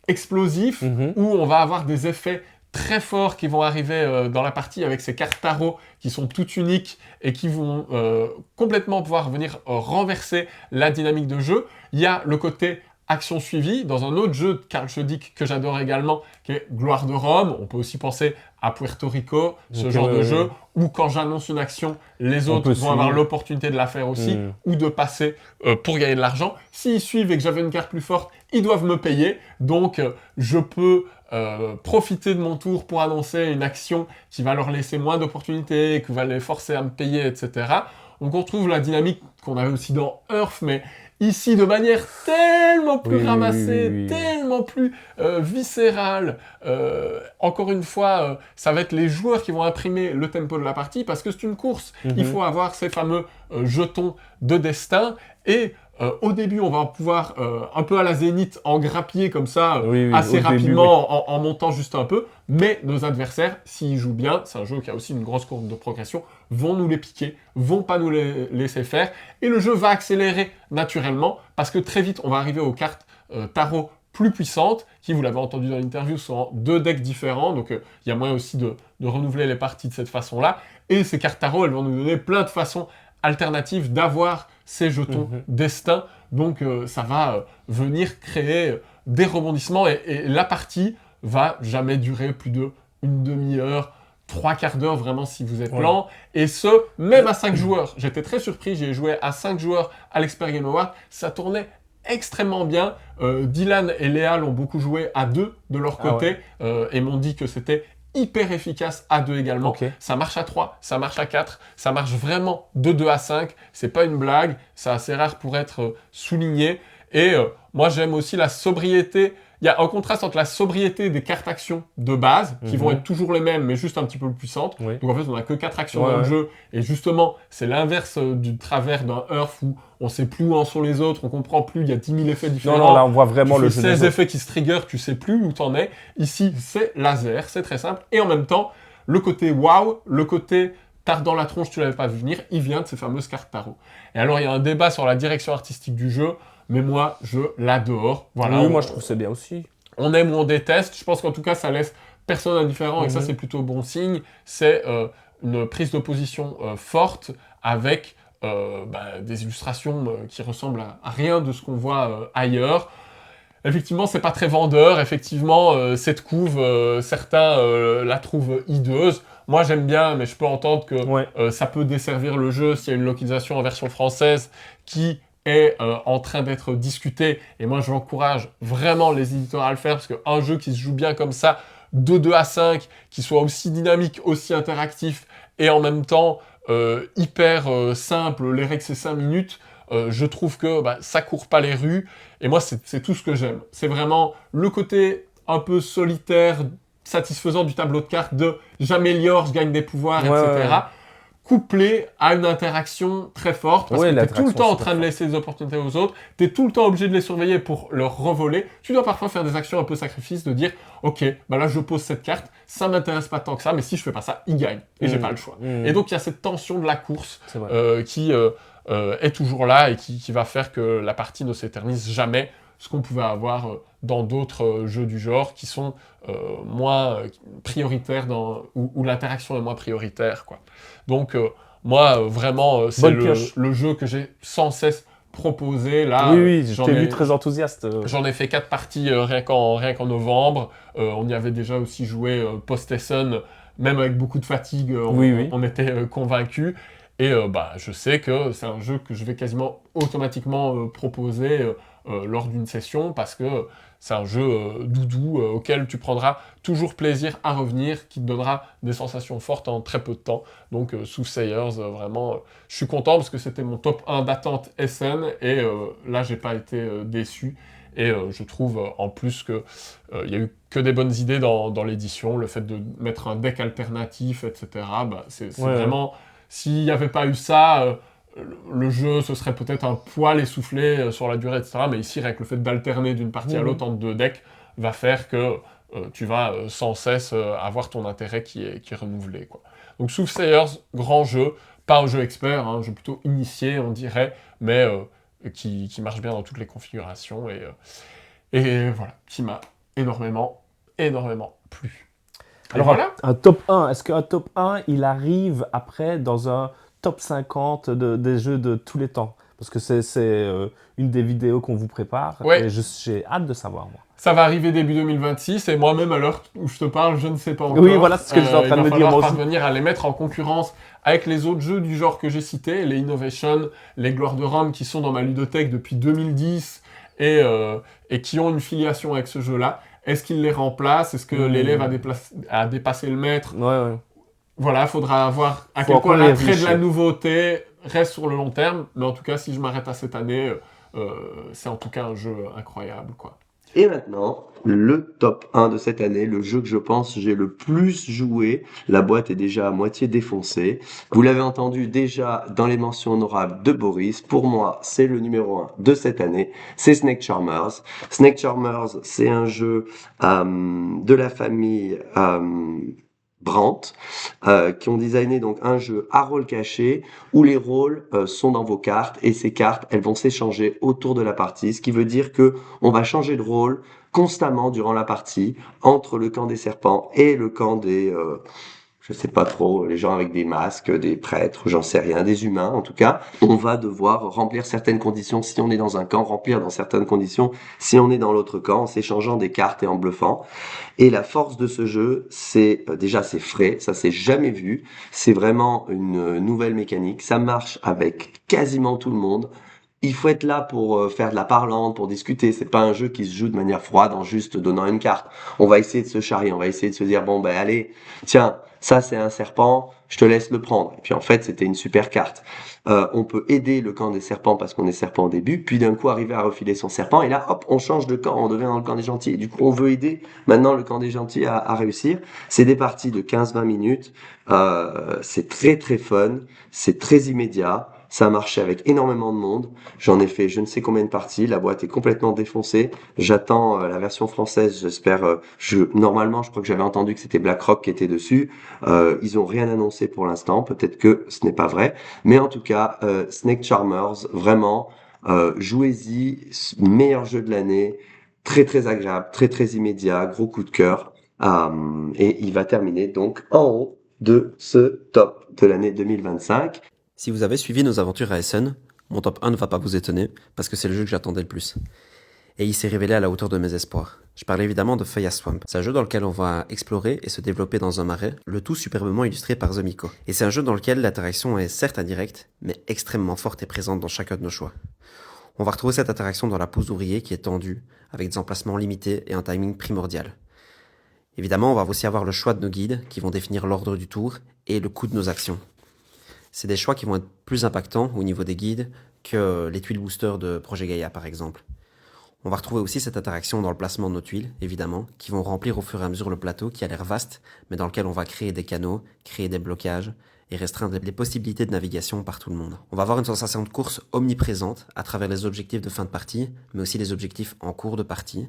explosif où on va avoir des effets très forts qui vont arriver dans la partie avec ces cartes tarot qui sont toutes uniques et qui vont complètement pouvoir venir renverser la dynamique de jeu. Il y a le côté action suivie dans un autre jeu de Carl Schodick que j'adore également, qui est Gloire de Rome. On peut aussi penser à Puerto Rico, ce genre de jeu, où quand j'annonce une action, les autres vont avoir l'opportunité de la faire aussi, ou de passer pour gagner de l'argent. S'ils suivent et que j'avais une carte plus forte, ils doivent me payer. Donc, je peux profiter de mon tour pour annoncer une action qui va leur laisser moins d'opportunités, qui va les forcer à me payer, etc. Donc, on retrouve la dynamique qu'on avait aussi dans Earth, mais ici, de manière tellement plus ramassée, tellement plus viscérale. Encore une fois, ça va être les joueurs qui vont imprimer le tempo de la partie parce que c'est une course. Il faut avoir ces fameux jetons de destin. Et au début, on va pouvoir, un peu à la Zénith, en grappiller comme ça, assez rapidement, en montant juste un peu. Mais nos adversaires, s'ils jouent bien, c'est un jeu qui a aussi une grosse courbe de progression, vont nous les piquer, vont pas nous les laisser faire. Et le jeu va accélérer naturellement parce que très vite, on va arriver aux cartes tarot plus puissantes, qui, vous l'avez entendu dans l'interview, sont en 2 decks différents. Donc, il y a moyen aussi de renouveler les parties de cette façon-là. Et ces cartes tarot, elles vont nous donner plein de façons alternatives d'avoir ces jetons destin. Donc, ça va venir créer des rebondissements. Et la partie va jamais durer plus de une demi-heure, 3 quarts d'heure, vraiment, si vous êtes lent. Et ce, même à 5 joueurs. J'étais très surpris, j'ai joué à 5 joueurs à l'Expert Game Award. Ça tournait extrêmement bien. Dylan et Léa l'ont beaucoup joué à 2 de leur côté et m'ont dit que c'était hyper efficace à 2 également. Ça marche à 3, ça marche à 4, ça marche vraiment de 2 à 5. C'est pas une blague, c'est assez rare pour être souligné. Et moi, j'aime aussi la sobriété. Il y a un contraste entre la sobriété des cartes actions de base, qui vont être toujours les mêmes, mais juste un petit peu plus puissantes. Donc en fait, on n'a que 4 actions dans le jeu. Et justement, c'est l'inverse du travers d'un Earth où on sait plus où en sont les autres, on comprend plus, il y a 10 000 effets différents. Non, là, on voit vraiment le jeu. 16 effets qui se trigger, tu sais plus où t'en es. Ici, c'est laser, c'est très simple. Et en même temps, le côté wow, le côté tard dans la tronche, tu l'avais pas vu venir, il vient de ces fameuses cartes tarot. Et alors, il y a un débat sur la direction artistique du jeu. Mais moi, je l'adore. Voilà, oui, moi, je trouve que c'est bien aussi. On aime ou on déteste. Je pense qu'en tout cas, ça laisse personne indifférent et que ça, c'est plutôt bon signe. C'est une prise de position forte avec des illustrations qui ressemblent à rien de ce qu'on voit ailleurs. Effectivement, c'est pas très vendeur. Effectivement, cette couve, certains la trouvent hideuse. Moi, j'aime bien, mais je peux entendre que ça peut desservir le jeu s'il y a une localisation en version française qui est en train d'être discuté, et moi j'encourage vraiment les éditeurs à le faire, parce qu'un jeu qui se joue bien comme ça, de 2 à 5, qui soit aussi dynamique, aussi interactif, et en même temps hyper simple, les règles c'est 5 minutes, je trouve que ça court pas les rues, et moi c'est tout ce que j'aime. C'est vraiment le côté un peu solitaire, satisfaisant du tableau de cartes, de j'améliore, je gagne des pouvoirs, etc., couplé à une interaction très forte, parce que tu es tout le temps en train de laisser des opportunités aux autres, tu es tout le temps obligé de les surveiller pour leur revoler, tu dois parfois faire des actions un peu sacrifices, de dire « Ok, là je pose cette carte, ça m'intéresse pas tant que ça, mais si je fais pas ça, il gagne, et j'ai pas le choix. Et donc il y a cette tension de la course qui est toujours là, et qui va faire que la partie ne s'éternise jamais, ce qu'on pouvait avoir dans d'autres jeux du genre qui sont moins prioritaires, où l'interaction est moins prioritaire, quoi. Donc, moi, vraiment, c'est le jeu que j'ai sans cesse proposé. Là, oui, je t'ai vu très enthousiaste. J'en ai fait 4 parties rien qu'en novembre. On y avait déjà aussi joué post-Essen, même avec beaucoup de fatigue, on était convaincus. Et je sais que c'est un jeu que je vais quasiment automatiquement proposer lors d'une session, parce que c'est un jeu doudou auquel tu prendras toujours plaisir à revenir, qui te donnera des sensations fortes en très peu de temps. Donc Soothsayers, vraiment, je suis content parce que c'était mon top 1 d'attente SN, et là j'ai pas été déçu. Et je trouve en plus qu'il y a eu que des bonnes idées dans l'édition, le fait de mettre un deck alternatif, etc. C'est vraiment... S'il n'y avait pas eu ça, le jeu se serait peut-être un poil essoufflé sur la durée, etc. Mais ici, avec le fait d'alterner d'une partie à l'autre entre 2 decks, va faire que tu vas sans cesse avoir ton intérêt qui est renouvelé, quoi. Donc Soothsayers, grand jeu, pas un jeu expert, un jeu plutôt initié, on dirait, mais qui marche bien dans toutes les configurations, et voilà, qui m'a énormément plu. Alors, voilà. Un top 1, est-ce qu'un top 1, il arrive après dans un top 50 des jeux de tous les temps? Parce que c'est une des vidéos qu'on vous prépare, et j'ai hâte de savoir, moi. Ça va arriver début 2026, et moi-même, à l'heure où je te parle, je ne sais pas encore. Oui, voilà, c'est ce que je suis en train de me dire. Il va falloir parvenir à les mettre en concurrence avec les autres jeux du genre que j'ai cités, les Innovation, les Gloires de Rome, qui sont dans ma ludothèque depuis 2010, et qui ont une filiation avec ce jeu-là. Est-ce qu'il les remplace? Est-ce que l'élève a dépassé le maître? Ouais. Voilà, il faudra voir à quel point l'attrait de la nouveauté reste sur le long terme. Mais en tout cas, si je m'arrête à cette année, c'est en tout cas un jeu incroyable, quoi. Et maintenant, le top 1 de cette année, le jeu que je pense j'ai le plus joué. La boîte est déjà à moitié défoncée. Vous l'avez entendu déjà dans les mentions honorables de Boris. Pour moi, c'est le numéro 1 de cette année. C'est Snake Charmers. Snake Charmers, c'est un jeu de la famille Brandt, qui ont designé donc un jeu à rôle caché où les rôles sont dans vos cartes, et ces cartes, elles vont s'échanger autour de la partie, ce qui veut dire que on va changer de rôle constamment durant la partie entre le camp des serpents et le camp des je sais pas trop, les gens avec des masques, des prêtres, j'en sais rien, des humains en tout cas. On va devoir remplir certaines conditions si on est dans un camp, remplir dans certaines conditions si on est dans l'autre camp, en s'échangeant des cartes et en bluffant. Et la force de ce jeu, c'est déjà c'est frais, ça s'est jamais vu, c'est vraiment une nouvelle mécanique, ça marche avec quasiment tout le monde. Il faut être là pour faire de la parlante, pour discuter. C'est pas un jeu qui se joue de manière froide en juste donnant une carte. On va essayer de se charrier, on va essayer de se dire bon ben allez, tiens, ça c'est un serpent, je te laisse le prendre. Et puis en fait c'était une super carte. On peut aider le camp des serpents parce qu'on est serpent au début, puis d'un coup arriver à refiler son serpent et là hop on change de camp, on devient dans le camp des gentils. Et du coup on veut aider maintenant le camp des gentils à réussir. C'est des parties de 15-20 minutes. C'est très très fun, c'est très immédiat. Ça a marché avec énormément de monde. J'en ai fait je ne sais combien de parties. La boîte est complètement défoncée. J'attends la version française. J'espère. Normalement, je crois que j'avais entendu que c'était BlackRock qui était dessus. Ils ont rien annoncé pour l'instant. Peut-être que ce n'est pas vrai. Mais en tout cas, Snake Charmers, vraiment, jouez-y. Meilleur jeu de l'année. Très très agréable, très très immédiat. Gros coup de cœur. Et il va terminer donc en haut de ce top de l'année 2025. Si vous avez suivi nos aventures à Essen, mon top 1 ne va pas vous étonner, parce que c'est le jeu que j'attendais le plus. Et il s'est révélé à la hauteur de mes espoirs. Je parle évidemment de Feuilla Swamp. C'est un jeu dans lequel on va explorer et se développer dans un marais, le tout superbement illustré par Zomiko. Et c'est un jeu dans lequel l'interaction est certes indirecte, mais extrêmement forte et présente dans chacun de nos choix. On va retrouver cette interaction dans la pose d'ouvrier qui est tendue, avec des emplacements limités et un timing primordial. Évidemment, on va aussi avoir le choix de nos guides, qui vont définir l'ordre du tour et le coût de nos actions. C'est des choix qui vont être plus impactants au niveau des guides que les tuiles booster de Projet Gaïa par exemple. On va retrouver aussi cette interaction dans le placement de nos tuiles, évidemment, qui vont remplir au fur et à mesure le plateau qui a l'air vaste, mais dans lequel on va créer des canaux, créer des blocages et restreindre les possibilités de navigation par tout le monde. On va avoir une sensation de course omniprésente à travers les objectifs de fin de partie, mais aussi les objectifs en cours de partie.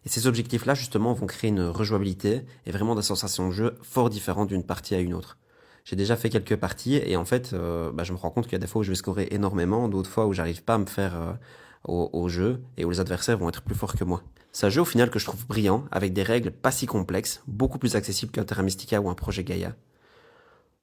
Et ces objectifs-là, justement, vont créer une rejouabilité et vraiment des sensations de jeu fort différentes d'une partie à une autre. J'ai déjà fait quelques parties et en fait, je me rends compte qu'il y a des fois où je vais scorer énormément, d'autres fois où j'arrive pas à me faire au jeu et où les adversaires vont être plus forts que moi. C'est un jeu au final que je trouve brillant, avec des règles pas si complexes, beaucoup plus accessibles qu'un Terra Mystica ou un Projet Gaïa.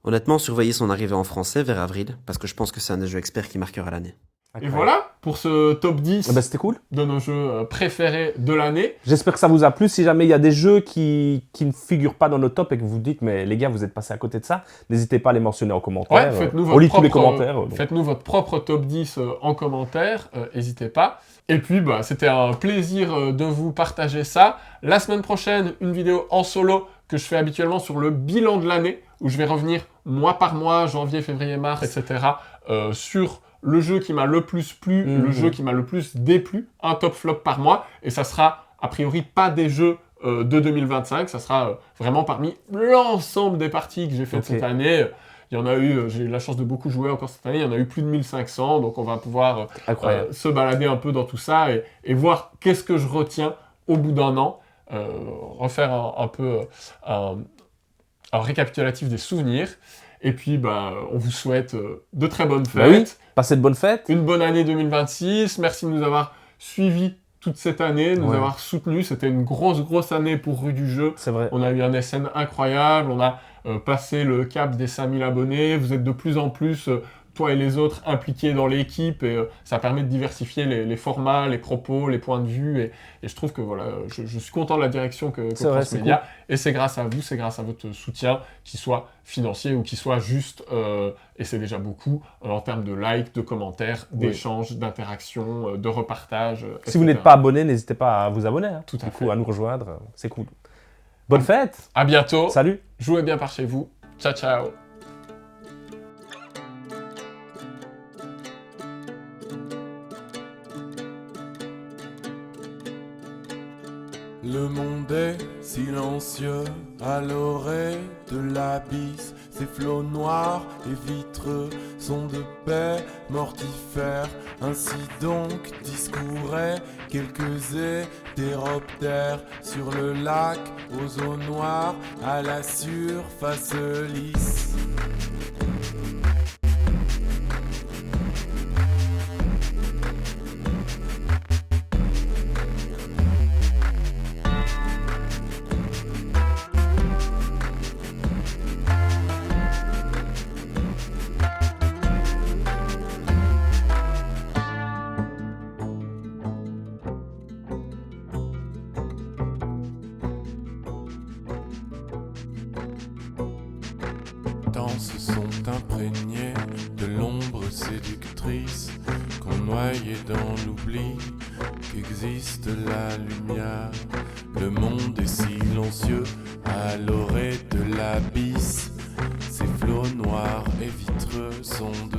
Honnêtement, surveillez son arrivée en français vers avril, parce que je pense que c'est un des jeux experts qui marquera l'année. Et voilà pour ce top 10 c'était cool. De nos jeux préférés de l'année. J'espère que ça vous a plu. Si jamais il y a des jeux qui ne figurent pas dans nos tops et que vous dites, mais les gars, vous êtes passés à côté de ça, n'hésitez pas à les mentionner en commentaire. Ouais, on lit tous les commentaires. Faites-nous votre propre top 10 en commentaire, n'hésitez pas. Et puis, c'était un plaisir de vous partager ça. La semaine prochaine, une vidéo en solo que je fais habituellement sur le bilan de l'année, où je vais revenir mois par mois, janvier, février, mars, etc., sur le jeu qui m'a le plus plu, le jeu qui m'a le plus déplu, un top flop par mois, et ça sera a priori pas des jeux de 2025, ça sera vraiment parmi l'ensemble des parties que j'ai faites cette année. Il y en a eu, j'ai eu la chance de beaucoup jouer encore cette année, il y en a eu plus de 1500, donc on va pouvoir se balader un peu dans tout ça et voir qu'est-ce que je retiens au bout d'un an, refaire un peu un récapitulatif des souvenirs. Et puis, on vous souhaite de très bonnes fêtes. Bah oui, passez de bonnes fêtes. Une bonne année 2026. Merci de nous avoir suivis toute cette année, de nous avoir soutenus. C'était une grosse année pour Rue du Jeu. C'est vrai. On a eu un SN incroyable. On a passé le cap des 5000 abonnés. Vous êtes de plus en plus... toi et les autres impliqués dans l'équipe, et ça permet de diversifier les formats, les propos, les points de vue, et je trouve que voilà, je suis content de la direction que prend ce média, et c'est grâce à vous, c'est grâce à votre soutien, qu'il soit financier ou qu'il soit juste, et c'est déjà beaucoup, en termes de likes, de commentaires, d'échanges, d'interactions, de repartages, etc. Si vous n'êtes pas abonné, n'hésitez pas à vous abonner, Tout à fait. à nous rejoindre, c'est cool. Bonne fête. À bientôt. Salut. Jouez bien par chez vous. Ciao, ciao. Le monde est silencieux à l'orée de l'abysse. Ces flots noirs et vitreux sont de paix mortifères. Ainsi donc discouraient quelques hétéroptères sur le lac aux eaux noires à la surface lisse. Se sont imprégnés de l'ombre séductrice qu'on noyait dans l'oubli qu'existe la lumière. Le monde est silencieux à l'orée de l'abysse. Ces flots noirs et vitreux sont de